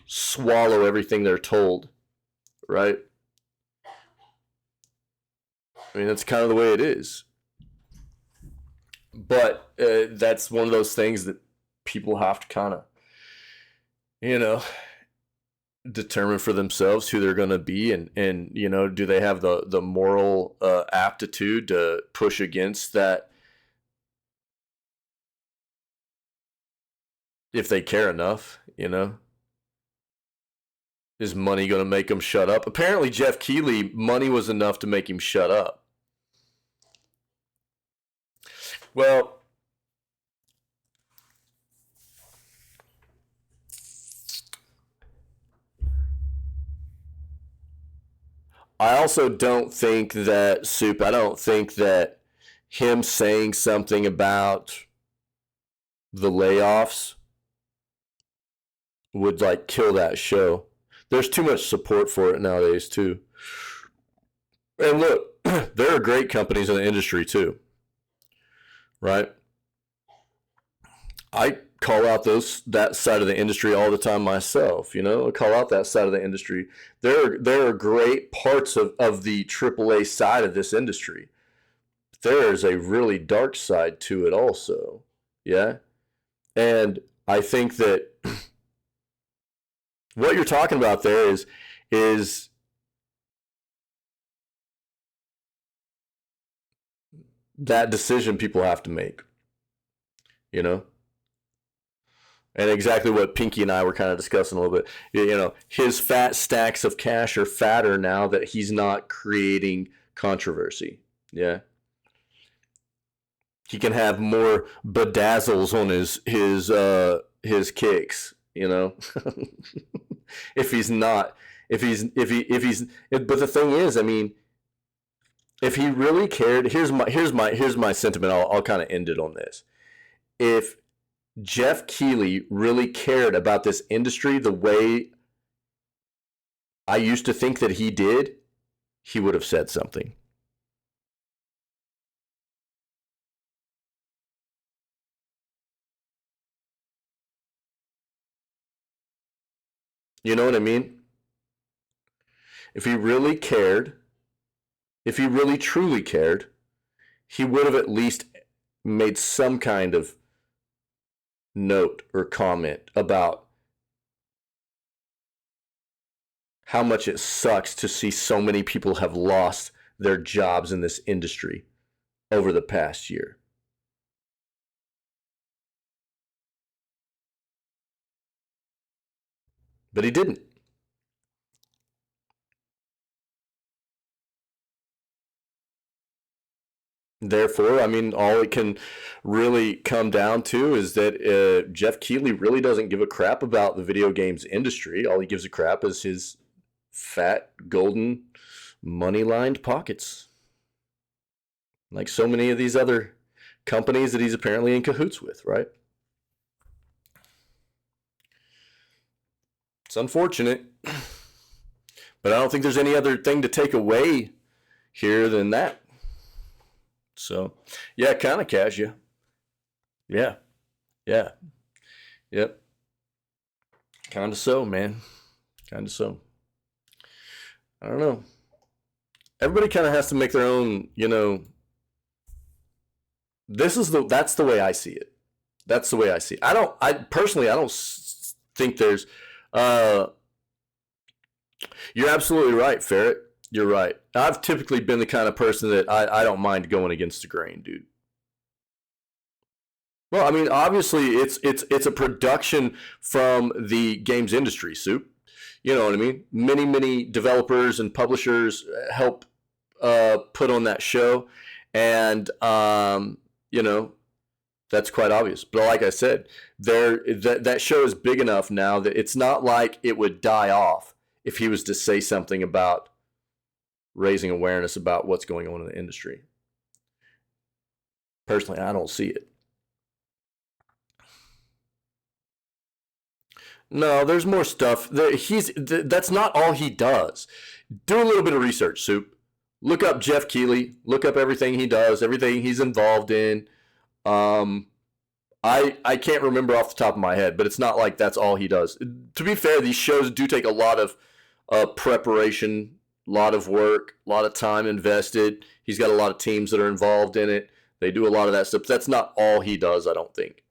swallow everything they're told, right? I mean, that's kind of the way it is. But that's one of those things that people have to kind of, you know, determine for themselves who they're going to be, and you know, do they have the moral aptitude to push against that if they care enough, you know? Is money going to make them shut up? Apparently Jeff Keighley, money was enough to make him shut up. Well, I also don't think that, Soup, I don't think that him saying something about the layoffs would like kill that show. There's too much support for it nowadays too. And look, there are great companies in the industry too, right? I call out that side of the industry all the time myself. You know, I call out that side of the industry. There are great parts of the AAA side of this industry. There is a really dark side to it also. Yeah, and I think that what you're talking about there is that decision people have to make, you know? And exactly what Pinky and I were kind of discussing a little bit. You know, his fat stacks of cash are fatter now that he's not creating controversy. Yeah. He can have more bedazzles on his kicks, you know. But the thing is, I mean, if he really cared, here's my sentiment. I'll kind of end it on this. If Jeff Keighley really cared about this industry the way I used to think that he did, he would have said something. You know what I mean? If he really cared, if he really truly cared, he would have at least made some kind of note or comment about how much it sucks to see so many people have lost their jobs in this industry over the past year. But he didn't. Therefore, I mean, all it can really come down to is that Jeff Keighley really doesn't give a crap about the video games industry. All he gives a crap is his fat, golden, money-lined pockets. Like so many of these other companies that he's apparently in cahoots with, right? It's unfortunate, but I don't think there's any other thing to take away here than that. So, yeah, kind of cash you. Yeah. Yep. Kind of so, man. Kind of so. I don't know. Everybody kind of has to make their own, you know. That's the way I see it. That's the way I see it. I personally don't think there's, you're absolutely right, Ferret. You're right. I've typically been the kind of person that I don't mind going against the grain, dude. Well, I mean, obviously, it's a production from the games industry, Soup. You know what I mean? Many developers and publishers help put on that show, and you know, that's quite obvious. But like I said, that show is big enough now that it's not like it would die off if he was to say something about raising awareness about what's going on in the industry. Personally, I don't see it. No, there's more stuff. That's not all he does. Do a little bit of research, Soup. Look up Jeff Keighley. Look up everything he does, everything he's involved in. I can't remember off the top of my head, but it's not like that's all he does. To be fair, these shows do take a lot of preparation, a lot of work, a lot of time invested. He's got a lot of teams that are involved in it. They do a lot of that stuff. That's not all he does, I don't think.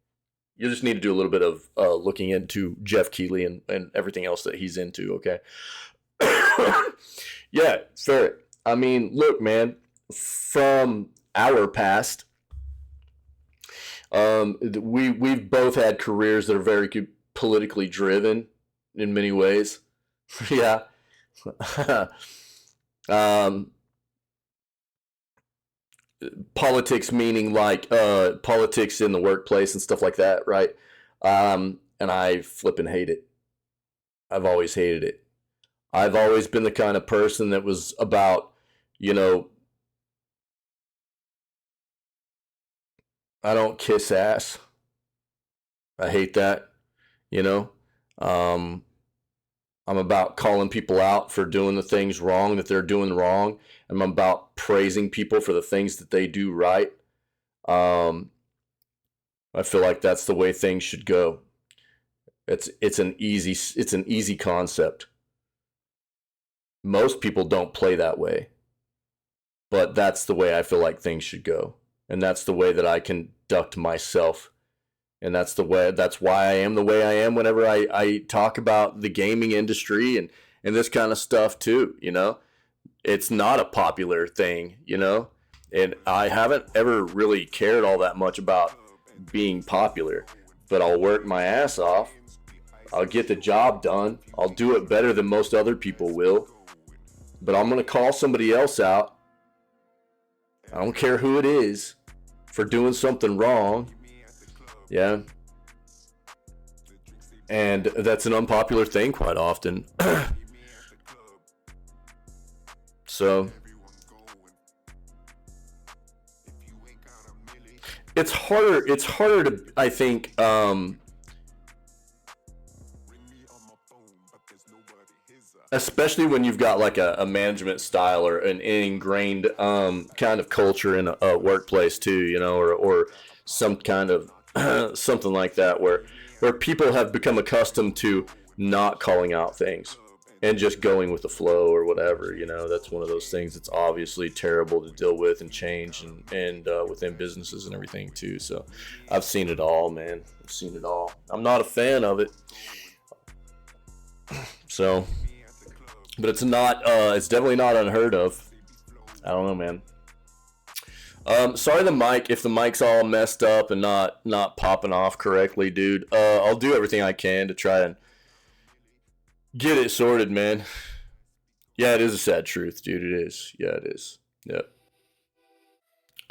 You just need to do a little bit of looking into Jeff Keighley and everything else that he's into, okay? Yeah, fair. I mean, look, man, from our past, we've both had careers that are very politically driven in many ways. Yeah. Politics meaning like politics in the workplace and stuff like that, right? And I flipping hate it. I've always hated it. I've always been the kind of person that was about, you know, I don't kiss ass. I hate that, you know. I'm about calling people out for doing the things wrong that they're doing wrong. I'm about praising people for the things that they do right. I feel like that's the way things should go. It's an easy concept. Most people don't play that way, but that's the way I feel like things should go, and that's the way that I conduct myself. And that's why I am the way I am whenever I talk about the gaming industry and this kind of stuff too, you know. It's not a popular thing, you know, and I haven't ever really cared all that much about being popular, but I'll work my ass off. I'll get the job done. I'll do it better than most other people will, but I'm going to call somebody else out. I don't care who it is for doing something wrong. Yeah. And that's an unpopular thing quite often. So it's harder to, I think, especially when you've got like a management style or an ingrained kind of culture in a workplace too, you know, or some kind of something like that where people have become accustomed to not calling out things and just going with the flow or whatever, you know. That's one of those things that's obviously terrible to deal with and change and within businesses and everything too. So I've seen it all, man. I've seen it all. I'm not a fan of it. So, but it's definitely not unheard of. I don't know, man. Sorry if the mic's all messed up and not popping off correctly, dude. I'll do everything I can to try and get it sorted, man. Yeah, it is a sad truth, dude. It is. Yeah, it is. Yep.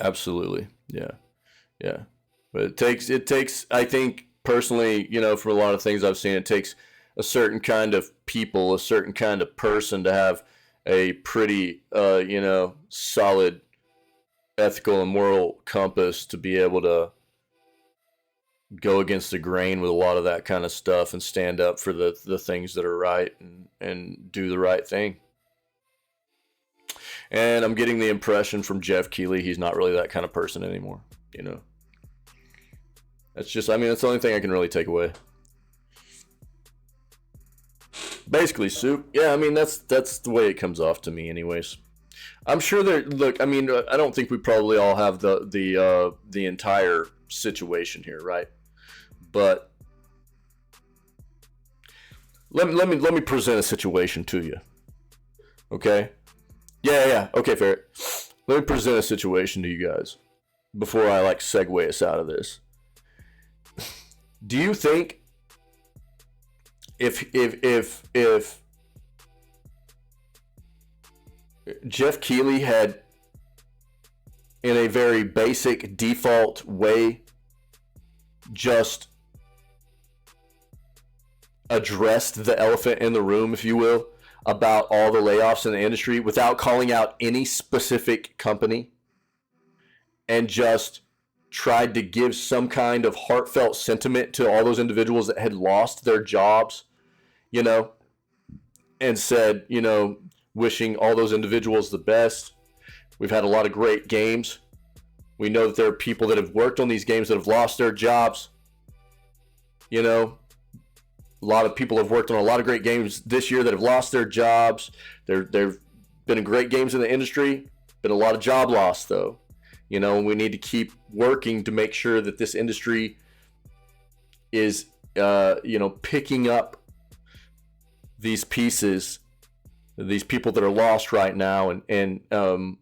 Absolutely. Yeah. Yeah. But it takes, I think, personally, you know, from a lot of things I've seen, it takes a certain kind of people, a certain kind of person to have a pretty, you know, solid ethical and moral compass to be able to go against the grain with a lot of that kind of stuff and stand up for the things that are right and do the right thing. And I'm getting the impression from Jeff Keighley he's not really that kind of person anymore, you know. That's just, I mean, that's the only thing I can really take away. Basically, soup. Yeah, I mean, that's the way it comes off to me anyways. I'm sure look, I mean, I don't think we probably all have the entire situation here, right? But let me present a situation to you. Okay? Yeah. Okay, fair. Let me present a situation to you guys before I like segue us out of this. Do you think if Jeff Keighley had, in a very basic default way, just addressed the elephant in the room, if you will, about all the layoffs in the industry without calling out any specific company, and just tried to give some kind of heartfelt sentiment to all those individuals that had lost their jobs, you know, and said, you know, wishing all those individuals the best. We've had a lot of great games. We know that there are people that have worked on these games that have lost their jobs. you know, a lot of people have worked on a lot of great games this year that have lost their jobs. There've been great games in the industry. Been a lot of job loss, though. You know, we need to keep working to make sure that this industry is, you know, picking up these pieces, these people that are lost right now, and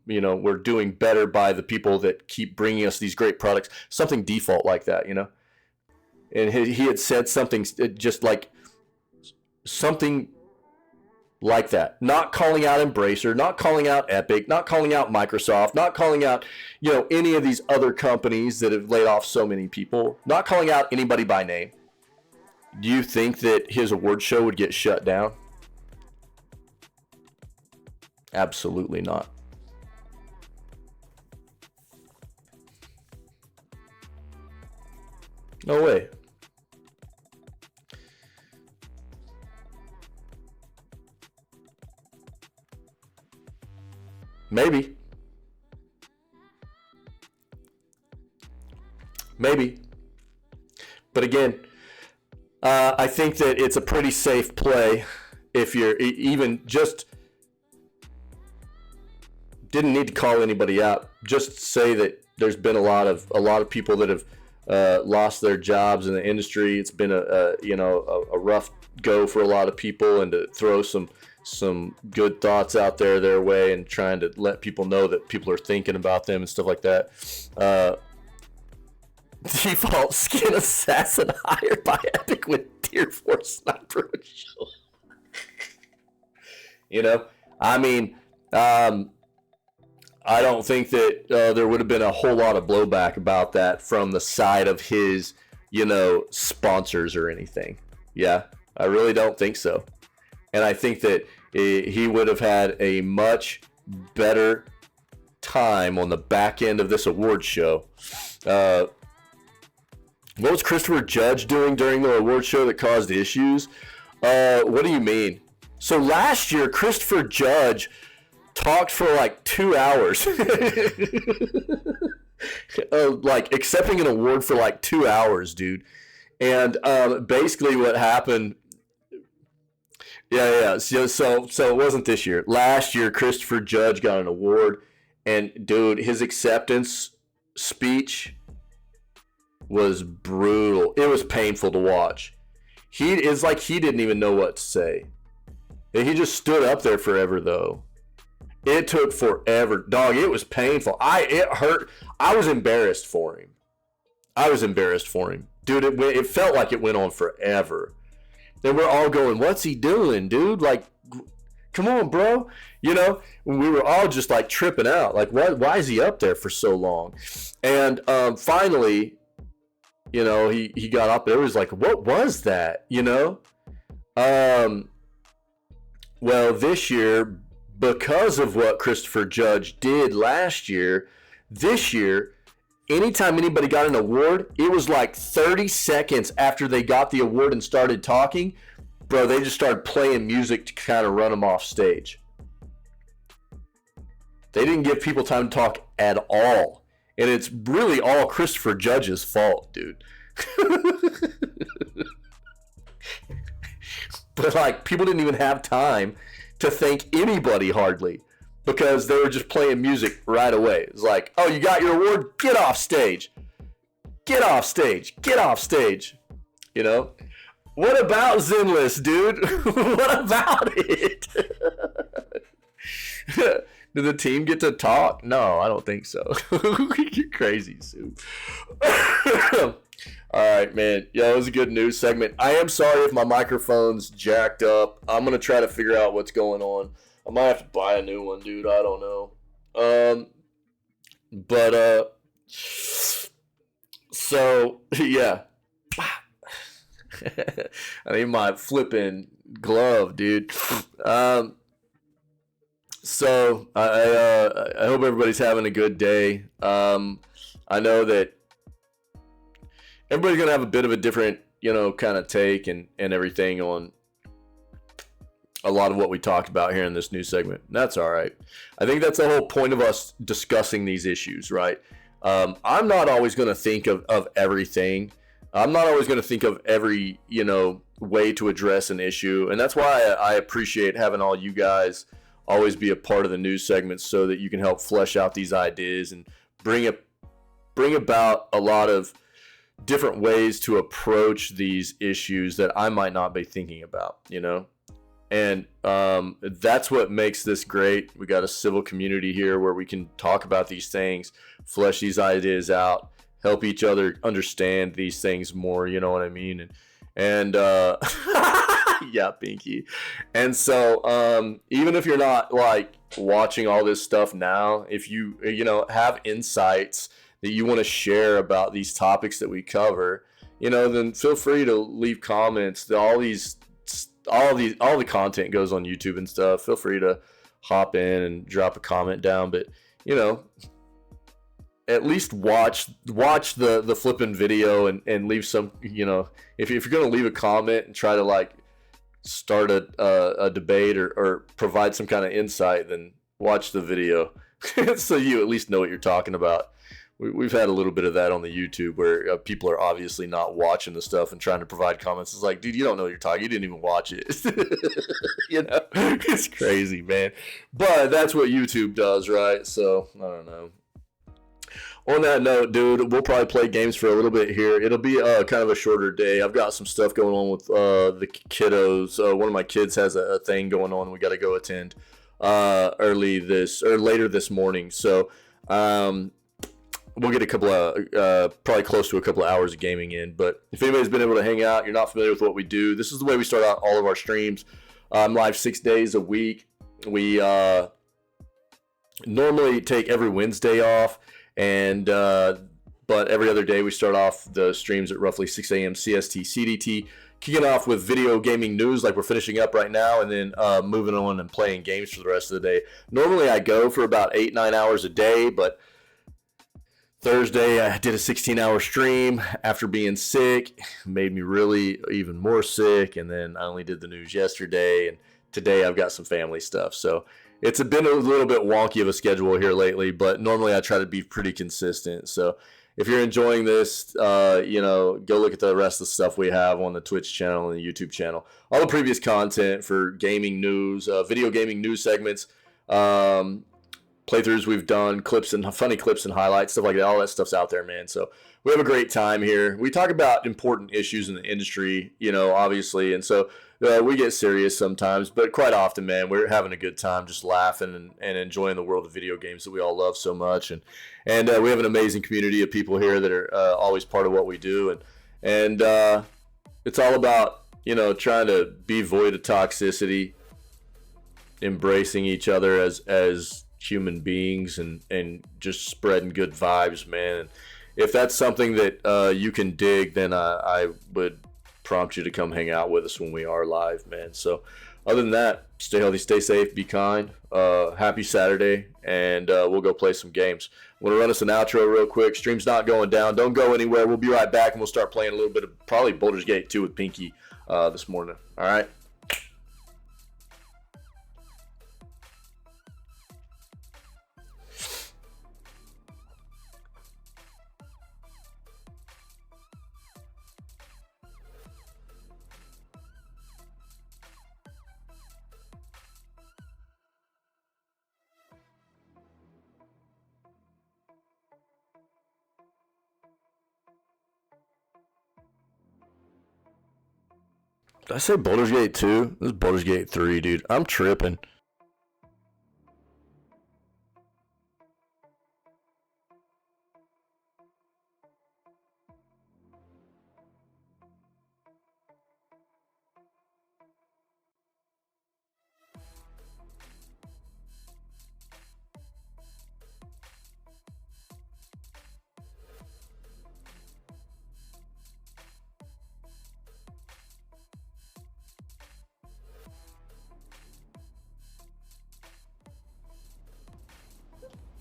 you know, we're doing better by the people that keep bringing us these great products. Something default like that, you know. And he had said something just like something like that. Not calling out Embracer, not calling out Epic, not calling out Microsoft, not calling out, you know, any of these other companies that have laid off so many people, not calling out anybody by name. Do you think that his award show would get shut down? Absolutely not. No way. Maybe. But again, I think that it's a pretty safe play if you're even just didn't need to call anybody out. Just say that there's been a lot of people that have lost their jobs in the industry. It's been a rough go for a lot of people, and to throw some good thoughts out their way and trying to let people know that people are thinking about them and stuff like that. Default skin assassin hired by Epic with Tier 4 sniper. You know, I mean, I don't think that there would have been a whole lot of blowback about that from the side of his, you know, sponsors or anything. Yeah, I really don't think so. And I think that he would have had a much better time on the back end of this award show. What was Christopher Judge doing during the award show that caused issues? What do you mean? So last year, Christopher Judge talked for like 2 hours. Like accepting an award for like 2 hours, dude. And basically what happened... Yeah. So it wasn't this year. Last year, Christopher Judge got an award, and dude, his acceptance speech was brutal. It was painful to watch. It's like he didn't even know what to say. And he just stood up there forever, though. It took forever, dog. It was painful. It hurt. I was embarrassed for him. Dude. It felt like it went on forever. And we're all going, what's he doing, dude? Like, come on, bro. You know, we were all just like tripping out. Like, why is he up there for so long? And finally, you know, he got up there. It was like, what was that? You know? Well, this year, because of what Christopher Judge did last year, this year, anytime anybody got an award, it was like 30 seconds after they got the award and started talking, bro, they just started playing music to kind of run them off stage. They didn't give people time to talk at all. And it's really all Christopher Judge's fault, dude. But like, people didn't even have time to thank anybody hardly, because they were just playing music right away. It's like, oh, you got your award? Get off stage. Get off stage. Get off stage. You know? What about Zenless, dude? What about it? Did the team get to talk? No, I don't think so. You're crazy, Sue. All right, man. Yeah, it was a good news segment. I am sorry if my microphone's jacked up. I'm going to try to figure out what's going on. I might have to buy a new one, dude. I don't know. So, yeah. I need my flipping glove, dude. So, I hope everybody's having a good day. I know that everybody's going to have a bit of a different, you know, kind of take and everything on a lot of what we talked about here in this new segment. That's all right. I think that's the whole point of us discussing these issues, right? I'm not always going to think of everything I'm not always going to think of every, you know, way to address an issue. And that's why I appreciate having all you guys always be a part of the news segments so that you can help flesh out these ideas and bring about a lot of different ways to approach these issues that I might not be thinking about, you know? And that's what makes this great. We got a civil community here where we can talk about these things, flesh these ideas out, help each other understand these things more, you know what I mean? And yeah, Pinky. And so even if you're not like watching all this stuff now, if you know, have insights that you want to share about these topics that we cover, you know, then feel free to leave comments. All the content goes on YouTube and stuff. Feel free to hop in and drop a comment down, but you know, at least watch the flipping video and leave some, you know, if you're going to leave a comment and try to like start a debate or provide some kind of insight, then watch the video so you at least know what you're talking about. We've had a little bit of that on the YouTube where people are obviously not watching the stuff and trying to provide comments. It's like, dude, you don't know what you're talking. You didn't even watch it. You know, it's crazy, man. But that's what YouTube does, right? So I don't know. On that note, dude, we'll probably play games for a little bit here. It'll be kind of a shorter day. I've got some stuff going on with the kiddos. One of my kids has a thing going on we got to go attend later this morning. So we'll get a couple of probably close to a couple of hours of gaming in. But if anybody's been able to hang out, you're not familiar with what we do, this is the way we start out all of our streams. I'm live 6 days a week. We normally take every Wednesday off, and but every other day we start off the streams at roughly 6 a.m. CST CDT, kicking off with video gaming news like we're finishing up right now, and then moving on and playing games for the rest of the day. Normally I go for about 8-9 hours a day, but Thursday I did a 16-hour stream after being sick. It made me really even more sick, and then I only did the news yesterday, and today I've got some family stuff. So it's been a little bit wonky of a schedule here lately, but normally I try to be pretty consistent. So if you're enjoying this, you know, go look at the rest of the stuff we have on the Twitch channel and the YouTube channel. All the previous content for gaming news, video gaming news segments, playthroughs we've done, clips and funny clips and highlights, stuff like that. All that stuff's out there, man. So we have a great time here. We talk about important issues in the industry, you know, obviously, and so we get serious sometimes, but quite often, man, we're having a good time, just laughing and enjoying the world of video games that we all love so much. And we have an amazing community of people here that are always part of what we do, and it's all about, you know, trying to be void of toxicity, embracing each other as human beings, and just spreading good vibes, man. And if that's something that you can dig, then I would prompt you to come hang out with us when we are live, man. So other than that, stay healthy, stay safe, be kind. Happy Saturday, and we'll go play some games. I'm going to run us an outro real quick. Stream's not going down. Don't go anywhere. We'll be right back, and we'll start playing a little bit of probably Baldur's Gate 2 with Pinky this morning. All right? Did I say Baldur's Gate 2? This is Baldur's Gate 3, dude. I'm tripping.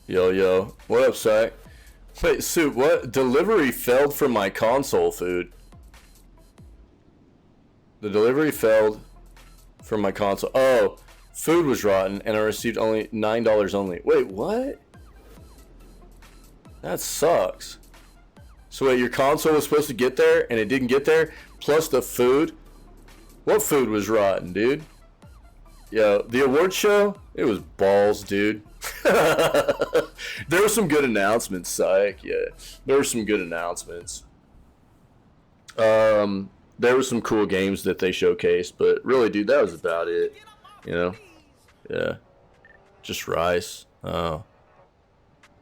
Yo, what up, Sack? Wait, Soup, what? Delivery failed from my console food. The delivery failed from my console. Oh, food was rotten, and I received only $9 only. Wait, what? That sucks. So wait, your console was supposed to get there and it didn't get there? Plus the food? What food was rotten, dude? Yo, the award show? It was balls, dude. There were some good announcements, psych. Yeah, there were some good announcements. There were some cool games that they showcased, but really, dude, that was about it. You know? Yeah. Just rice. Oh.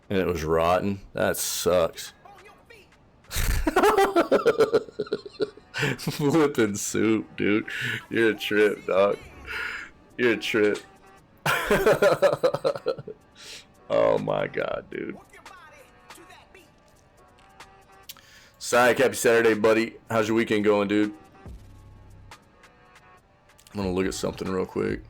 And it was rotten. That sucks. Flipping soup, dude. You're a trip, dog. You're a trip. Oh my god, dude. Psych, happy Saturday, buddy. How's your weekend going, dude? I'm gonna look at something real quick.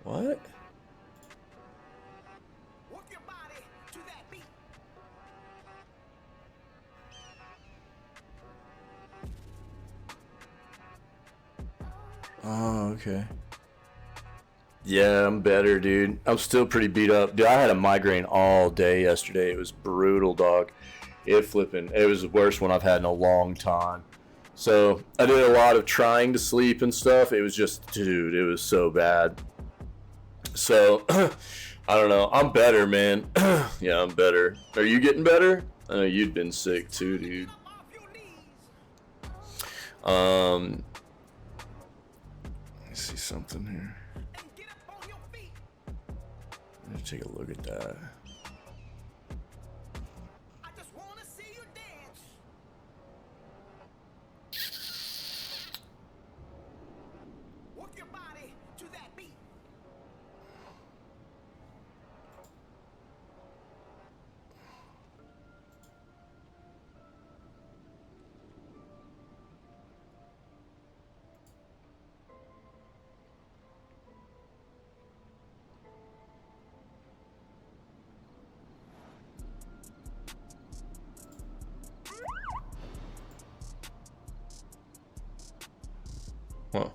What? Oh, okay. Yeah, I'm better, dude. I'm still pretty beat up. Dude, I had a migraine all day yesterday. It was brutal, dog. It was the worst one I've had in a long time. So I did a lot of trying to sleep and stuff. It was just, dude, it was so bad. So, I don't know. I'm better, man. Yeah, I'm better. Are you getting better? I know you'd been sick too, dude. Let me see something here. Let me take a look at that. Huh.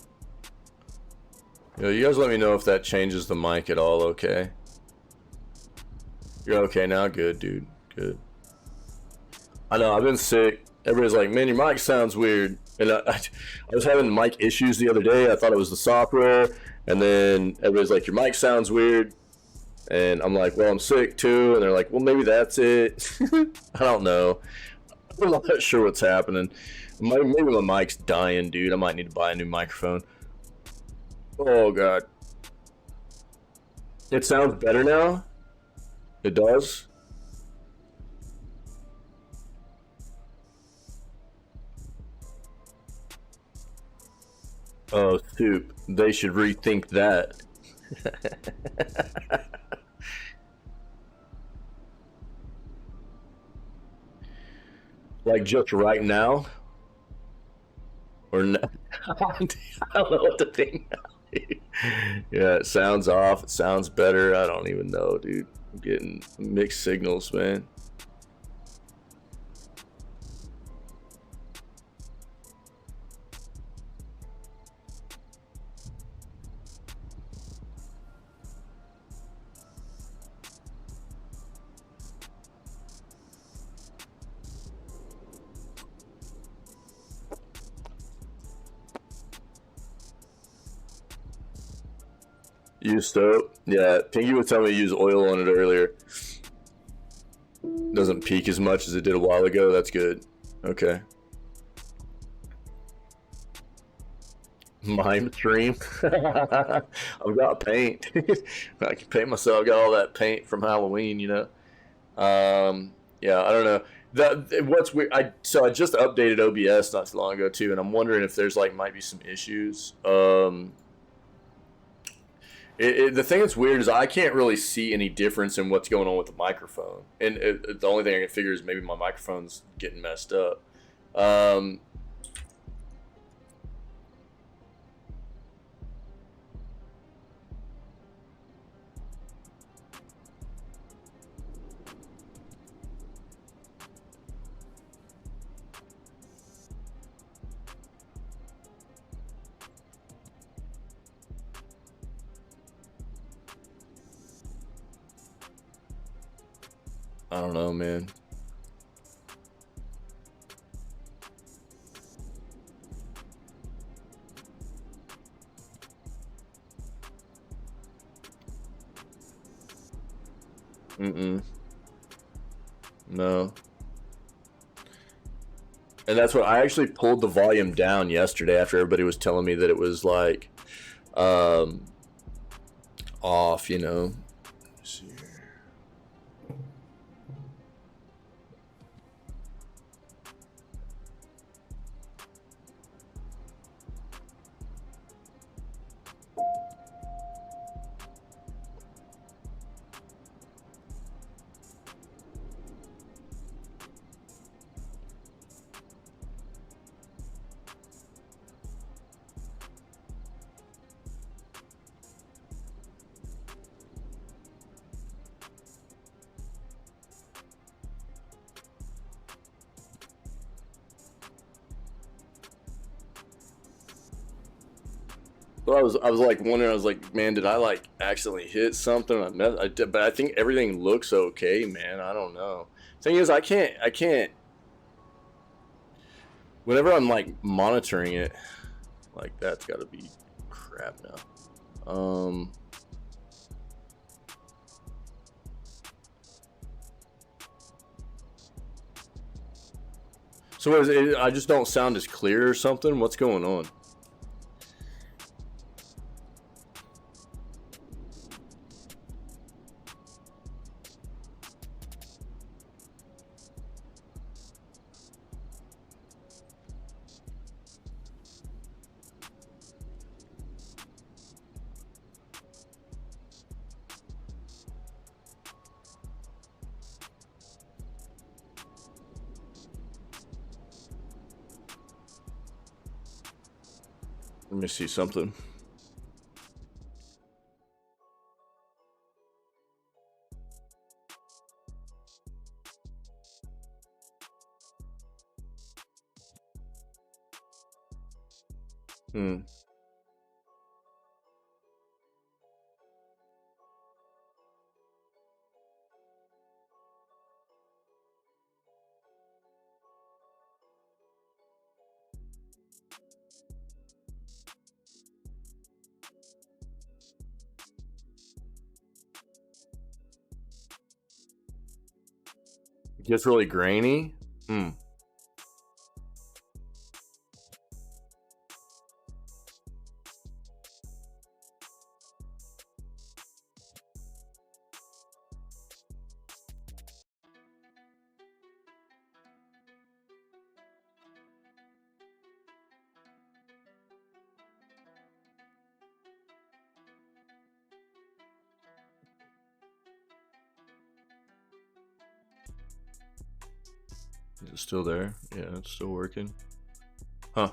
Yo, you guys let me know if that changes the mic at all, okay? You're okay now? Good, dude. Good. I know, I've been sick. Everybody's like, man, your mic sounds weird. And I was having mic issues the other day. I thought it was the software. And then everybody's like, your mic sounds weird. And I'm like, well, I'm sick too. And they're like, well, maybe that's it. I don't know. I'm not sure what's happening. Maybe my mic's dying, dude. I might need to buy a new microphone. Oh, God. It sounds better now? It does? Oh, soup. They should rethink that. Like just right now? Or no? I don't know what to think now. Yeah, it sounds off. It sounds better. I don't even know, dude. I'm getting mixed signals, man. Use soap? Yeah, Pinky was telling me to use oil on it earlier. Doesn't peak as much as it did a while ago. That's good. Okay. Mime stream. I've got paint. I can paint myself. I got all that paint from Halloween, you know. Yeah, I don't know. What's weird, I just updated OBS not too long ago too, and I'm wondering if there's like might be some issues. The thing that's weird is I can't really see any difference in what's going on with the microphone, and the only thing I can figure is maybe my microphone's getting messed up. I don't know, man. No. And that's what I actually pulled the volume down yesterday after everybody was telling me that it was like off, you know. Let's see here. Well, I was like wondering. I was like, man, did I like accidentally hit something? I did, but I think everything looks okay, man. I don't know. Thing is, I can't. Whenever I'm like monitoring it, like that's got to be crap now. So what is it? I just don't sound as clear or something. What's going on? Let me see something. It gets really grainy. Is it still there? Yeah, it's still working. Huh.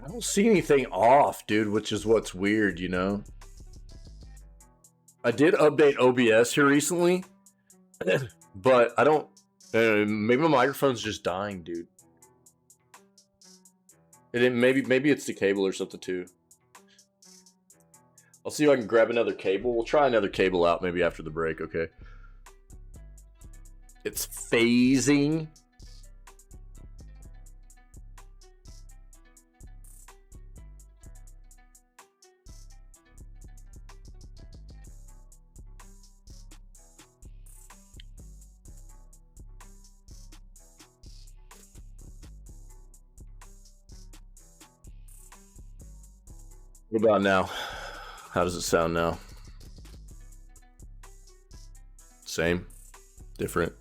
I don't see anything off, dude, which is what's weird, you know? I did update OBS here recently, but I don't... maybe my microphone's just dying, dude. And maybe it's the cable or something, too. I'll see if I can grab another cable. We'll try another cable out maybe after the break, okay? It's phasing. What about now? How does it sound now? Same? Different?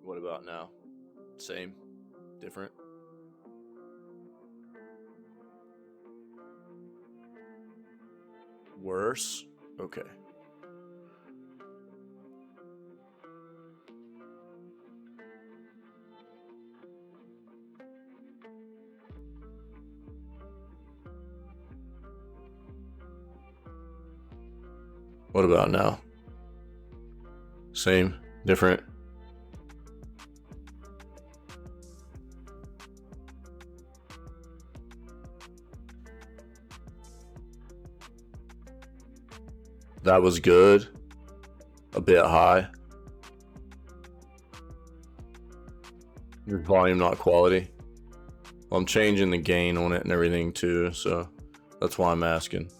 What about now? Same? Different? Worse? Okay. What about now? Same? Different? That was good. A bit high. Your volume, not quality. Well, I'm changing the gain on it and everything too, so that's why I'm asking.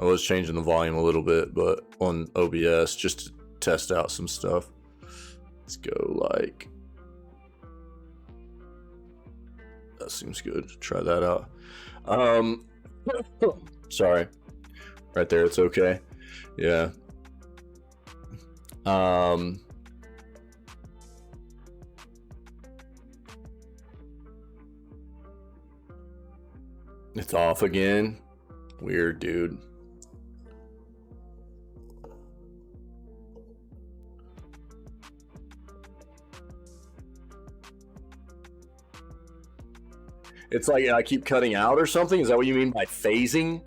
I was changing the volume a little bit, but on OBS just to test out some stuff. Let's go like... That seems good. Try that out. Sorry. Right there, it's okay. Yeah. It's off again. Weird, dude. It's like I keep cutting out or something? Is that what you mean by phasing?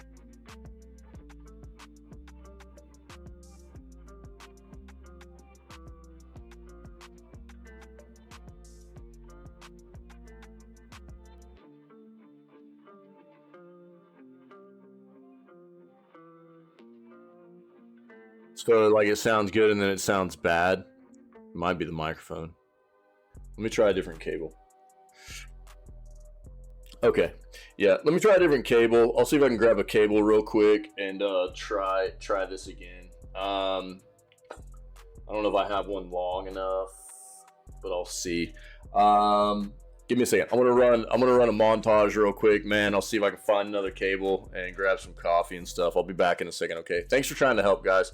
So like it sounds good and then it sounds bad. It might be the microphone. Let me try a different cable. Okay, yeah, let me try a different cable. I'll see if I can grab a cable real quick and try this again. I don't know if I have one long enough, but I'll see. Give me a second. I'm gonna run a montage real quick, man. I'll see if I can find another cable and grab some coffee and stuff. I'll be back in a second, okay? Thanks for trying to help, guys.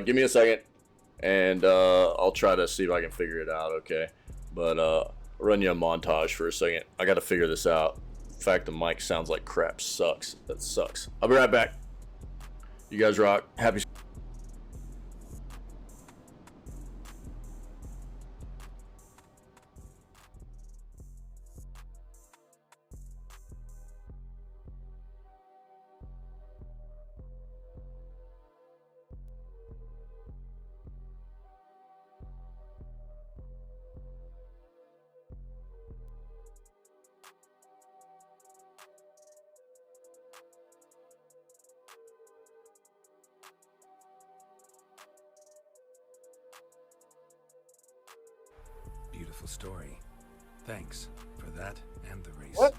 Give me a second, and I'll try to see if I can figure it out, okay? But I'll run you a montage for a second. I got to figure this out. In fact, the mic sounds like crap. Sucks. That sucks. I'll be right back. You guys rock. Happy. Beautiful story. Thanks for that and the race. What?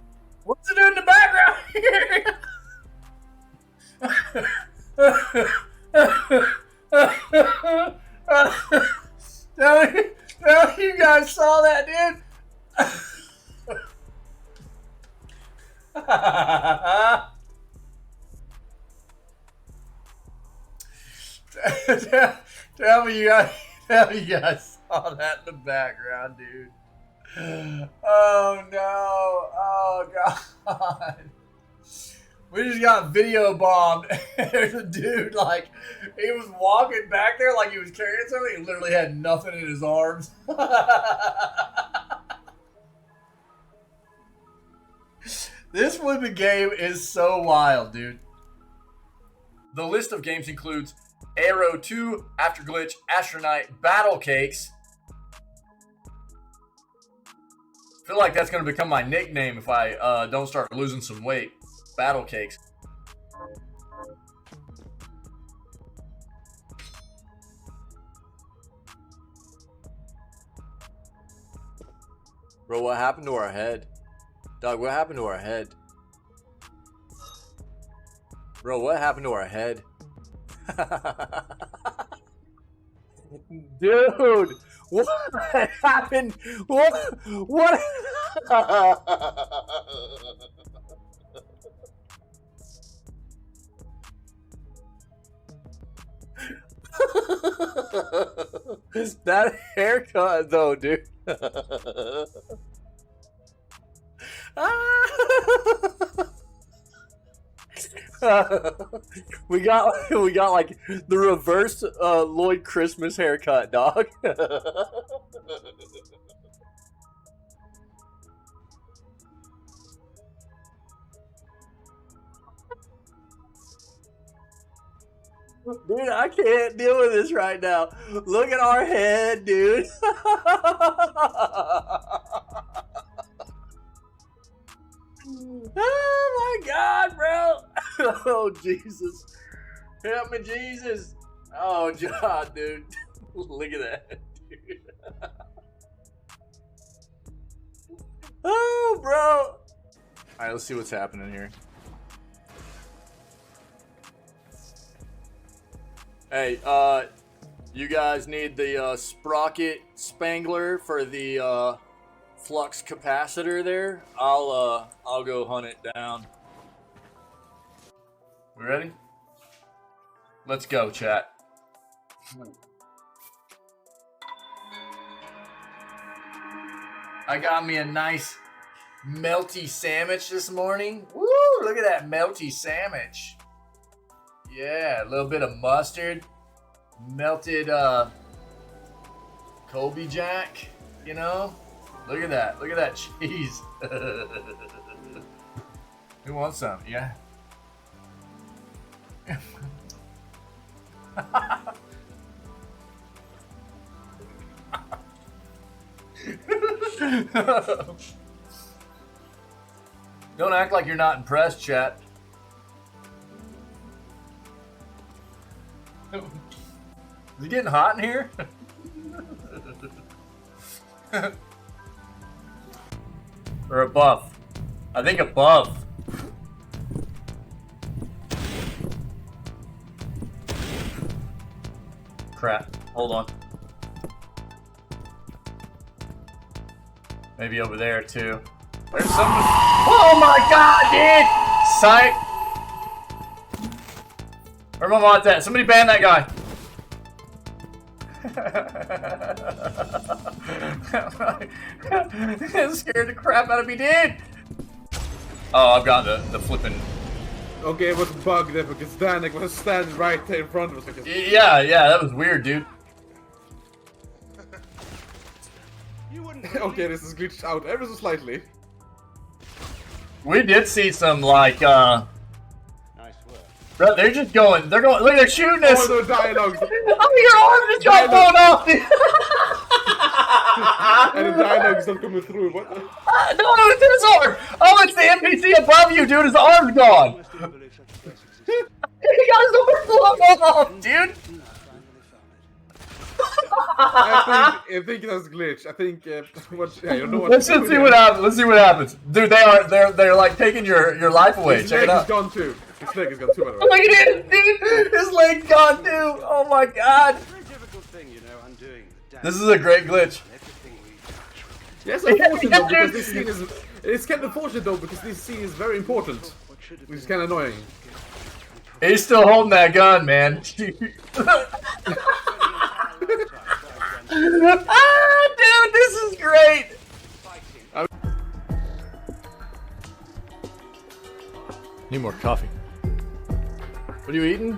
What's it in the background here? Now you guys saw that, dude. Tell me you guys saw that in the background, dude. Oh no! Oh god! We just got video bombed. There's a dude like he was walking back there like he was carrying something. He literally had nothing in his arms. This flipping game is so wild, dude. The list of games includes Arrow 2, After Glitch, Astronaut, Battle Cakes. I feel like that's going to become my nickname if I don't start losing some weight. Battle Cakes. Bro, what happened to our head? Dog, what happened to our head? Bro, what happened to our head? Dude, what happened? What? That haircut, though, dude. we got like the reverse Lloyd Christmas haircut, dog. Dude, I can't deal with this right now. Look at our head, dude. Oh my God, bro. Oh, Jesus. Help me, Jesus. Oh, God, dude. Look at that, dude. Oh, bro. All right, let's see what's happening here. Hey, you guys need the sprocket spangler for the flux capacitor there. I'll go hunt it down. We ready? Let's go, chat. I got me a nice melty sandwich this morning. Woo! Look at that melty sandwich. Yeah, a little bit of mustard, melted Colby Jack, you know? Look at that cheese. Who wants some? Yeah. Don't act like you're not impressed, chat. Is it getting hot in here? Or above? I think above. Crap. Hold on. Maybe over there too. There's something. Oh my God, dude! Sight. Where my mod's at? Somebody ban that guy. It scared the crap out of me, dude. Oh, I've got the flipping. Okay, it was a bug there because Danik was standing right there in front of us. Like Yeah, that was weird, dude. Okay, this is glitched out ever so slightly. We did see some like nice work. Bro, they're going, look, they're shooting us! Oh, the dialogues! Oh, your arm just got blown off! And the dialogue's not coming through, what the? No, it's his arm! Oh, it's the NPC above you, dude, his arm's gone! He got his arm blown off, dude! I think that's glitch. I think, yeah, you don't know what Let's see what happens, Dude, they're like taking your life away, his check it leg out. is gone too. His leg is gone too, by the way. Look at it, dude! His leg's gone too! Oh my God! This is a great glitch. Yes, unfortunate though, because this scene is... It's kind of unfortunate though, because this scene is very important. Which is kind of annoying. He's still holding that gun, man. Ah, dude, this is great! Need more coffee. What are you eating?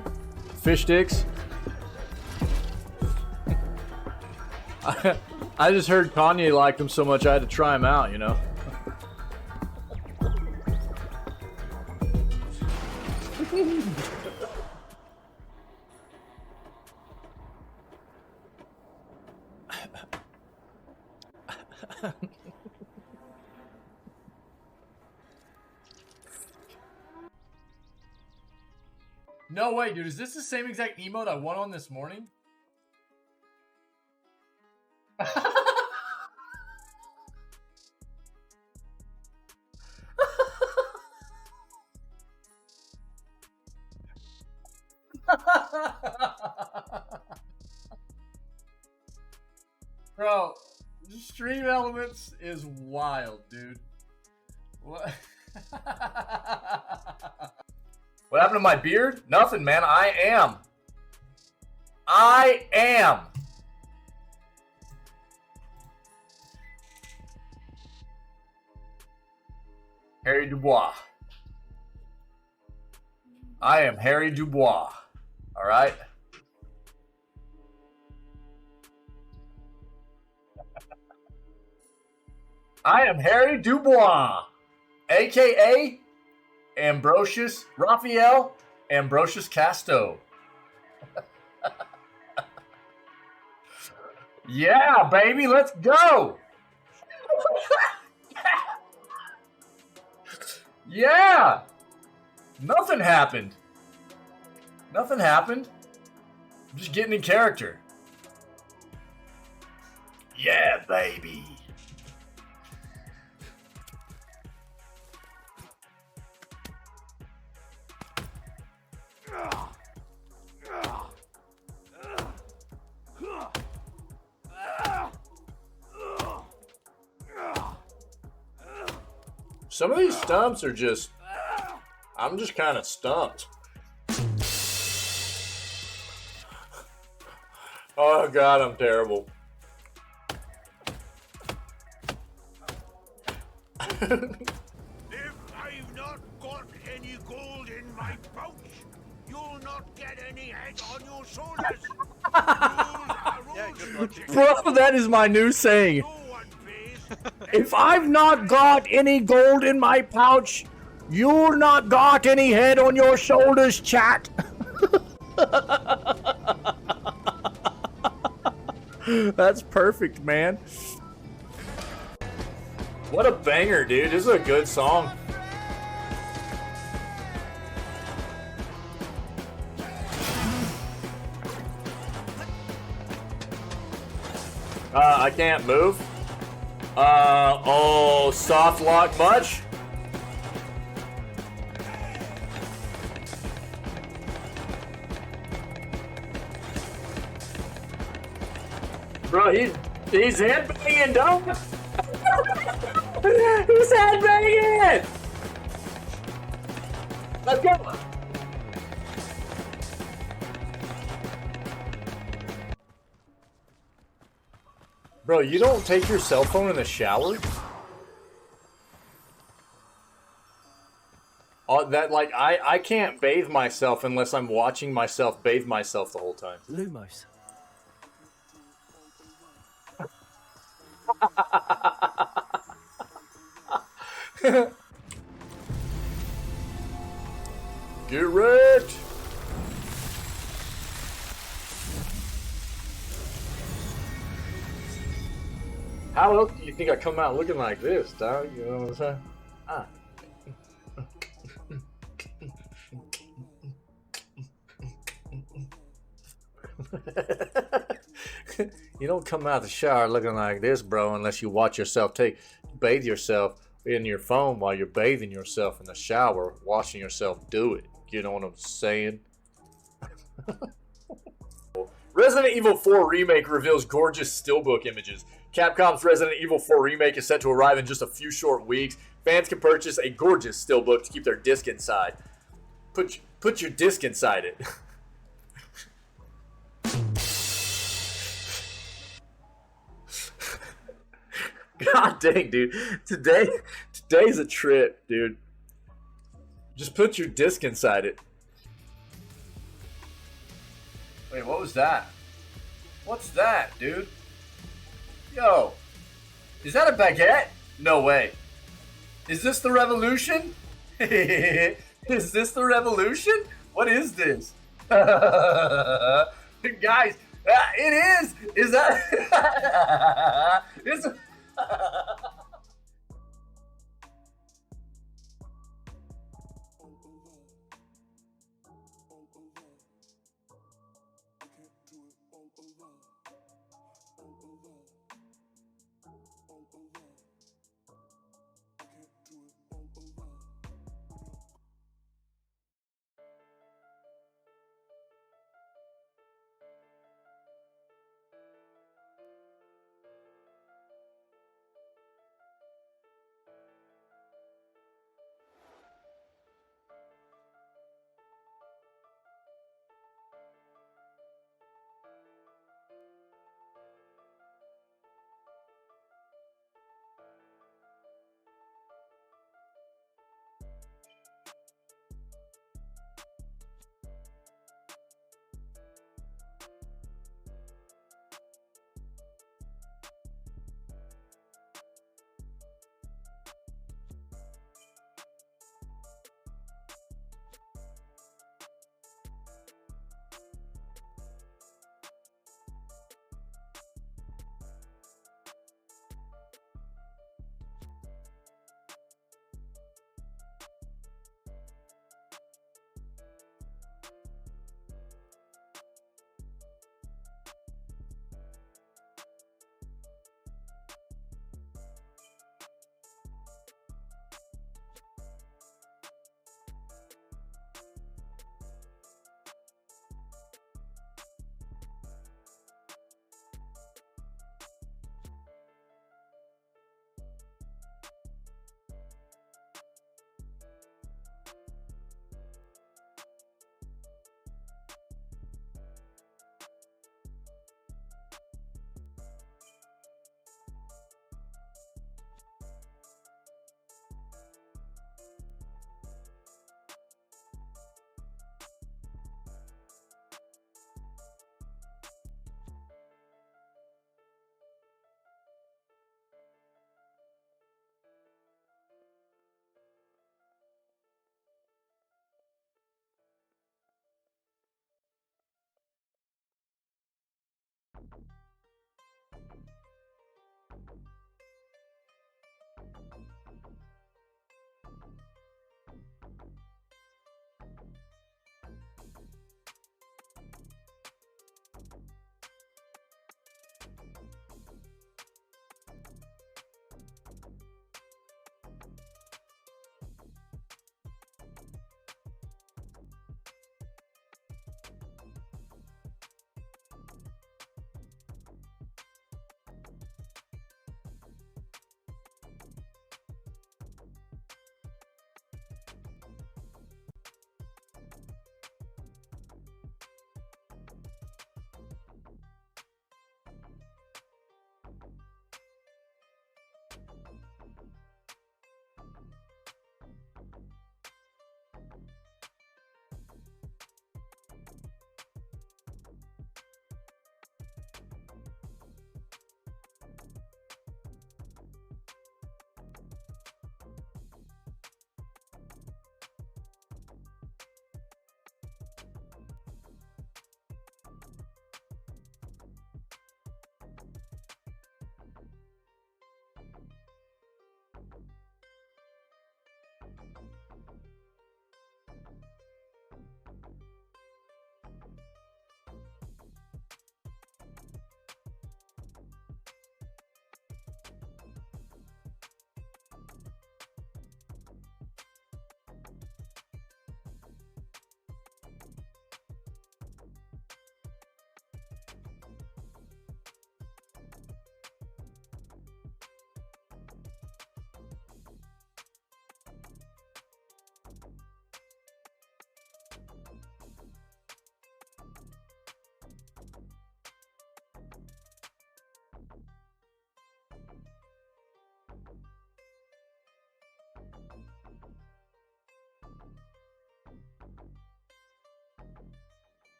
Fish sticks? I just heard Kanye liked them so much I had to try them out, you know? No way, dude. Is this the same exact emote I won on this morning? Bro, Stream Elements is wild, dude. What? What happened to my beard? Nothing, man. I am. Harry Dubois. I am Harry Dubois. All right? I am Harry Dubois, a.k.a. Ambrosius Raphael Ambrosius Casto. Yeah, baby, let's go. Yeah. Nothing happened. Nothing happened. I'm just getting in character. Yeah, baby. Some of these stumps are just, I'm just kind of stumped. Oh God, I'm terrible. If I've not got any gold in my pouch, you'll not get any head on your shoulders. Bro, that is my new saying. If I've not got any gold in my pouch, you'll not got any head on your shoulders, chat. That's perfect, man. What a banger, dude. This is a good song. I can't move. Oh, soft lock much? Bro, he's headbanging, don't? He's headbanging! Let's go! Bro, you don't take your cell phone in the shower? That, like, I can't bathe myself unless I'm watching myself bathe myself the whole time. Lumos. Get wrecked! How else do you think I come out looking like this, dog? You know what I'm saying? Ah. You don't come out of the shower looking like this, bro, unless you watch yourself bathe yourself in your phone while you're bathing yourself in the shower, watching yourself do it. You know what I'm saying? Resident Evil 4 Remake reveals gorgeous steelbook images. Capcom's Resident Evil 4 Remake is set to arrive in just a few short weeks. Fans can purchase a gorgeous steelbook to keep their disc inside. Put your disc inside it. God dang, dude. Today's a trip, dude. Just put your disc inside it. Wait, what was that? What's that, dude? Yo. Is that a baguette? No way. Is this the revolution? Is this the revolution? What is this? Guys, it is! Is that...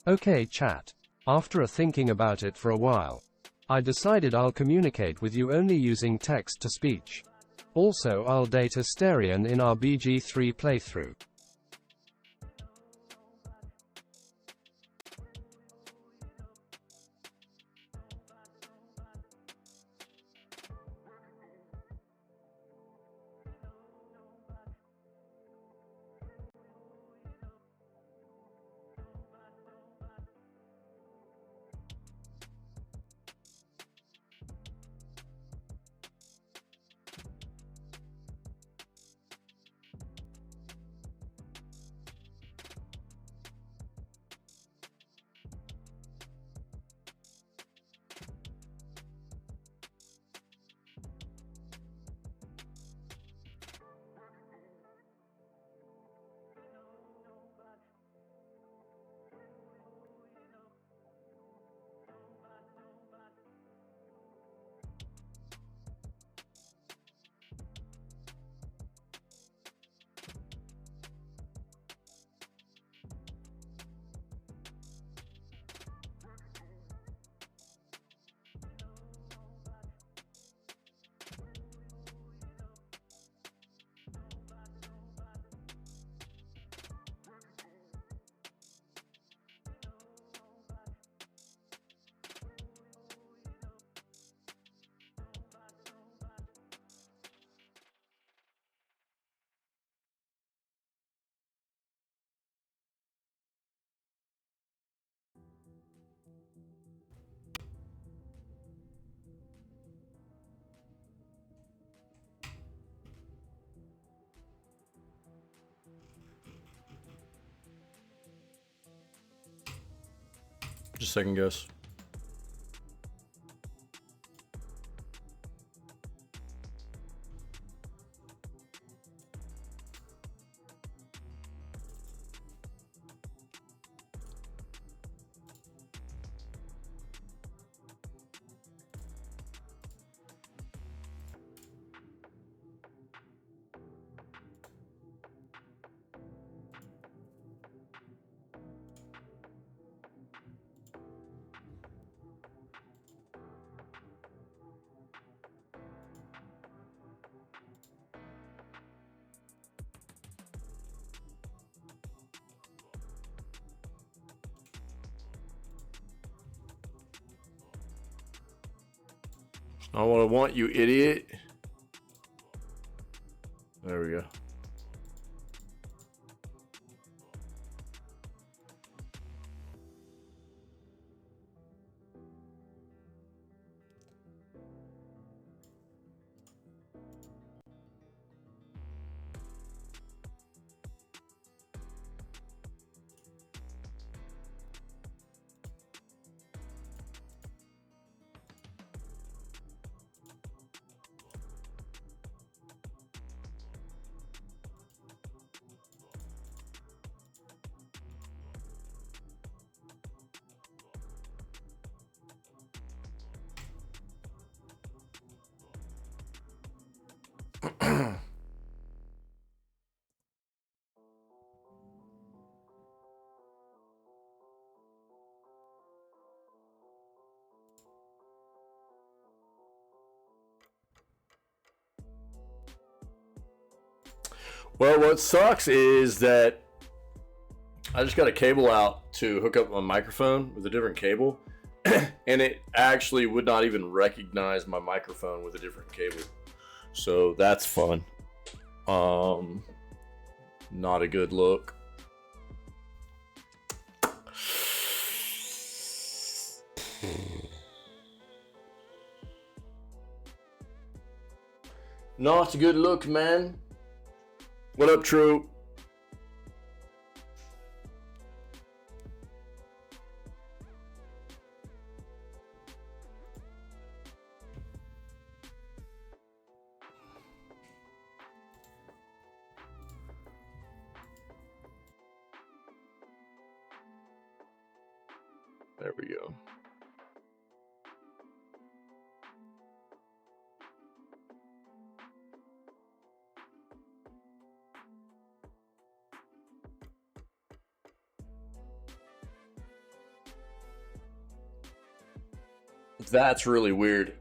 Okay chat. After thinking about it for a while, I decided I'll communicate with you only using text-to-speech. Also I'll date Asterion in our BG3 playthrough. Just second guess. Not what I want, you idiot. There we go. Well, what sucks is that I just got a cable out to hook up my microphone with a different cable, and it actually would not even recognize my microphone with a different cable. So that's fun. Not a good look. Not a good look, man. What up, True? There we go. That's really weird.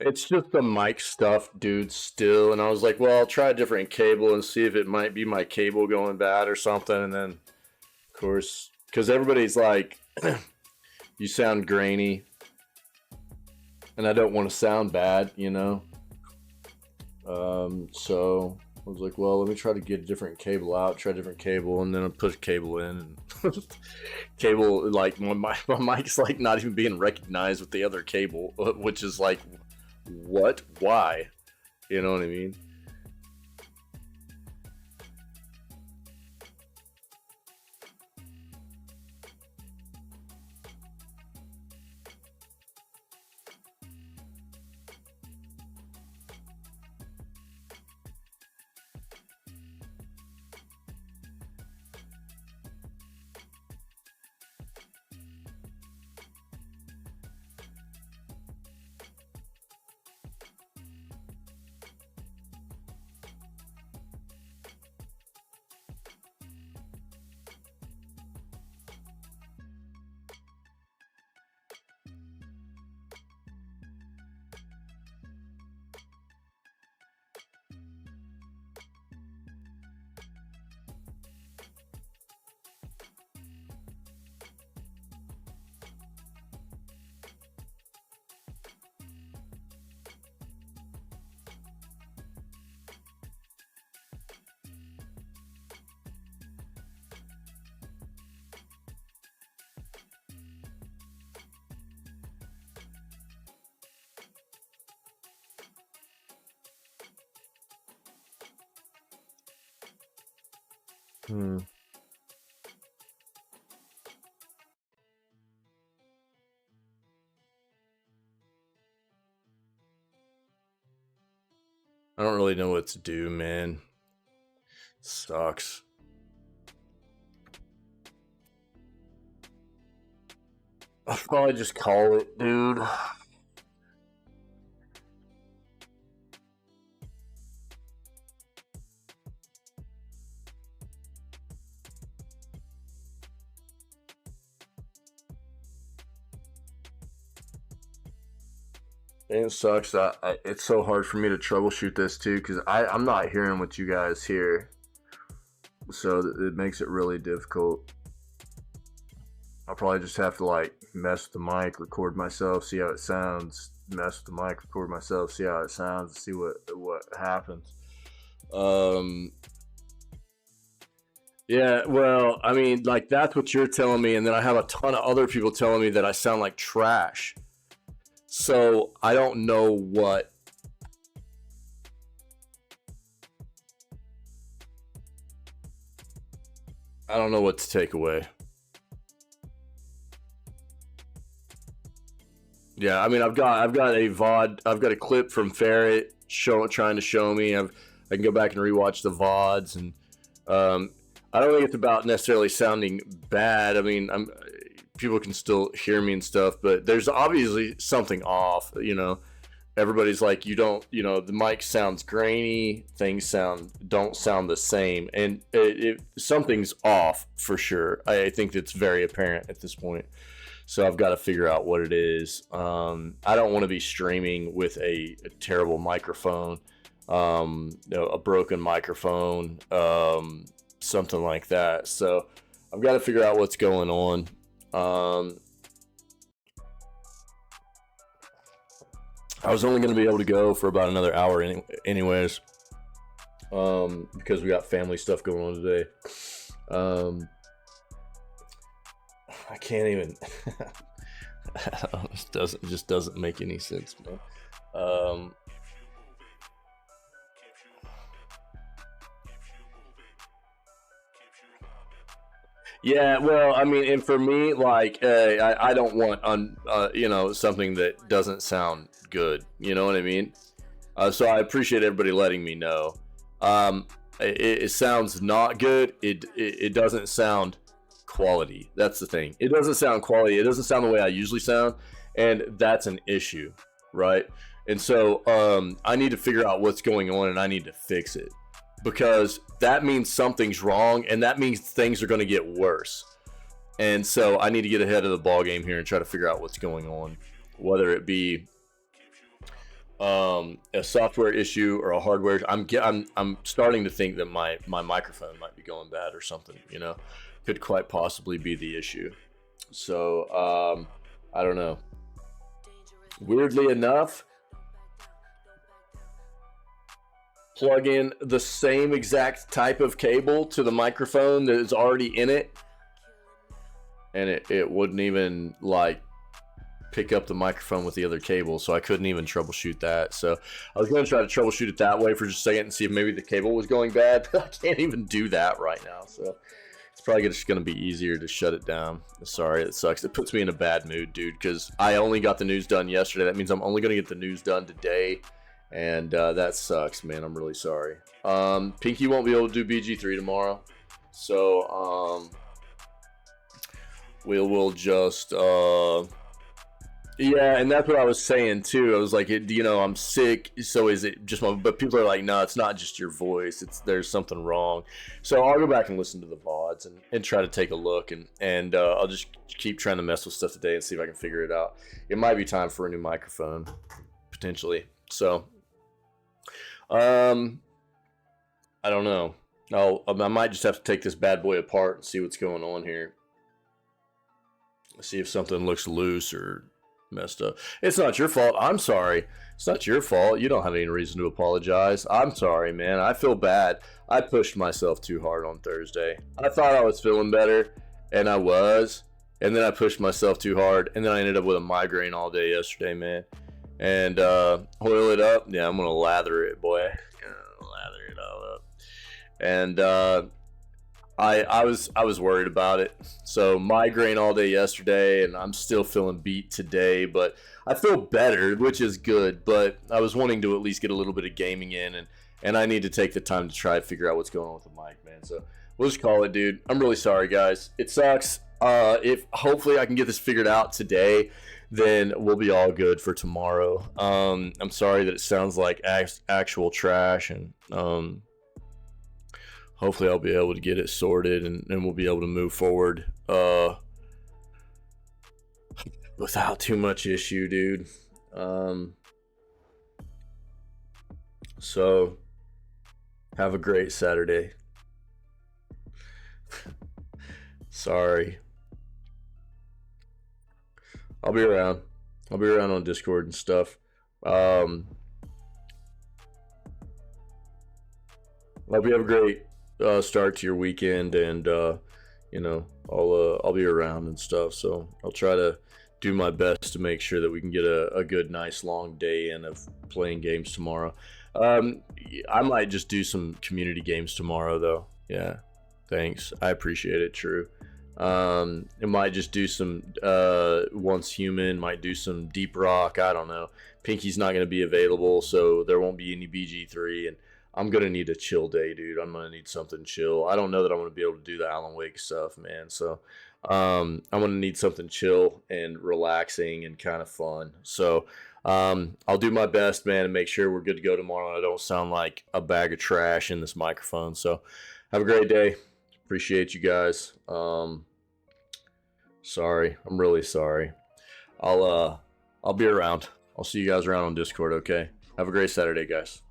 It's just the mic stuff, dude, still. And I was like, well, I'll try a different cable and see if it might be my cable going bad or something. And then, of course, because everybody's like, you sound grainy. And I don't want to sound bad, you know? So I was like, well, let me try to get a different cable out, try a different cable, and then I put a cable in. And cable, like, my mic's like not even being recognized with the other cable, which is like, what? Why? You know what I mean? I don't really know what to do, man. Sucks. I'll probably just call it, dude. And it sucks. It's so hard for me to troubleshoot this too, because I'm not hearing what you guys hear, so it makes it really difficult. I'll probably just have to like mess with the mic, record myself, see how it sounds. Mess with the mic, record myself, see how it sounds, see what happens. Yeah, well, I mean, like that's what you're telling me, and then I have a ton of other people telling me that I sound like trash. So I don't know what. I don't know what to take away. Yeah, I mean, I've got a VOD, I've got a clip from Ferret trying to show me. I can go back and rewatch the VODs, and I don't think it's about necessarily sounding bad. I mean, people can still hear me and stuff, but there's obviously something off, you know. Everybody's like, the mic sounds grainy, things don't sound the same, and something's off for sure. I think it's very apparent at this point, so I've got to figure out what it is. I don't want to be streaming with a terrible microphone, a broken microphone, something like that. So I've got to figure out what's going on. I was only going to be able to go for about another hour anyways, because we got family stuff going on today. I can't even. It just doesn't make any sense, man. Yeah, well, I mean, and for me, like, I don't want something that doesn't sound good. You know what I mean? So I appreciate everybody letting me know. It sounds not good. It doesn't sound quality. That's the thing. It doesn't sound quality. It doesn't sound the way I usually sound, and that's an issue, right? And so I need to figure out what's going on, and I need to fix it, because that means something's wrong, and that means things are going to get worse. And so I need to get ahead of the ball game here and try to figure out what's going on, whether it be a software issue or a hardware. I'm starting to think that my microphone might be going bad or something. You know, could quite possibly be the issue. So I don't know. Weirdly enough, plug in the same exact type of cable to the microphone that is already in it, and it wouldn't even like pick up the microphone with the other cable, so I couldn't even troubleshoot that. So I was going to try to troubleshoot it that way for just a second and see if maybe the cable was going bad, but I can't even do that right now, so it's probably just going to be easier to shut it down. Sorry, it sucks. It puts me in a bad mood, dude, because I only got the news done yesterday. That means I'm only going to get the news done today, and that sucks, man. I'm really sorry. Pinky won't be able to do BG3 tomorrow, so we'll just yeah, and that's what I was saying too. I was like, I'm sick, so is it just my, but people are like, no, it's not just your voice, there's something wrong. So I'll go back and listen to the VODs and try to take a look, and I'll just keep trying to mess with stuff today and see if I can figure it out. It might be time for a new microphone, potentially. So I don't know. I might just have to take this bad boy apart and see what's going on here. See if something looks loose or messed up. It's not your fault. I'm sorry. It's not your fault. You don't have any reason to apologize. I'm sorry, man. I feel bad. I pushed myself too hard on Thursday. I thought I was feeling better, and I was, and then I pushed myself too hard, and then I ended up with a migraine all day yesterday, man. And oil it up. Yeah, I'm gonna lather it, boy. Lather it all up. And I was worried about it. So migraine all day yesterday, and I'm still feeling beat today, but I feel better, which is good. But I was wanting to at least get a little bit of gaming in, and I need to take the time to try to figure out what's going on with the mic, man. So we'll just call it, dude. I'm really sorry, guys. It sucks. If hopefully I can get this figured out today, then we'll be all good for tomorrow. I'm sorry that it sounds like actual trash, and hopefully I'll be able to get it sorted, and we'll be able to move forward without too much issue, dude. So have a great Saturday. Sorry. I'll be around. I'll be around on Discord and stuff. Hope you have a great start to your weekend, and you know, I'll be around and stuff. So I'll try to do my best to make sure that we can get a good, nice, long day in of playing games tomorrow. I might just do some community games tomorrow, though. Yeah, thanks. I appreciate it. True. It might just do some Once Human, might do some Deep Rock. I don't know. Pinky's not going to be available, so there won't be any BG3, and I'm going to need a chill day, dude. I'm going to need something chill. I don't know that I'm going to be able to do the Alan Wake stuff, man. So I'm going to need something chill and relaxing and kind of fun. So I'll do my best, man, and make sure we're good to go tomorrow, and I don't sound like a bag of trash in this microphone. So have a great day. Appreciate you guys. Sorry. I'm really sorry. I'll be around. I'll see you guys around on Discord, okay? Have a great Saturday, guys.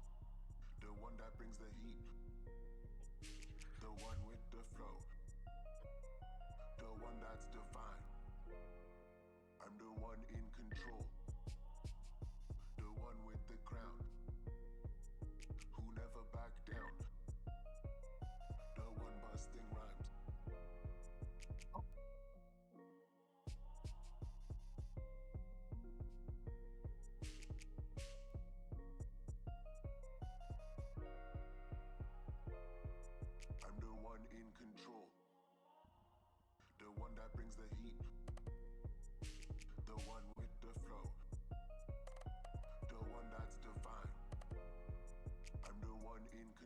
In